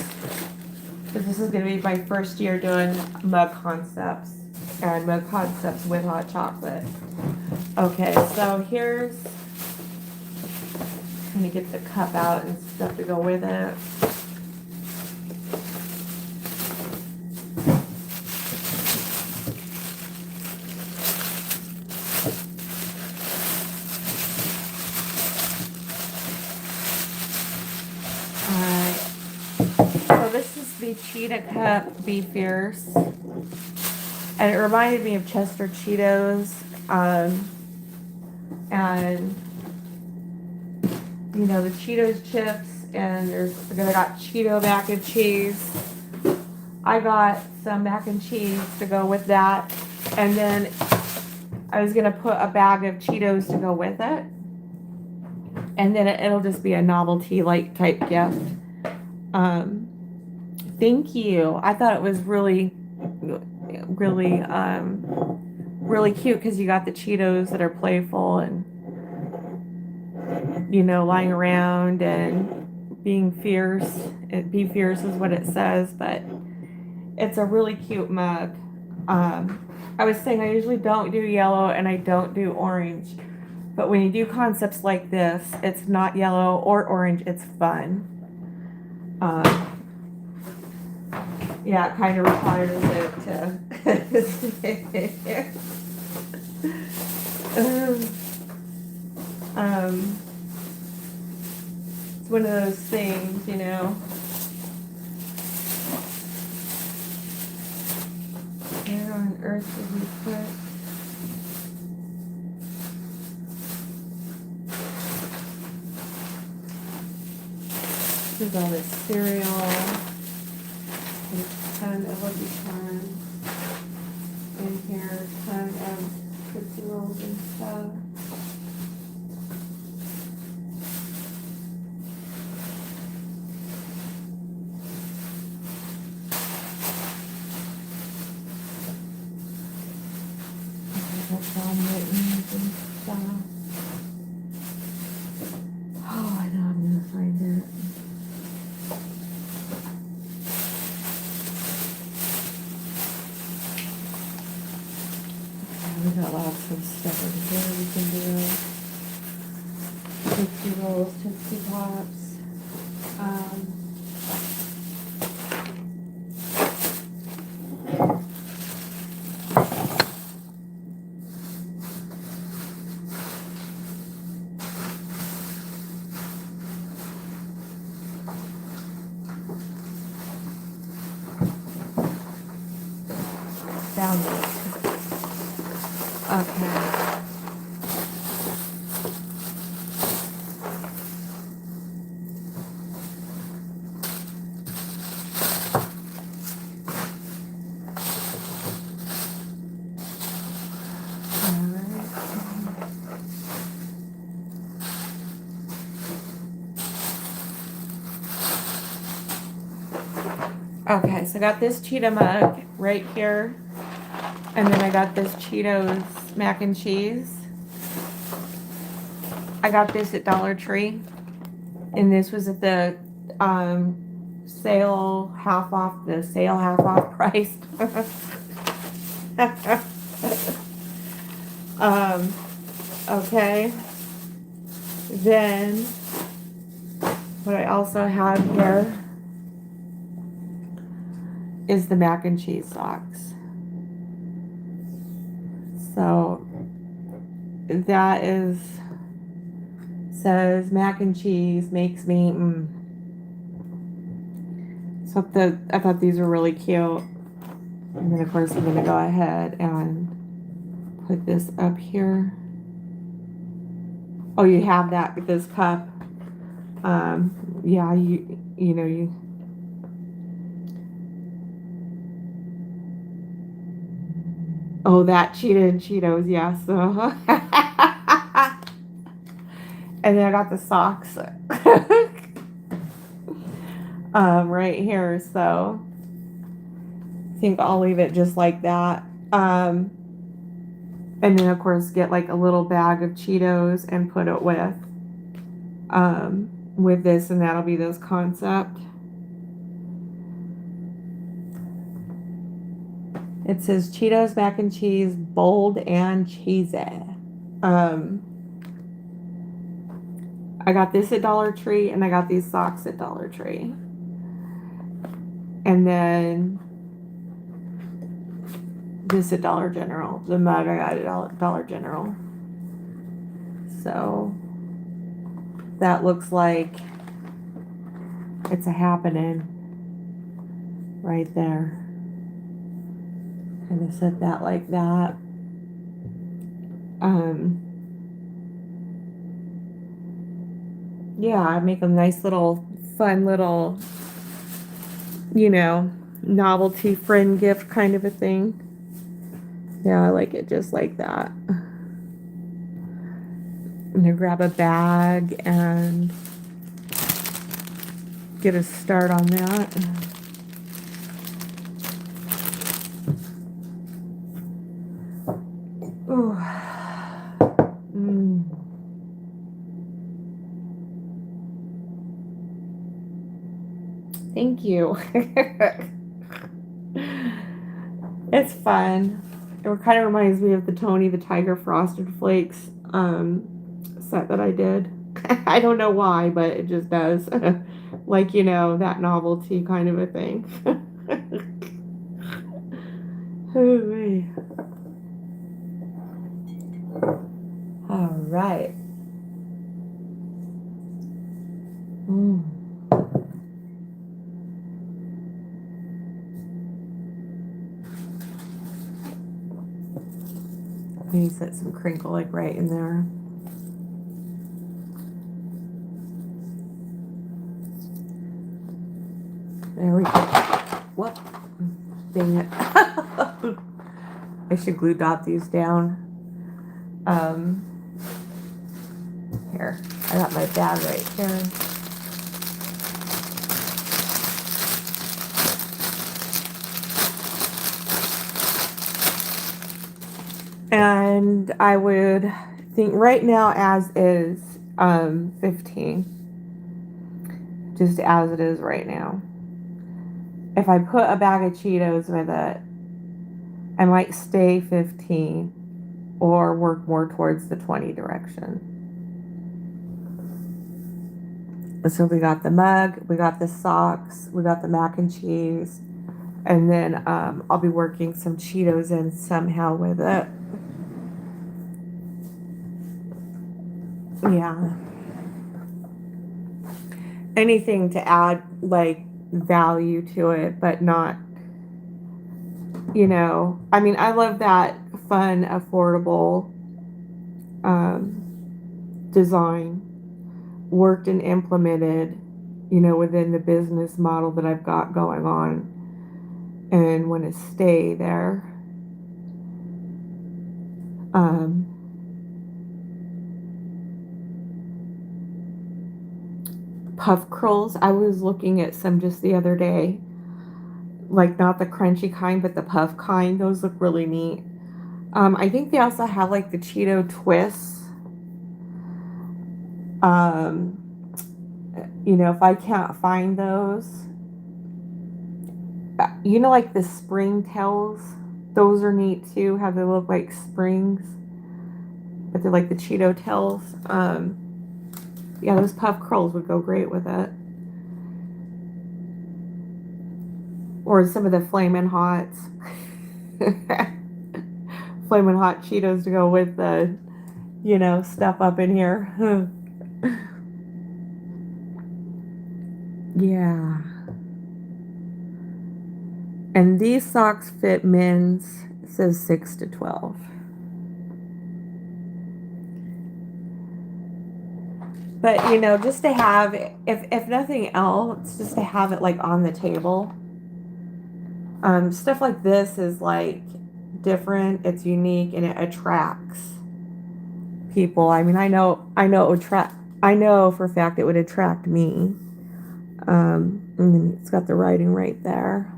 Because this is going to be my first year doing mug concepts and mug concepts with hot chocolate. Okay, so here's trying to get the cup out and stuff to go with it. Alright. So this is the Cheetah Cup Be Fierce. And it reminded me of Chester Cheetos. And you know, the Cheetos chips, and I got Cheeto mac and cheese. I got some mac and cheese to go with that, and then I was gonna put a bag of Cheetos to go with it, and then it'll just be a novelty like type gift. Thank you. I thought it was really cute because you got the Cheetos that are playful and, you know, lying around and being fierce. Be fierce is what it says, but it's a really cute mug. I was saying I usually don't do yellow and I don't do orange, but when you do concepts like this, it's not yellow or orange, it's fun. Yeah, it kind of requires it to it's one of those things, you know. Where on earth did we put? There's all this cereal. There's a ton of Lucky Charms in here. A ton of Tootsie Rolls and stuff. Mittens and stuff. Oh, I know I'm gonna find it. Okay, we got lots of stuff over here we can do. Tootsie Rolls, Tootsie Pops. Found it. Okay. Okay, so I got this Cheetah mug right here. And then I got this Cheetos mac and cheese. I got this at Dollar Tree. And this was at the sale half off price. Okay. Then what I also have here is the mac and cheese socks. So that says mac and cheese makes me So I thought these were really cute. And then of course I'm gonna go ahead and put this up here. Oh, you have that with this cup. Yeah, you know. Oh, that Cheetah and Cheetos, yes. And then I got the socks right here, so I think I'll leave it just like that. And then of course get like a little bag of Cheetos and put it with this, and that'll be this concept. It says Cheetos mac and cheese, bold and cheesy. I got this at Dollar Tree, and I got these socks at Dollar Tree. And then this at Dollar General. The mug I got at Dollar General. So that looks like it's a happening right there. Kind of set that like that. Yeah, I make a nice little fun little, you know, novelty friend gift kind of a thing. Yeah, I like it just like that. I'm gonna grab a bag and get a start on that. Ooh. Thank you. It's fun. It kind of reminds me of the Tony the Tiger Frosted Flakes set that I did. I don't know why, but it just does. Like, you know, that novelty kind of a thing. All right. Maybe set some crinkle like right in there. There we go. Whoop. Dang it. I should glue dot these down. Here. I got my bag right here. And I would think right now as is 15. Just as it is right now. If I put a bag of Cheetos with it, I might stay 15 or work more towards the 20 direction. So we got the mug, we got the socks, we got the mac and cheese, and then I'll be working some Cheetos in somehow with it. Yeah. Anything to add like value to it, but not, you know, I mean, I love that fun, affordable design worked and implemented, you know, within the business model that I've got going on, and want to stay there. Puff curls. I was looking at some just the other day, like not the crunchy kind, but the puff kind. Those look really neat. I think they also have like the Cheeto twists. You know, if I can't find those, you know, like the spring tails, those are neat too. How they look like springs, but they're like the Cheeto tails. Yeah, those puff curls would go great with it. Or some of the Flamin' Hots. Flamin' Hot Cheetos to go with the, you know, stuff up in here. Yeah. And these socks fit men's. It says 6 to 12. But, you know, just to have, if nothing else, just to have it like on the table. Stuff like this is like different, it's unique, and it attracts people. I mean, I know it would I know for a fact it would attract me. And then it's got the writing right there.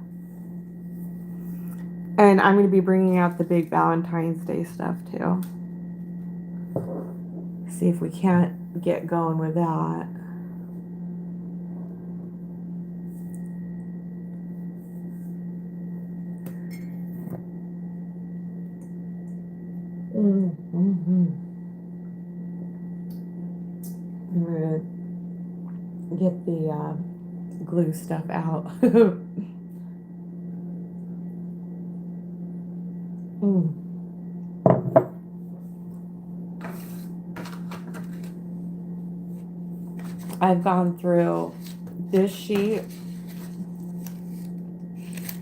And I'm going to be bringing out the big Valentine's Day stuff too. See if we can't get going with that. I'm gonna get the glue stuff out. Mm. I've gone through this sheet.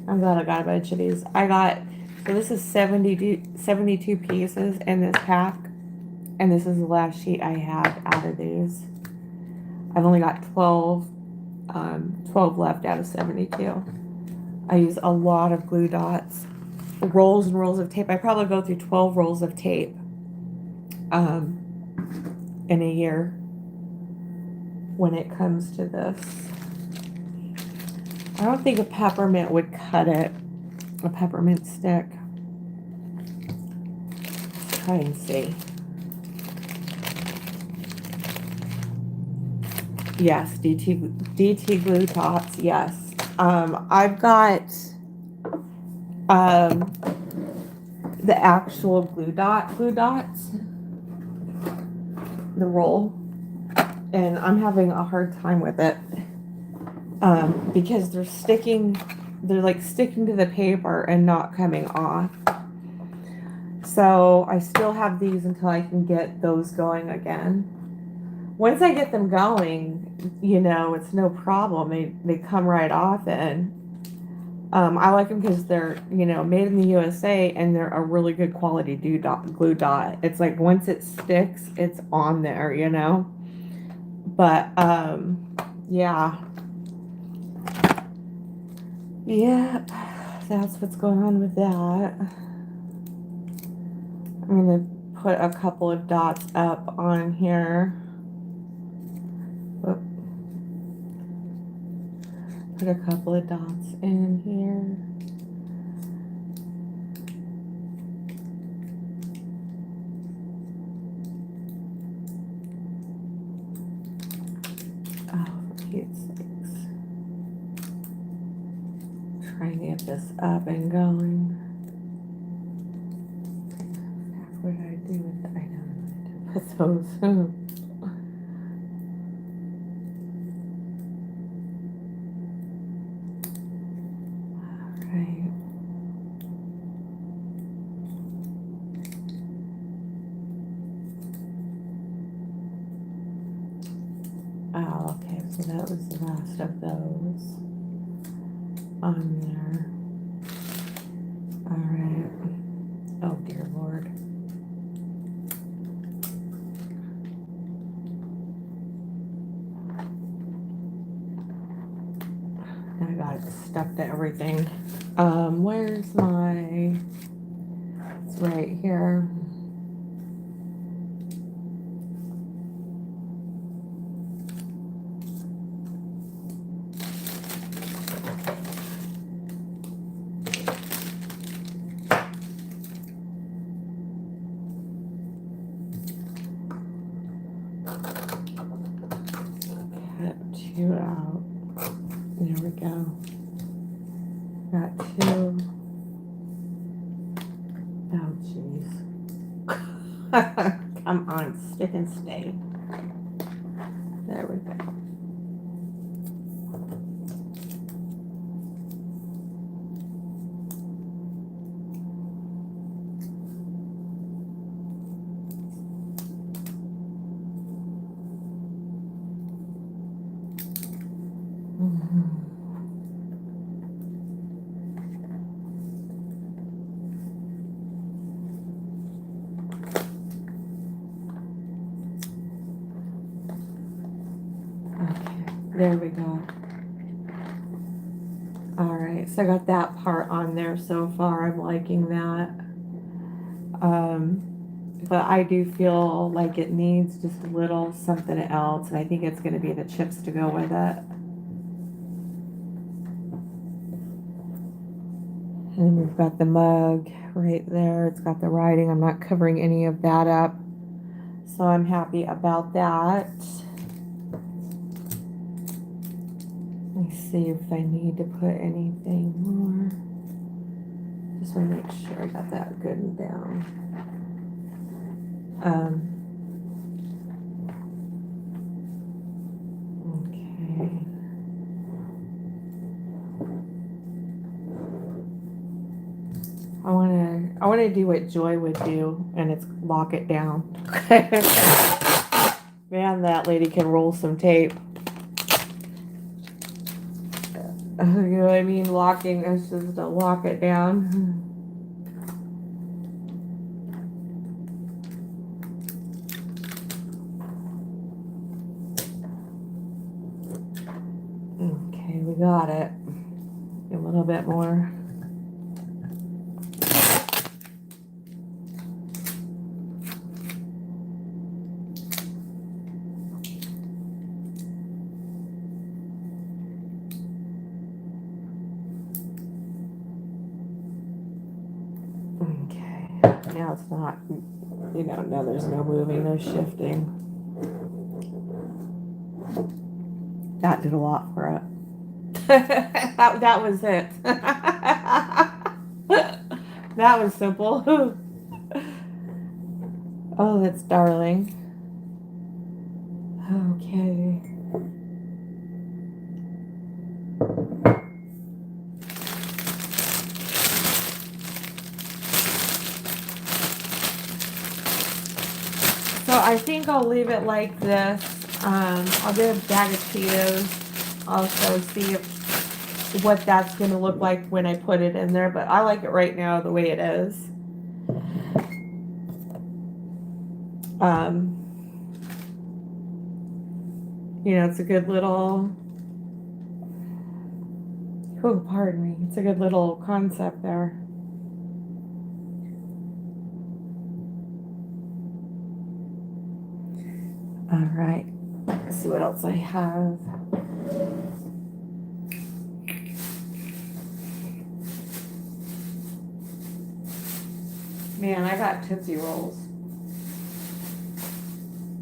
I'm glad I got a bunch of these. So this is 72 pieces in this pack. And this is the last sheet I have out of these. I've only got 12 left out of 72. I use a lot of glue dots, rolls and rolls of tape. I probably go through 12 rolls of tape in a year when it comes to this. I don't think a peppermint would cut it, a peppermint stick. Let's try and see. Yes, DT glue dots, yes. I've got the actual glue dots, the roll, and I'm having a hard time with it because they're like sticking to the paper and not coming off. So I still have these until I can get those going again. Once I get them going, you know, it's no problem. They come right off, and I like them because they're, you know, made in the USA, and they're a really good quality glue dot. It's like once it sticks, it's on there, you know. But yeah, that's what's going on with that. I'm gonna put a couple of dots up on here. Oop. Put a couple of dots in here. Oh, for Pete's sakes. Trying to get this up and going. What did I do with the item? Put those. Alright. Oh, okay, so that was the last of those on there. Alright. Oh, dear Lord. I got it stuck to everything. Where's my... It's right here. Cut two out. There we go. Got two. Oh, jeez. Come on, stick and stay. There we go. There we go. Alright, so I got that part on there so far. I'm liking that. But I do feel like it needs just a little something else, and I think it's going to be the chips to go with it. And we've got the mug right there. It's got the writing. I'm not covering any of that up, so I'm happy about that. Let me see if I need to put anything more. Just want to make sure I got that good and down. I wanna do what Joy would do, and it's lock it down. Man, that lady can roll some tape. You know what I mean? Locking is just to lock it down. Okay, we got it. A little bit more. Okay, now it's not, now there's no moving, no shifting. That did a lot for it. that was it. That was simple. Oh, that's darling. Okay. So I think I'll leave it like this. I'll get a bag of Cheetos. Also see what that's going to look like when I put it in there. But I like it right now the way it is. It's a good little, oh, pardon me, it's a good little concept there. All right, let's see what else I have. Man, I got Tootsie Rolls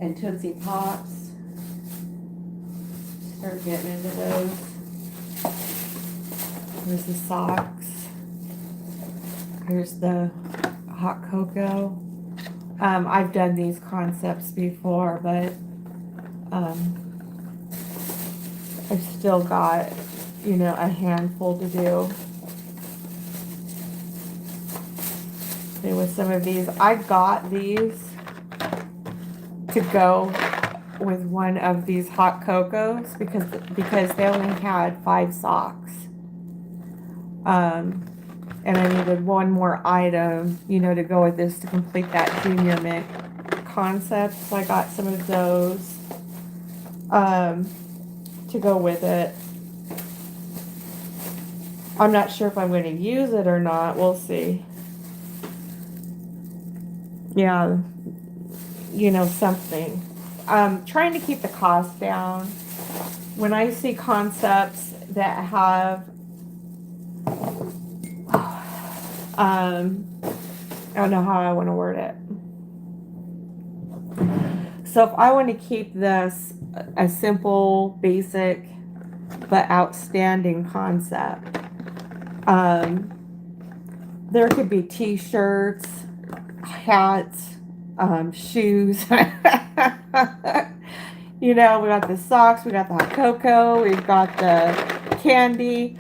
and Tootsie Pops. Start getting into those. There's the socks. Here's the hot cocoa. I've done these concepts before, but I've still got, a handful to do. And with some of these, I got these to go with one of these hot cocos because they only had 5 socks. And I needed one more item, to go with this to complete that junior mint concept. So I got some of those to go with it. I'm not sure if I'm going to use it or not. We'll see. Yeah, something. Trying to keep the cost down. When I see concepts that have I don't know how I want to word it. So if I want to keep this a simple, basic, but outstanding concept, there could be t-shirts, hats, shoes. We got the socks, we got the hot cocoa, we've got the candy.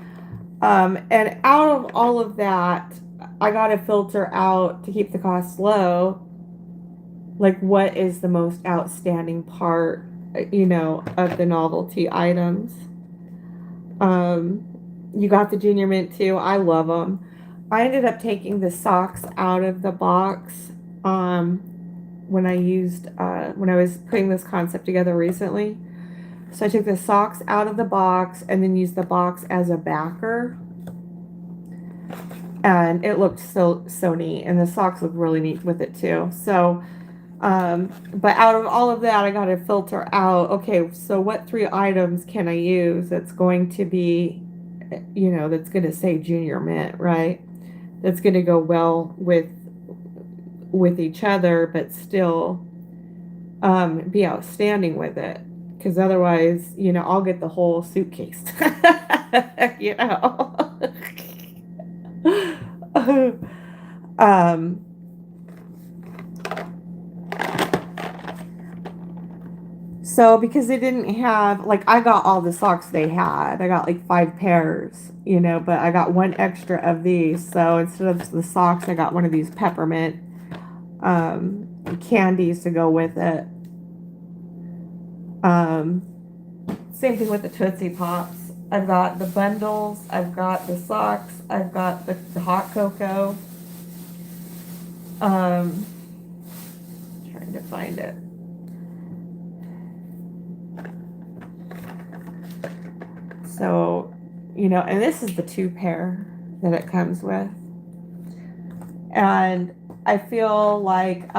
And out of all of that, I got to filter out to keep the costs low. Like, what is the most outstanding part, of the novelty items? You got the Junior Mint too. I love them. I ended up taking the socks out of the box when I was putting this concept together recently. So I took the socks out of the box and then used the box as a backer. And it looked so neat. And the socks look really neat with it too. So, but out of all of that, I got to filter out, okay, so what 3 items can I use that's going to be, that's going to say Junior Mint, right? That's going to go well with each other, but still be outstanding with it. Because otherwise, I'll get the whole suitcase. So because they didn't have, like, I got all the socks they had. I got like 5 pairs, you know, but I got one extra of these. So instead of the socks, I got one of these peppermint candies to go with it. Um, Same thing with the Tootsie Pops. I've got the bundles, I've got the socks, I've got the hot cocoa. Trying to find it. So, you know, and this is the 2 pair that it comes with. And I feel like,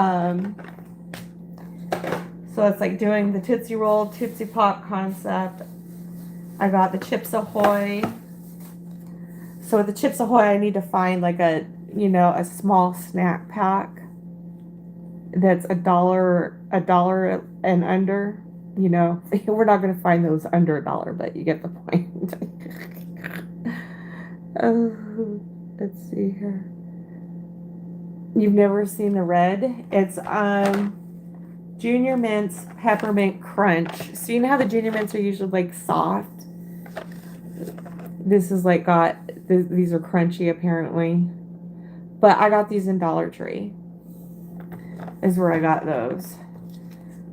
so it's like doing the Tootsie Roll, Tootsie Pop concept. I got the Chips Ahoy. So with the Chips Ahoy, I need to find like a, you know, a small snack pack that's $1 and under. You know, we're not going to find those under $1, but you get the point. Let's see here. You've never seen the red? It's Junior Mints Peppermint Crunch. So you know how the Junior Mints are usually like soft? This is like these are crunchy apparently. But I got these in Dollar Tree. Is where I got those.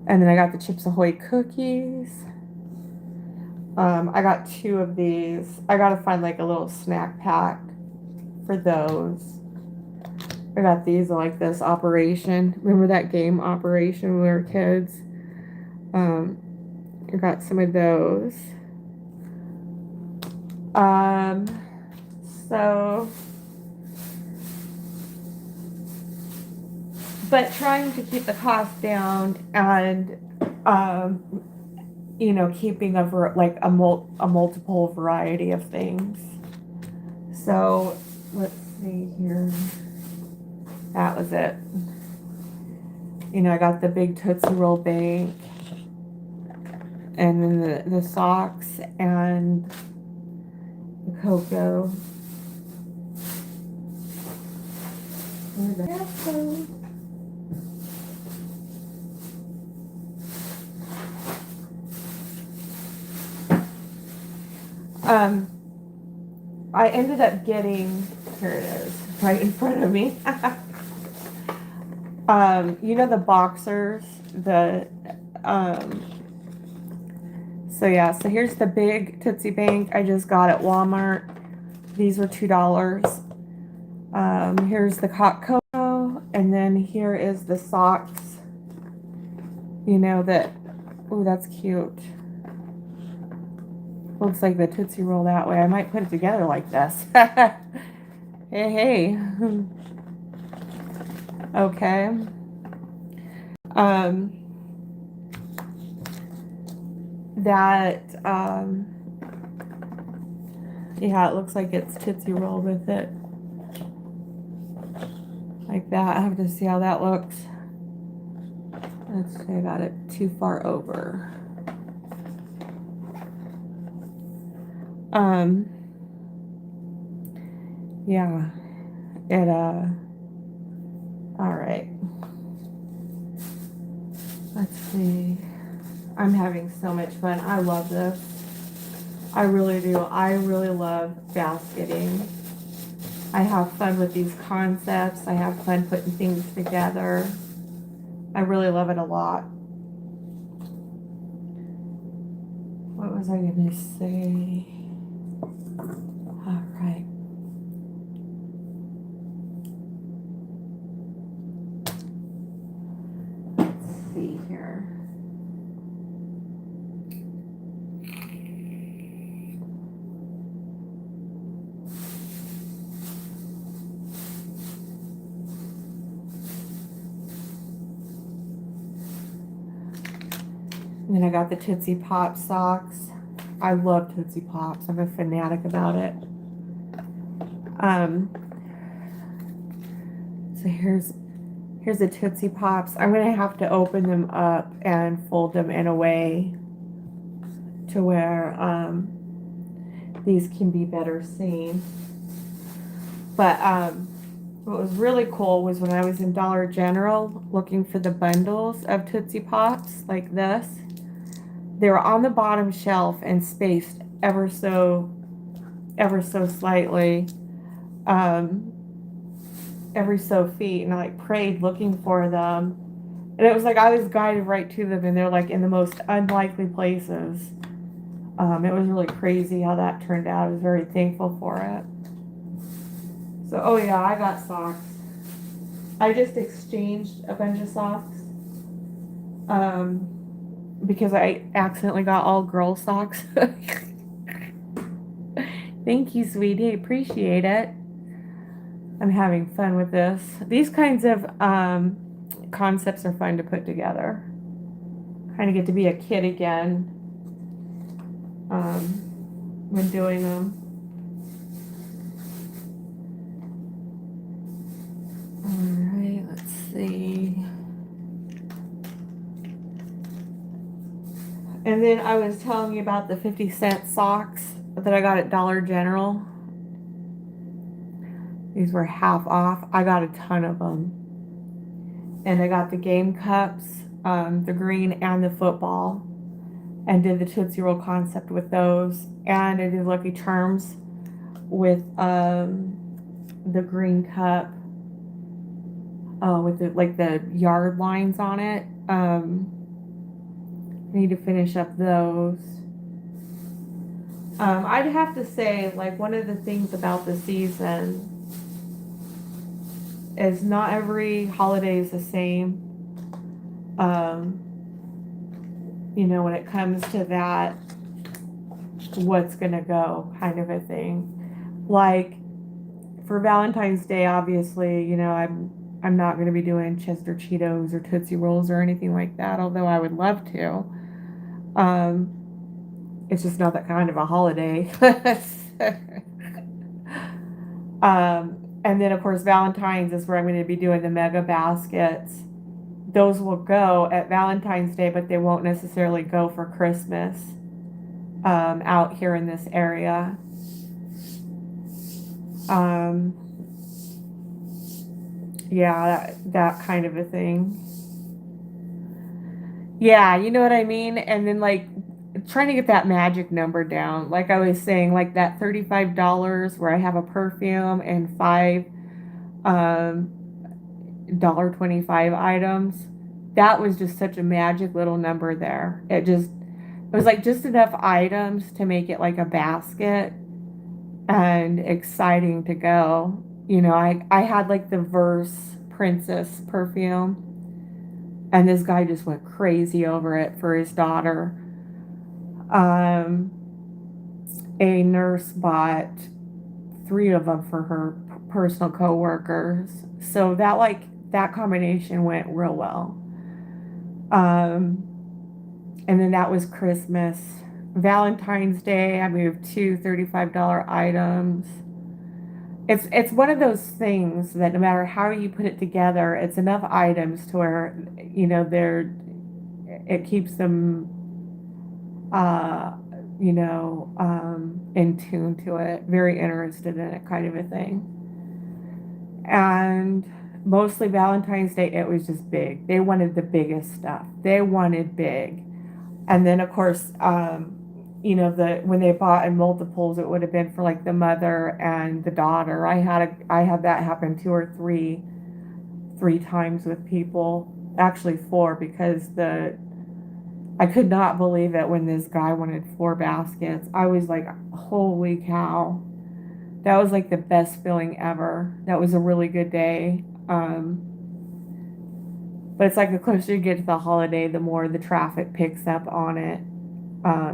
And then I got the Chips Ahoy cookies. I got 2 of these. I gotta find like a little snack pack for those. I got these like this Operation. Remember that game Operation when we were kids? I got some of those. So, but trying to keep the cost down and, you know, keeping a multiple variety of things. So let's see here. That was it. You know, I got the big Tootsie Roll bank, and then the socks and the cocoa. Where'd that go? I ended up getting, here it is, right in front of me. You know the boxers, so yeah, so here's the big Tootsie Bank I just got at Walmart. These were $2. Here's the hot cocoa, and then here is the socks. You know that, oh, that's cute. Looks like the Tootsie Roll that way. I might put it together like this. Hey. Okay. Yeah, it looks like it's Tootsie Roll with it. Like that. I have to see how that looks. Let's see, I got it too far over. Yeah, all right. Let's see. I'm having so much fun. I love this. I really do. I really love basketing. I have fun with these concepts. I have fun putting things together. I really love it a lot. What was I going to say? All right. Let's see here. And then I got the Tootsie Pop socks. I love Tootsie Pops. I'm a fanatic about it. So here's the Tootsie Pops. I'm gonna have to open them up and fold them in a way to where these can be better seen. But what was really cool was when I was in Dollar General looking for the bundles of Tootsie Pops like this. they were on the bottom shelf and spaced ever so slightly, um, every so feet, and I like prayed looking for them. And it was like I was guided right to them, and they're like in the most unlikely places. It was really crazy how that turned out. I was very thankful for it. So, oh yeah, I got socks. I just exchanged a bunch of socks um, because I accidentally got all girl socks. Thank you, sweetie. Appreciate it. I'm having fun with this. These kinds of concepts are fun to put together. Kind of get to be a kid again when doing them. All right, let's see. And then I was telling you about the 50-cent socks that I got at Dollar General. These were half off. I got a ton of them. And I got the game cups, the green and the football, and did the Tootsie Roll concept with those. And I did Lucky Charms with the green cup with the yard lines on it. I need to finish up those. I'd have to say, like, one of the things about the season is not every holiday is the same. When it comes to that, what's gonna go kind of a thing. Like for Valentine's Day, obviously, I'm not gonna be doing Chester Cheetos or Tootsie Rolls or anything like that, although I would love to. It's just not that kind of a holiday. And then of course Valentine's is where I'm going to be doing the mega baskets. Those will go at Valentine's Day, but they won't necessarily go for Christmas out here in this area. Yeah, that kind of a thing. Yeah, you know what I mean? And then like trying to get that magic number down. Like I was saying, like that $35 where I have a perfume and five $1.25 items. That was just such a magic little number there. It was like just enough items to make it like a basket and exciting to go. I had like the Verse Princess perfume, and this guy just went crazy over it for his daughter. A nurse bought 3 of them for her personal coworkers. So that combination went real well. And then that was Christmas. Valentine's Day, I moved 2 $35 items. It's one of those things that no matter how you put it together, it's enough items to where, it keeps them, in tune to it, very interested in it kind of a thing. And mostly Valentine's Day, it was just big. They wanted the biggest stuff. They wanted big. And then, of course, when they bought in multiples, it would have been for like the mother and the daughter. I had that happen 2 or 3 times with people. Actually 4, because I could not believe it when this guy wanted 4 baskets. I was like, holy cow. That was like the best feeling ever. That was a really good day. But it's like the closer you get to the holiday, the more the traffic picks up on it,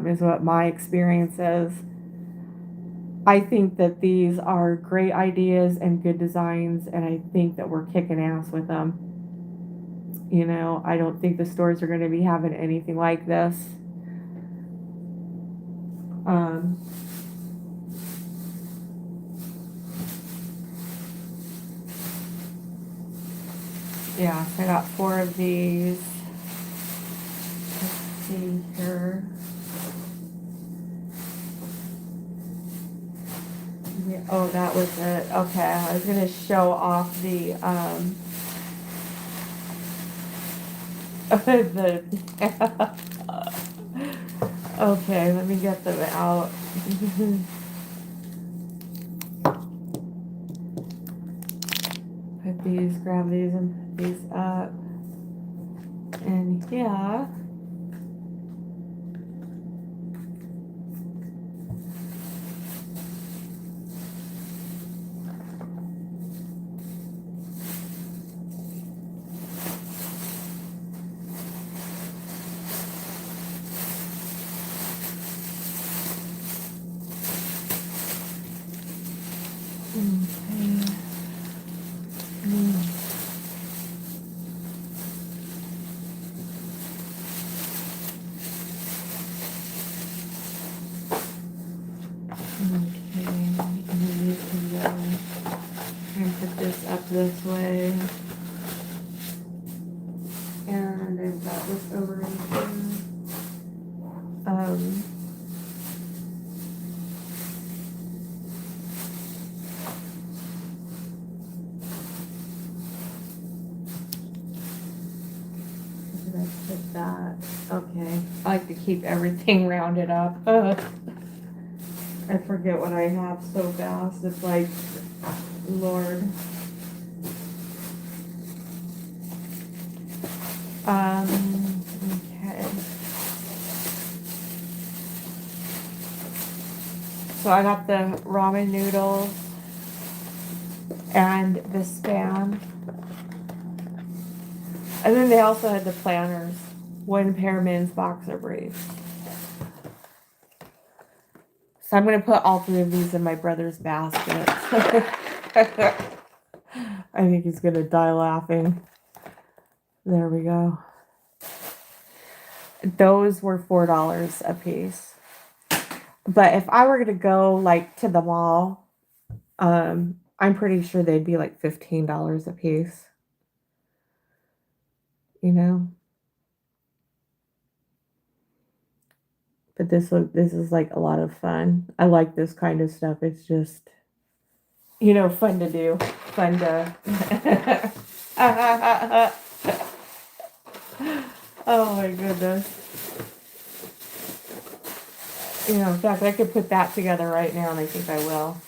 is what my experience is. I think that these are great ideas and good designs, and I think that we're kicking ass with them. I don't think the stores are going to be having anything like this. Yeah, so I got 4 of these. Let's see here. Yeah, oh, that was it. Okay, I was going to show off the Okay, let me get them out. Grab these and put these up. And yeah. Okay. Okay, and then you can go and put this up this way. And I've got this over in here. Did I put that? Okay. I like to keep everything rounded up. I forget what I have so fast. It's like, Lord. Okay. So I got the ramen noodles and the Spam. And then they also had the planners. 1 pair men's boxer briefs. So I'm going to put all 3 of these in my brother's basket. I think he's going to die laughing. There we go. Those were $4 a piece. But if I were to go like to the mall, I'm pretty sure they'd be like $15 a piece. You know? But this is like a lot of fun. I like this kind of stuff. It's just, fun to do. Fun to Oh my goodness. In fact, I could put that together right now, and I think I will.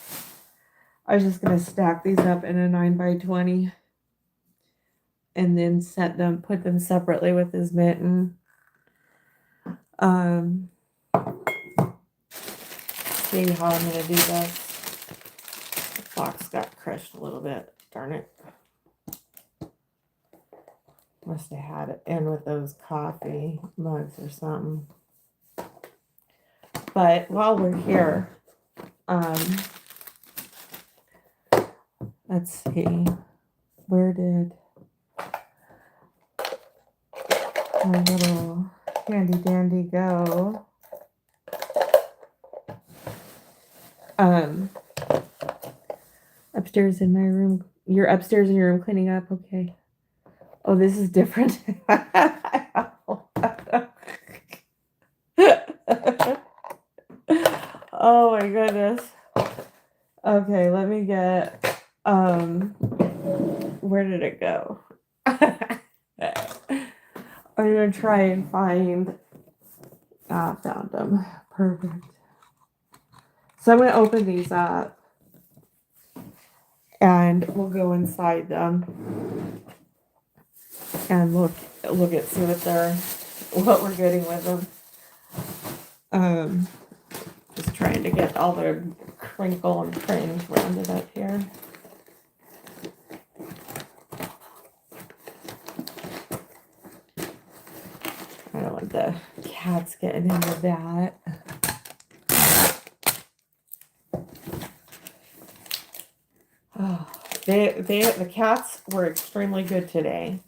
I was just going to stack these up in a 9x20 and then put them separately with his mitten. See how I'm going to do this. The box got crushed a little bit. Darn it. Must have had it in with those coffee mugs or something. But while we're here, let's see. Where did my little handy dandy go? Upstairs in my room. You're upstairs in your room cleaning up? Okay. Oh, this is different. Oh my goodness. Okay, let me get, where did it go? I'm gonna try and find, found them. Perfect. So I'm gonna open these up and we'll go inside them and look at, see what we're getting with them. Just trying to get all the crinkle and fringe rounded up here. I don't want the cats getting into that. Oh, the cats were extremely good today.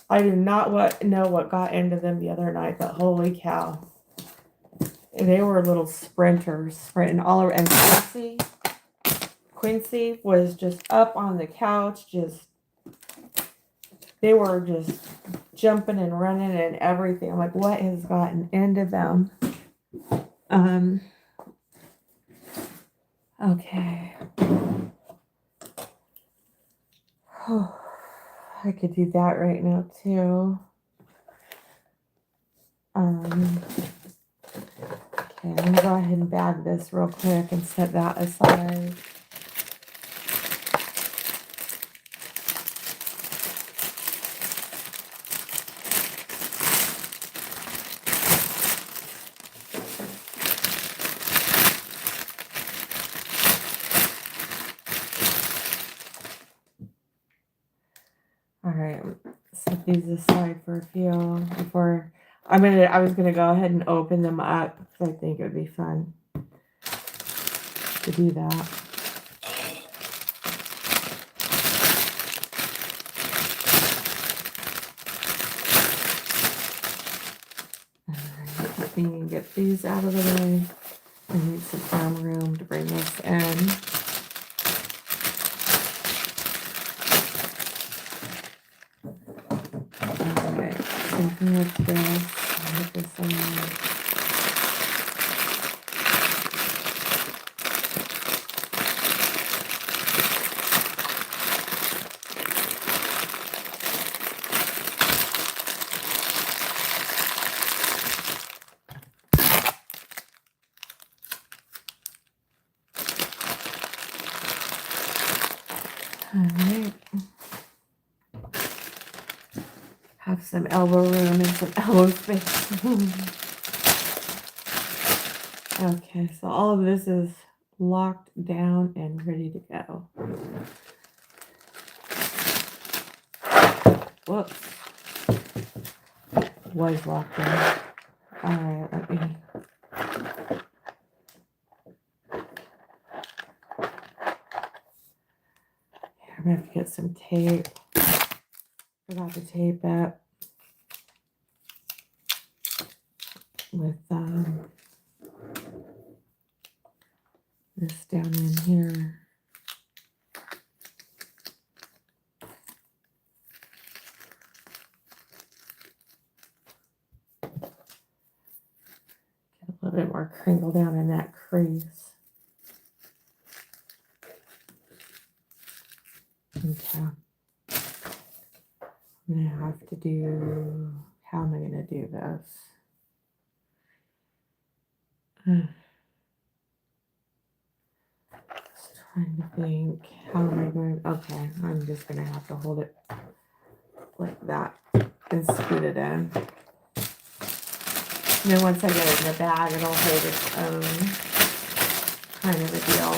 I do not know what got into them the other night, but holy cow. They were little sprinters, sprinting all over. And Quincy was just up on the couch, they were just jumping and running and everything. I'm like, what has gotten into them? Okay. Oh, I could do that right now too. I'm gonna go ahead and bag this real quick and set that aside. All right, set these aside for a few before I was gonna go ahead and open them up because I think it would be fun to do that. All right, let me get these out of the way. I need some arm room to bring this in. Alright, something like this. I'll put this on. Alright. Have some elbow room and some elbow space. Okay, so all of this is locked down and ready to go. Whoops. Was locked down. Alright, let me. I'm gonna have to get some tape. Forgot to tape it with this down in here. Get a little bit more crinkle down in that crease. Okay. I'm gonna have to do, how am I gonna do this? Just trying to think, how am I going, okay, I'm just gonna have to hold it like that and scoot it in. And then once I get it in the bag, it'll hold its own kind of a deal.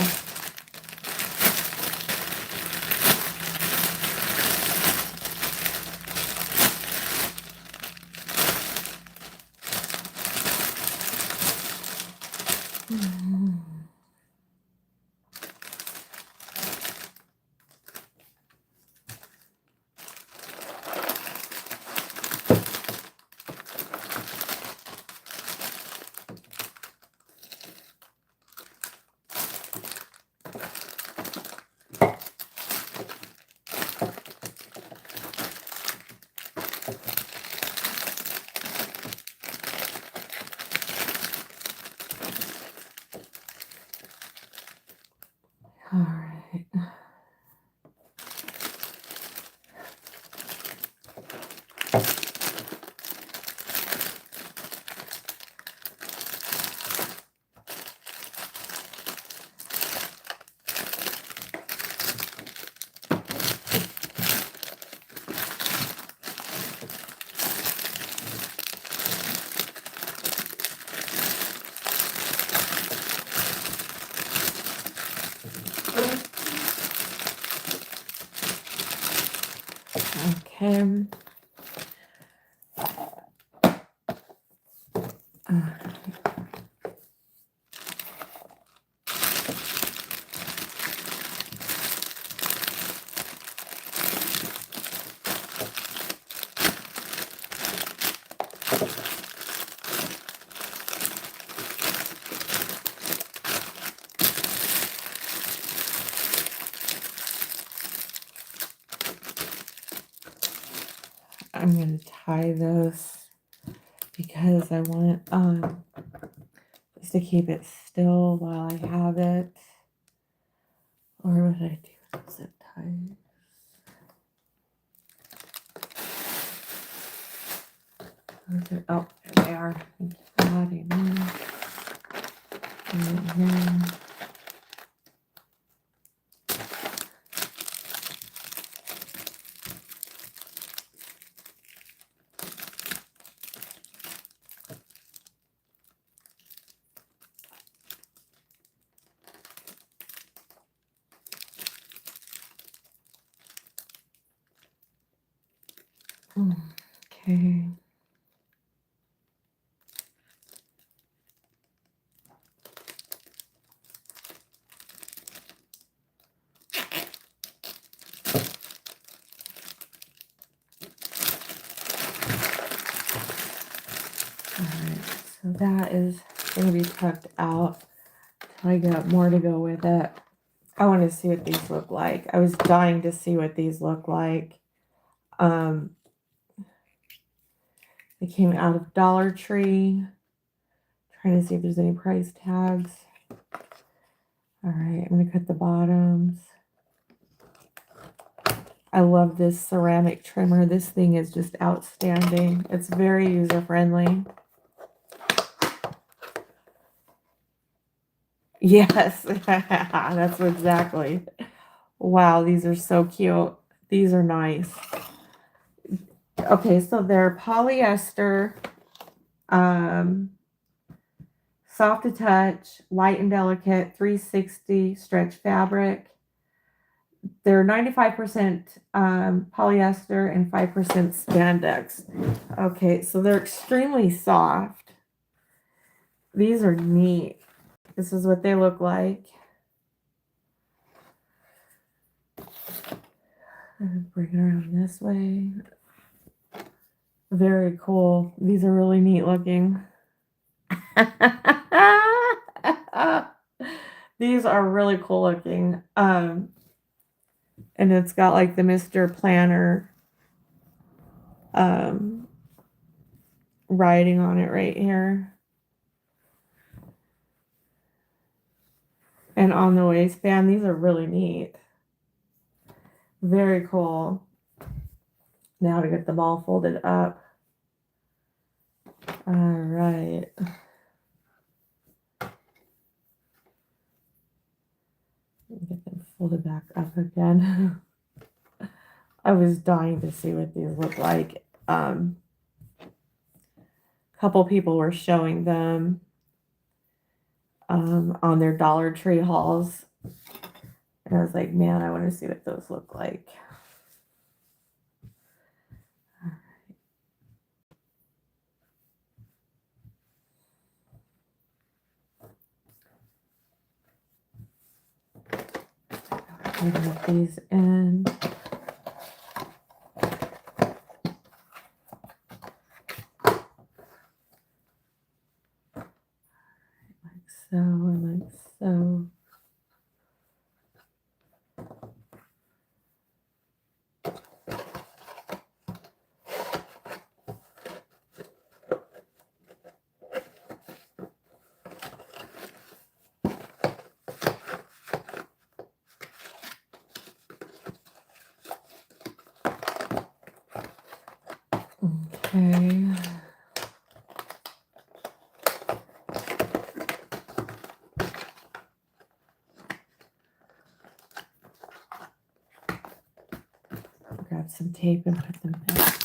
All right. Okay. I'm going to tie this because I want just to keep it still while I have it. Or what did I do with zip ties? Oh, there they are. Thank you for letting me. Right here. Okay. Alright, so that is going to be tucked out till I got more to go with it. I want to see what these look like. I was dying to see what these look like. They came out of Dollar Tree. Trying to see if there's any price tags. Alright, I'm going to cut the bottoms. I love this ceramic trimmer. This thing is just outstanding. It's very user-friendly. Yes, that's exactly. Wow, these are so cute. These are nice. Okay, so they're polyester, soft to touch, light and delicate, 360 stretch fabric. They're 95% polyester and 5% spandex. Okay, so they're extremely soft. These are neat. This is what they look like. Bring it around this way. Very cool. These are really neat looking. These are really cool looking. And it's got like the Mr. Planner writing on it right here. And on the waistband, these are really neat. Very cool. Now to get them all folded up. All right. Get them folded back up again. I was dying to see what these look like. Couple people were showing them on their Dollar Tree hauls. And I was like, man, I want to see what those look like. Put these in. Like so and like so. Okay. Grab some tape and put them back.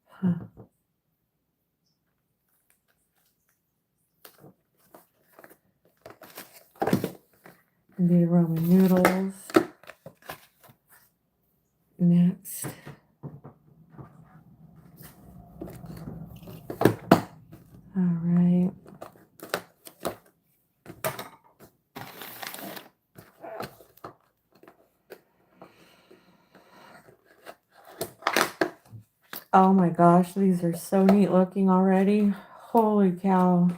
Huh. And the Roman noodles. Next. All right. Oh my gosh, these are so neat looking already. Holy cow.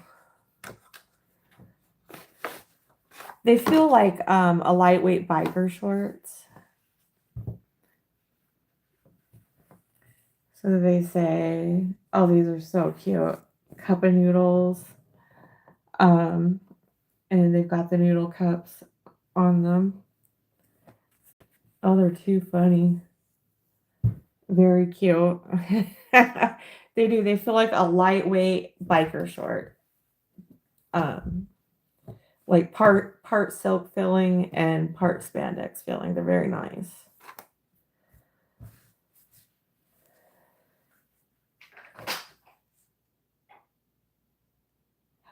They feel like a lightweight biker shorts. So they say, oh, these are so cute. Cup of noodles. And they've got the noodle cups on them. Oh, they're too funny. Very cute. They do. They feel like a lightweight biker short. Um, like part silk filling and part spandex filling. They're very nice.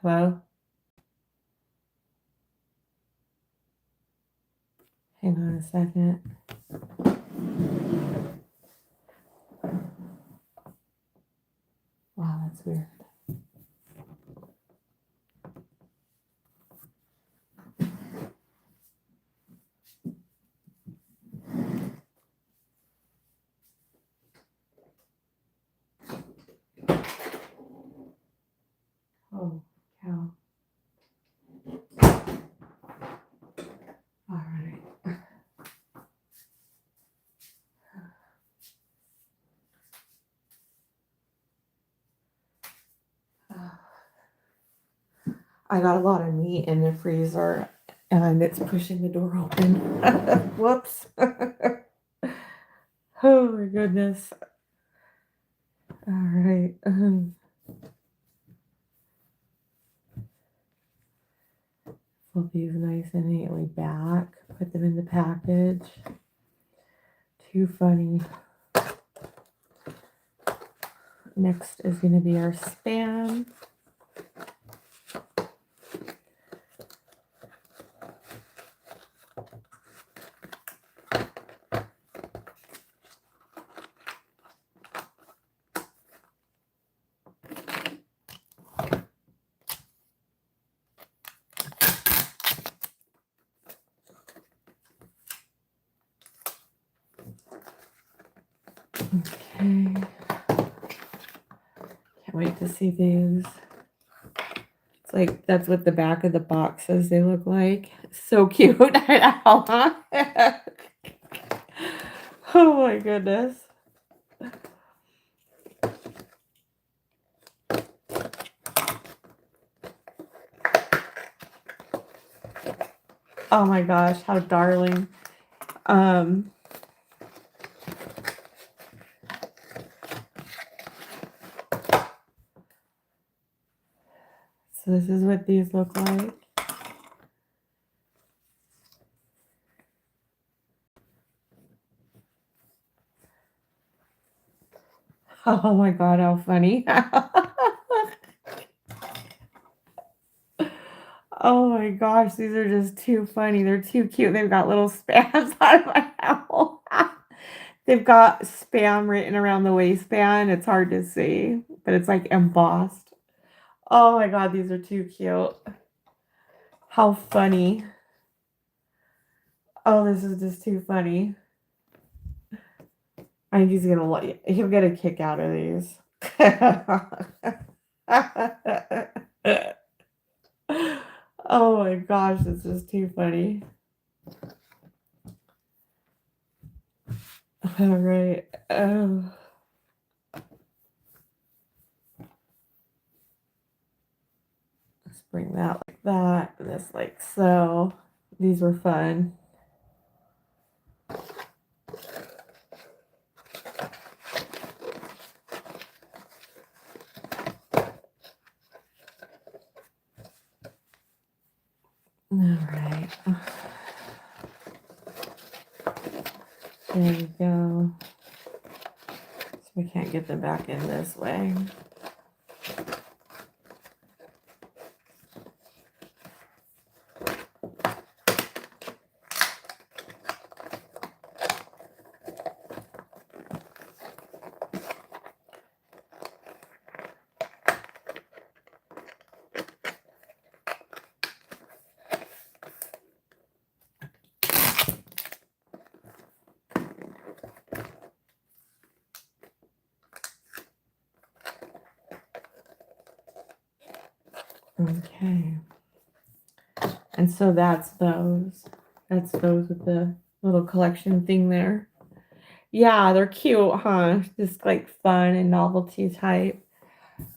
Hello? Hang on a second. Wow, that's weird. Oh, cow. All right. I got a lot of meat in the freezer and it's pushing the door open. Whoops. Oh my goodness. All right. Flip these nice and neatly back. Put them in the package. Too funny. Next is going to be our Spam. Okay. Can't wait to see these. It's like, that's what the back of the box says they look like. So cute. Oh my goodness. Oh my gosh, how darling. So this is what these look like. Oh my god, how funny. Oh my gosh, these are just too funny. They're too cute. They've got little spans on my mouth. They've got spam written around the waistband. It's hard to see, but it's like embossed. Oh my god, these are too cute. How funny. Oh, this is just too funny. I think he'll get a kick out of these. Oh my gosh, this is too funny. All right. Oh. Let's bring that like that, and this like so. These were fun. All right. There we go. So we can't get them back in this way. Okay. And so that's those. That's those with the little collection thing there. Yeah, they're cute, huh? Just like fun and novelty type.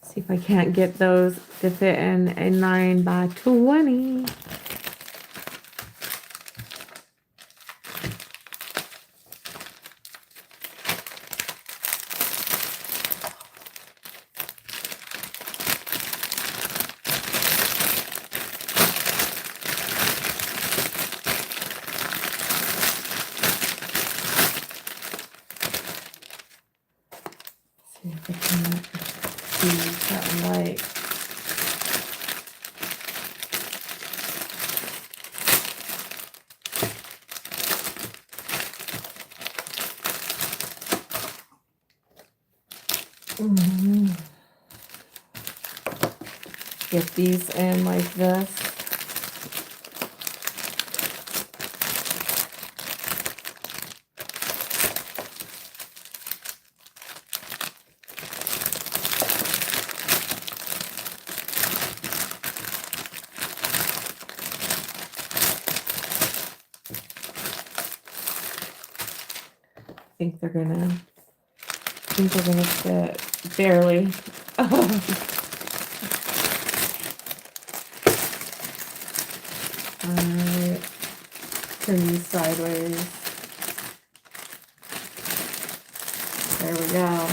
See if I can't get those to fit in a 9x20. Get these in like this. I think they're gonna fit barely. Alright, turn these sideways. There we go.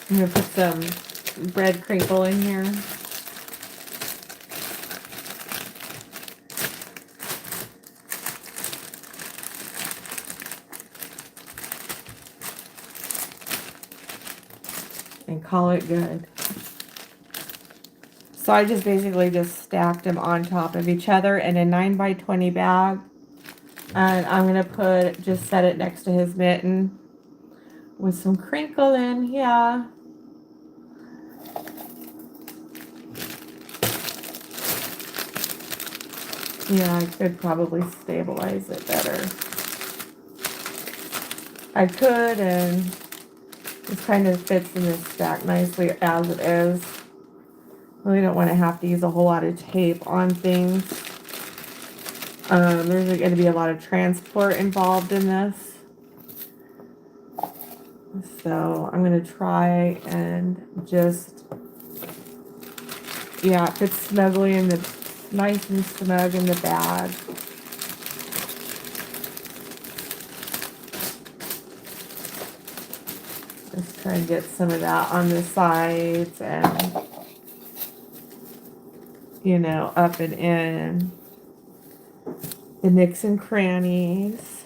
I'm gonna put some bread crinkle in here. And call it good. So I just basically just stacked them on top of each other in a 9x20 bag. And I'm going to just set it next to his mitten with some crinkle in here. Yeah, I could probably stabilize it better. I could, and this kind of fits in this stack nicely as it is. Really don't want to have to use a whole lot of tape on things. There's going to be a lot of transport involved in this. So I'm going to try and just, yeah, it fits snugly in the, nice and snug in the bag. Just try and get some of that on the sides and, you know, up and in the nooks and crannies.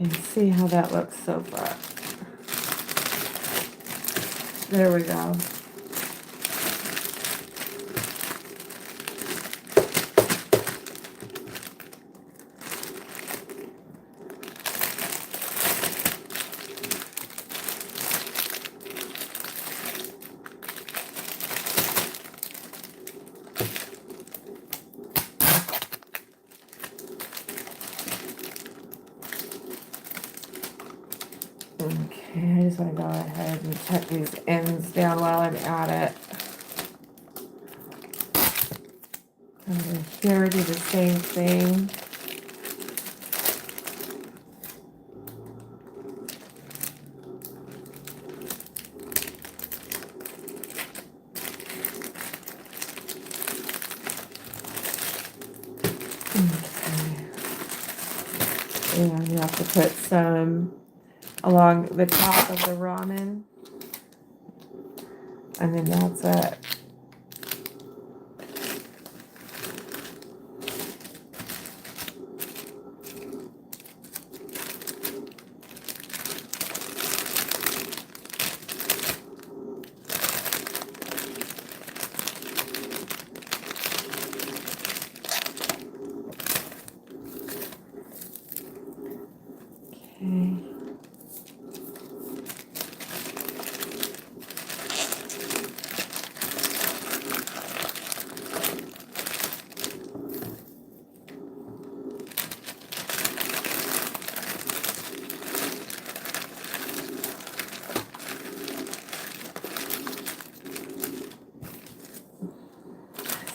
Okay, see how that looks so far. There we go. Okay, I just want to go ahead and tuck these ends down while I'm at it. And here, do the same thing. Okay. And you have to put some along the top of the ramen. And then that's it. Okay.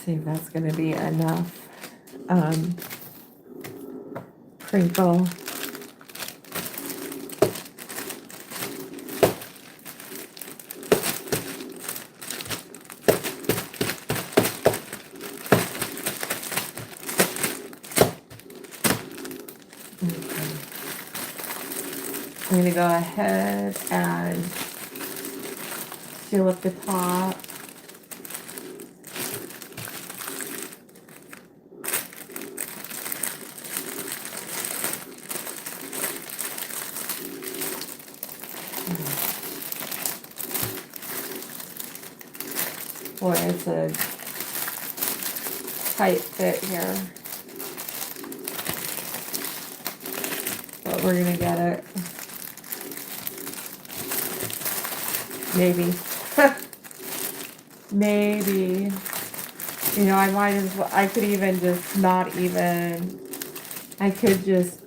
See if that's going to be enough crinkle. Okay. I'm going to go ahead and seal up the top. Boy, it's a tight fit here. But we're gonna get it. Maybe. Maybe. You know, I might as well, I could even just not even, I could just,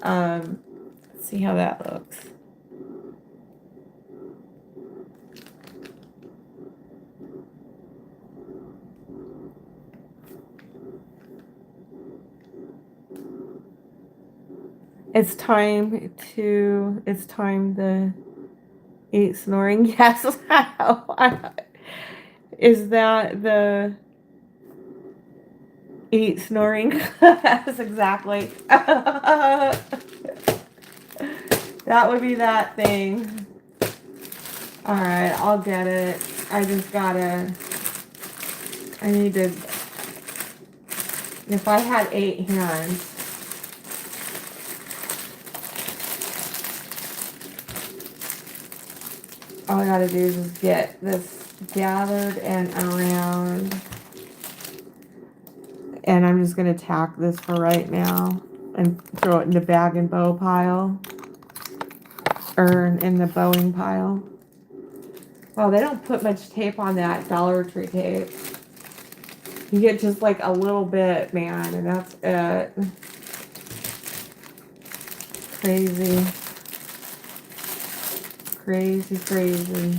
see how that looks. It's time to eat snoring. Yes. Is that the eat snoring? Yes, exactly. That would be that thing. All right, I'll get it. I just gotta, I need to, if I had 8 hands, all I gotta do is just get this gathered and around. And I'm just gonna tack this for right now and throw it in the bag and bow pile. Or in the bowing pile. Oh, they don't put much tape on that Dollar Tree tape. You get just like a little bit, man, and that's it. Crazy. Crazy, crazy.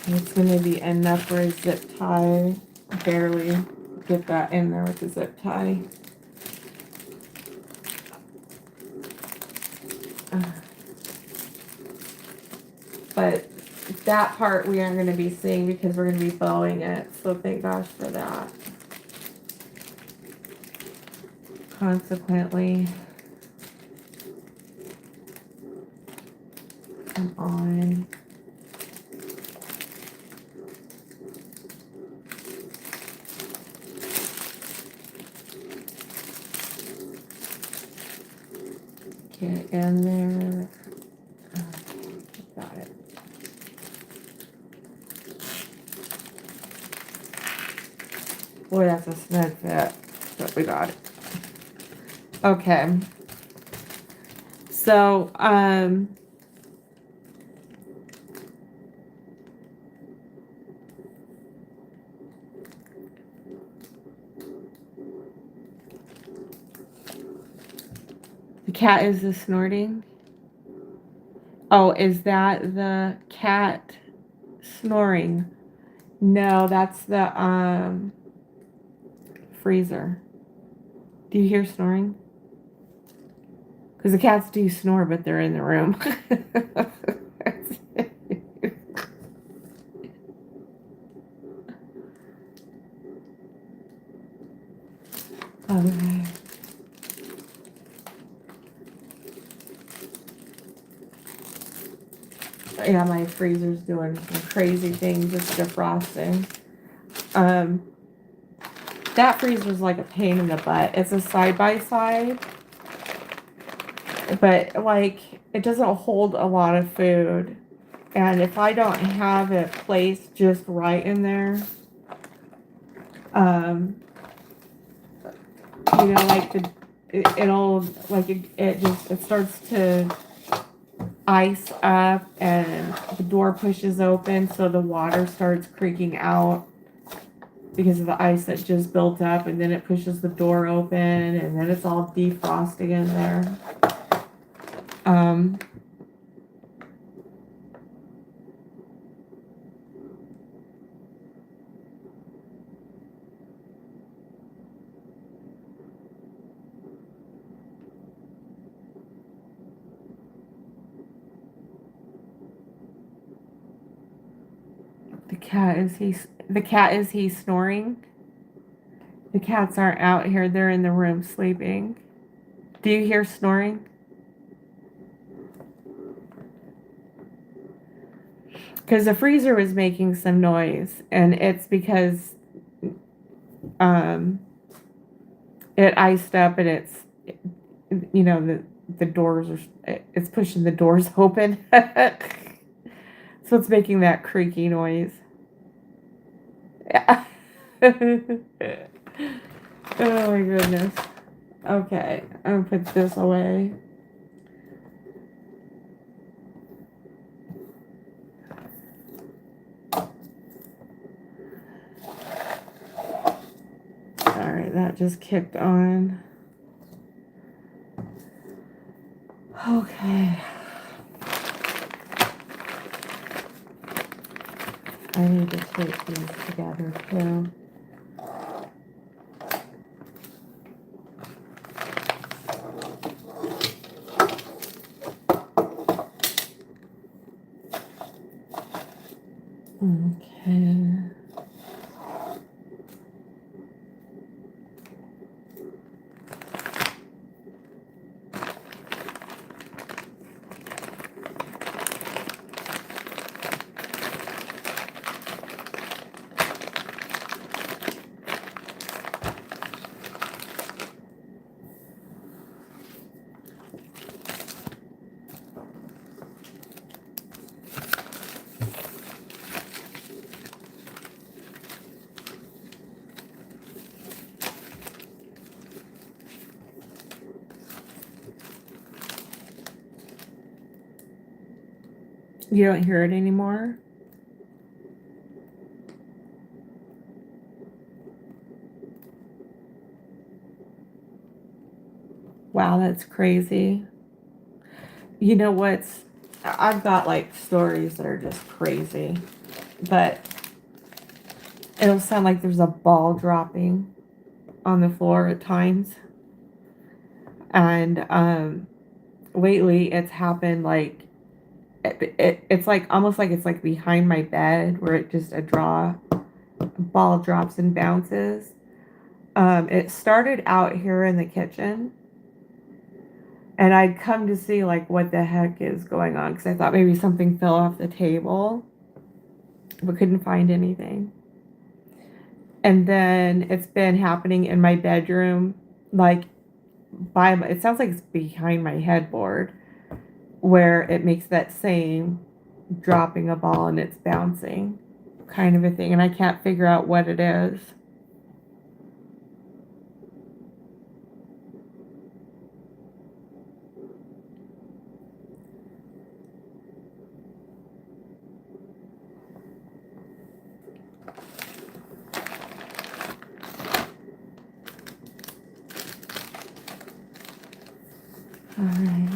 It's gonna be enough for a zip tie. Barely get that in there with the zip tie. But that part we aren't going to be seeing because we're going to be bowing it. So thank gosh for that. Consequently, come on. Get in there. Got it. Boy, that's a snug fit, but we got it. Okay. So, the cat is the snorting. Oh, is that the cat snoring? No, that's the freezer. Do you hear snoring? Because the cats do snore, but they're in the room. Okay. Yeah, my freezer's doing some crazy things. It's defrosting. That freezer's like a pain in the butt. It's a side by side, but like it doesn't hold a lot of food. And if I don't have it placed just right in there, you know, like it'll like it starts to ice up, and the door pushes open, so the water starts creaking out because of the ice that just built up, and then it pushes the door open, and then it's all defrosting in there. The cat is he snoring? The cats aren't out here, they're in the room sleeping. Do you hear snoring? Because the freezer was making some noise, and it's because Um, it iced up, and the doors it's pushing the doors open. So it's making that creaky noise. Yeah. Oh my goodness. Okay, I'm gonna put this away. Alright, that just kicked on. Okay. I need to take these together too. Okay. You don't hear it anymore? Wow, that's crazy. You know what's, I've got like stories that are just crazy, but it'll sound like there's a ball dropping on the floor at times. And lately it's happened like, it's like almost like it's like behind my bed where it just ball drops and bounces. It started out here in the kitchen, and I'd come to see like what the heck is going on because I thought maybe something fell off the table, but couldn't find anything. And then it's been happening in my bedroom, like it sounds like it's behind my headboard, where it makes that same dropping a ball and it's bouncing kind of a thing, and I can't figure out what it is. All right.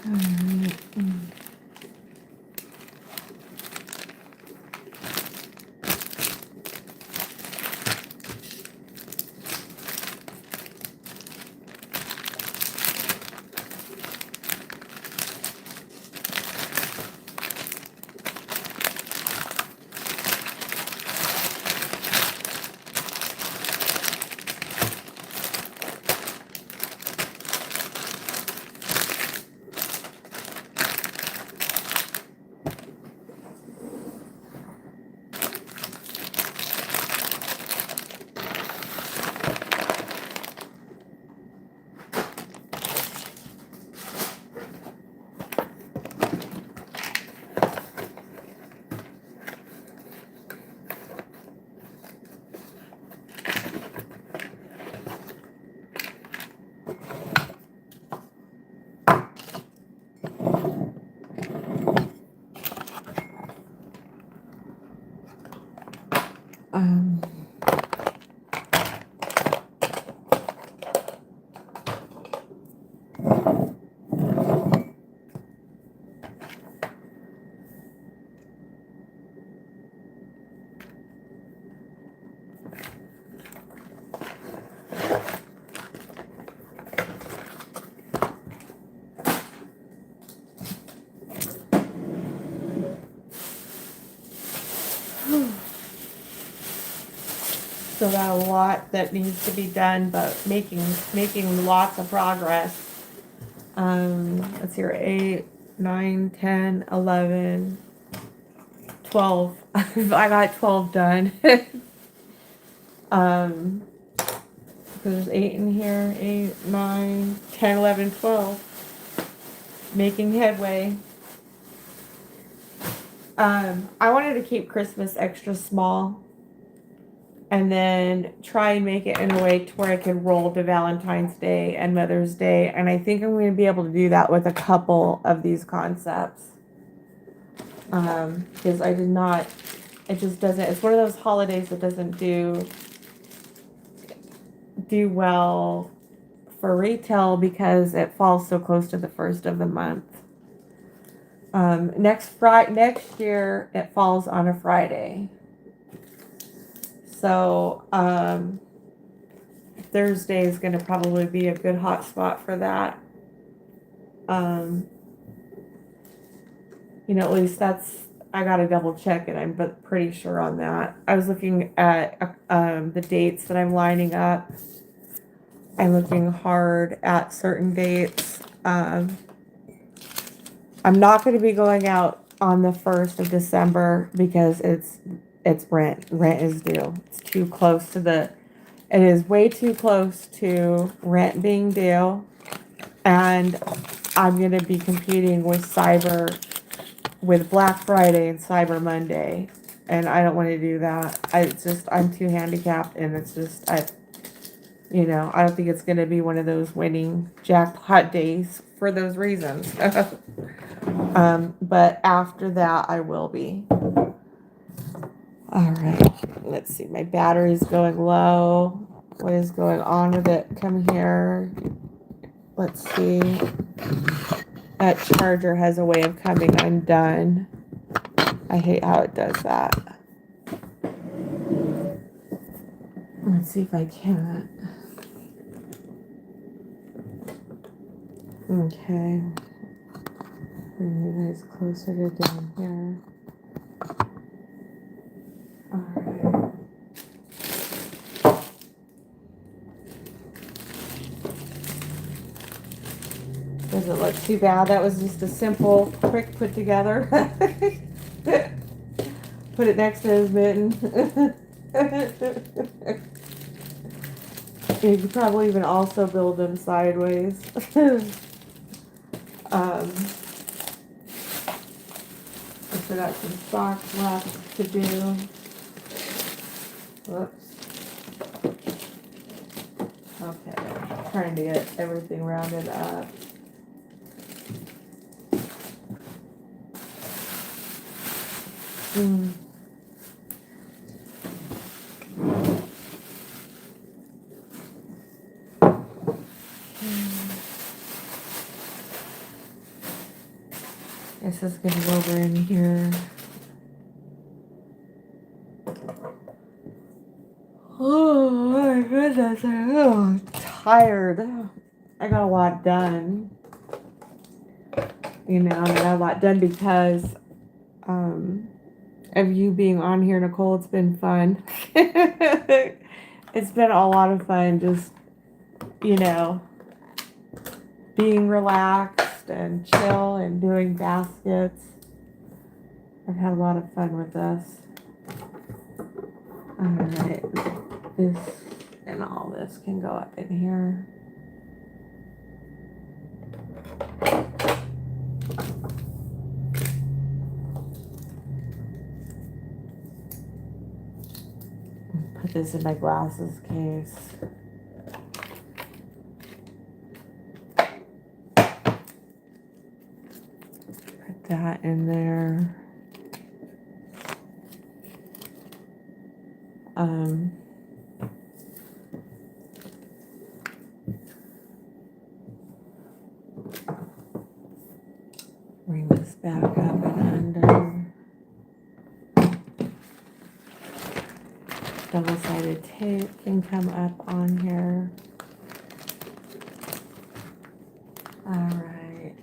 All right. Still got a lot that needs to be done, but making lots of progress. Let's see, 8, 9, 10, 11, 12. I got 12 done. There's 8 in here, 8, 9, 10, 11, 12. Making headway. I wanted to keep Christmas extra small and then try and make it in a way to where I could roll to Valentine's Day and Mother's Day. And I think I'm going to be able to do that with a couple of these concepts. Because I did not, it just doesn't, it's one of those holidays that doesn't do well for retail because it falls so close to the first of the month. Next year it falls on a Friday. So Thursday is going to probably be a good hot spot for that. At least I got to double check it. I'm pretty sure on that. I was looking at the dates that I'm lining up. I'm looking hard at certain dates. I'm not going to be going out on the 1st of December because it's rent. Rent is due. It's too close to it is way too close to rent being due. And I'm going to be competing with Black Friday and Cyber Monday. And I don't want to do that. I'm too handicapped, and it's just, I don't think it's going to be one of those winning jackpot days for those reasons. But after that, I will be. All right. Let's see. My battery's going low. What is going on with it? Come here. Let's see. That charger has a way of coming undone. I hate how it does that. Let's see if I can. Okay. Bring you guys closer to down here. Alright. Doesn't look too bad. That was just a simple, quick put together. Put it next to his mitten. You could probably even also build them sideways. I still got some socks left to do. Whoops. Okay, trying to get everything rounded up. This is going to go over in here. Oh my goodness, I'm tired. I got a lot done. I got a lot done because of you being on here, Nicole. It's been fun. It's been a lot of fun just, being relaxed and chill and doing baskets. I've had a lot of fun with this. Alright, this and all this can go up in here. Put this in my glasses case. Put that in there. Bring this back up and under. Double-sided tape can come up on here. All right.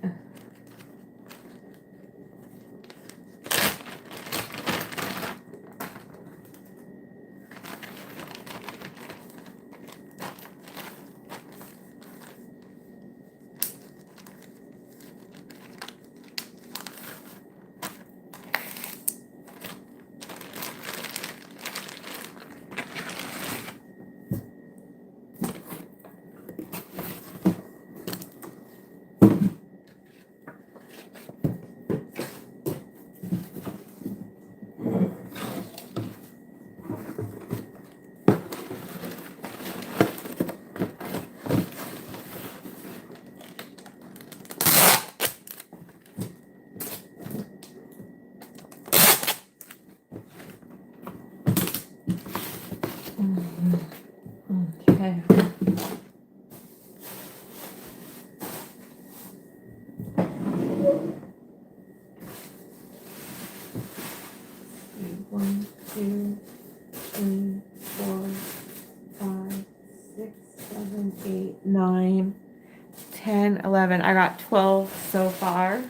11. I got 12 so far.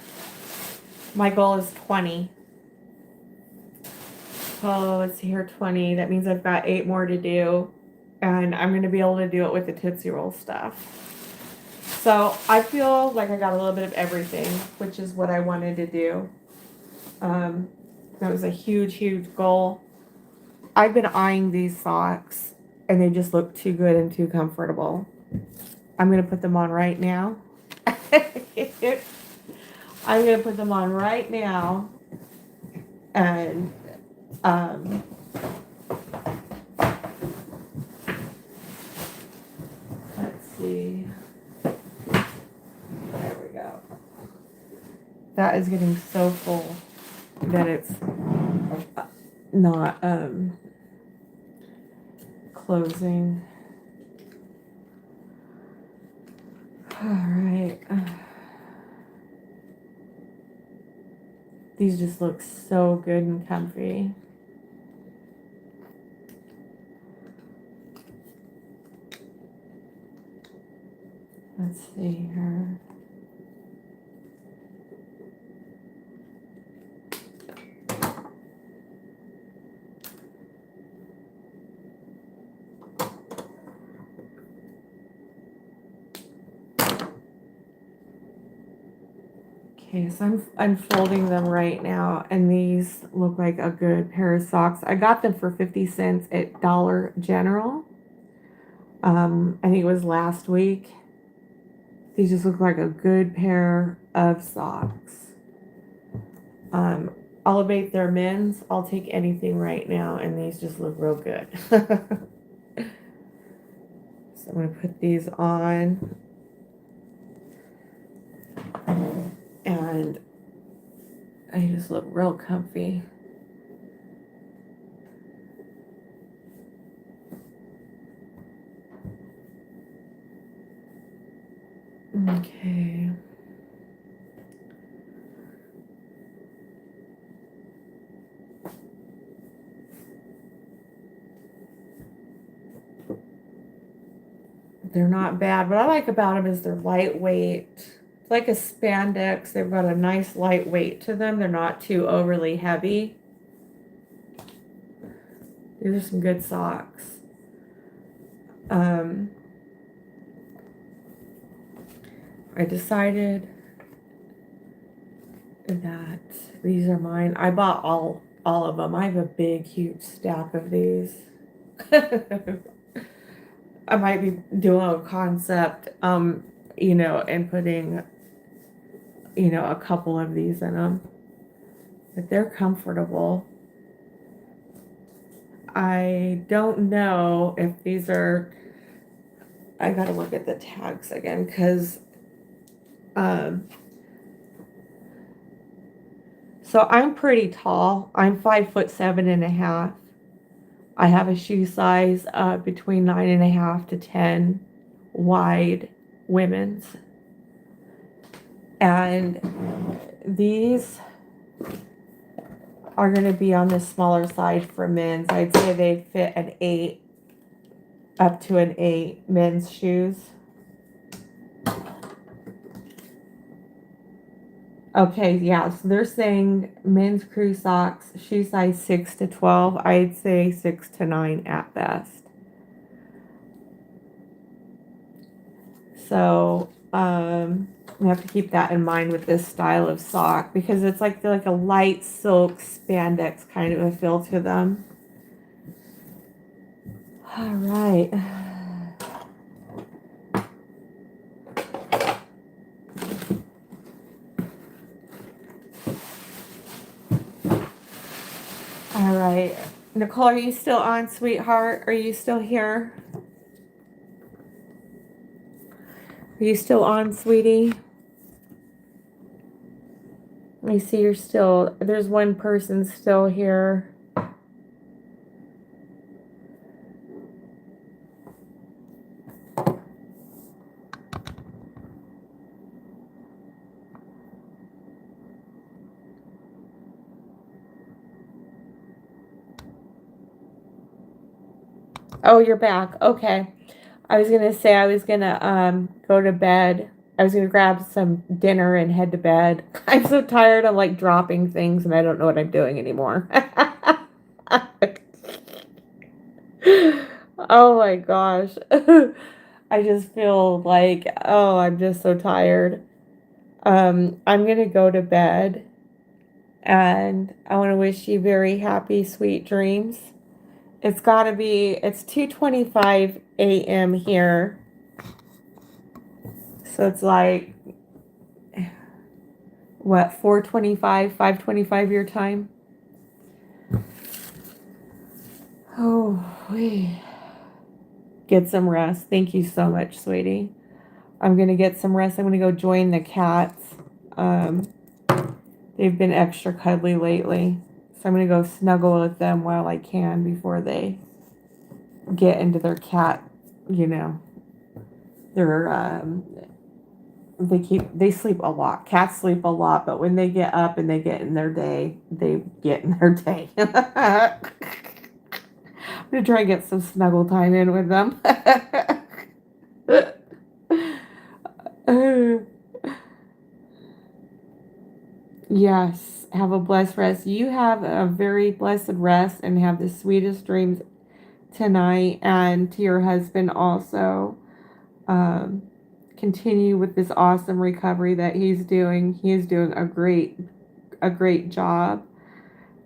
My goal is 20. Oh, let's see here, 20. That means I've got 8 more to do. And I'm going to be able to do it with the Tootsie Roll stuff. So I feel like I got a little bit of everything, which is what I wanted to do. That was a huge, huge goal. I've been eyeing these socks, and they just look too good and too comfortable. I'm going to put them on right now. I'm going to put them on right now. And let's see. There we go. That is getting so full that it's not closing. All right. These just look so good and comfy. Let's see here. Okay, so I'm unfolding them right now, and these look like a good pair of socks. I got them for 50 cents at Dollar General. I think it was last week. These just look like a good pair of socks. Elevate their men's. I'll take anything right now, and these just look real good. So I'm going to put these on. And they just look real comfy. Okay. They're not bad. What I like about them is they're lightweight. It's like a spandex. They've got a nice light weight to them. They're not too overly heavy. These are some good socks. I decided that these are mine. I bought all of them. I have a big, huge stack of these. I might be doing a concept, you know, and putting, you know, a couple of these in them. But they're comfortable. I don't know if these are, I gotta look at the tags again, because, so I'm pretty tall. I'm 5'7.5". I have a shoe size between 9.5 to 10 wide women's. And these are going to be on the smaller side for men's. I'd say they fit an 8, up to an 8 men's shoes. Okay, yeah, so they're saying men's crew socks, shoe size 6 to 12. I'd say 6 to 9 at best. So, we have to keep that in mind with this style of sock, because it's like they're like a light silk spandex kind of a feel to them. All right. All right. Nicole, are you still on, sweetheart? Are you still here? Are you still on, sweetie? Let me see, you're still, there's one person still here. Oh, you're back. Okay. I was going to say I was going to go to bed I was gonna grab some dinner and head to bed. I'm so tired. I'm like dropping things and I don't know what I'm doing anymore. Oh my gosh. I just feel like, oh, I'm just so tired. I'm gonna go to bed and I want to wish you very happy, sweet dreams. It's 2:25 a.m. here. So it's like what, 4:25, 5:25 your time? Oh, we get some rest. Thank you so much, sweetie. I'm gonna get some rest. I'm gonna go join the cats. Um, they've been extra cuddly lately. So I'm gonna go snuggle with them while I can before they get into their cat, you know, their they sleep a lot. Cats sleep a lot, but when they get up and they get in their day, they get in their day. I'm gonna try and get some snuggle time in with them. Yes, have a blessed rest. You have a very blessed rest and have the sweetest dreams tonight, and to your husband also. Um, Continue with this awesome recovery that he's doing. He is doing a great job,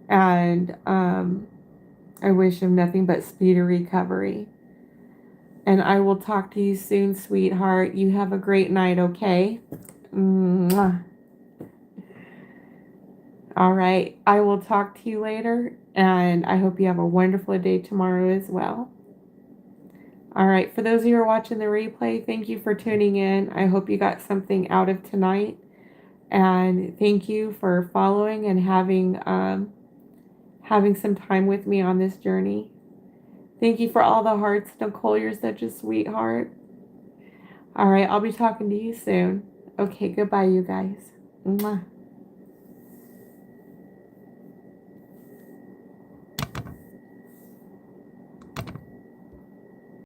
and I wish him nothing but speedy recovery. And I will talk to you soon, sweetheart. You have a great night, okay? Mwah. All right. I will talk to you later, and I hope you have a wonderful day tomorrow as well. All right. For those of you who are watching the replay, thank you for tuning in. I hope you got something out of tonight. And thank you for following and having some time with me on this journey. Thank you for all the hearts, Nicole. You're such a sweetheart. All right. I'll be talking to you soon. Okay. Goodbye, you guys. Mwah.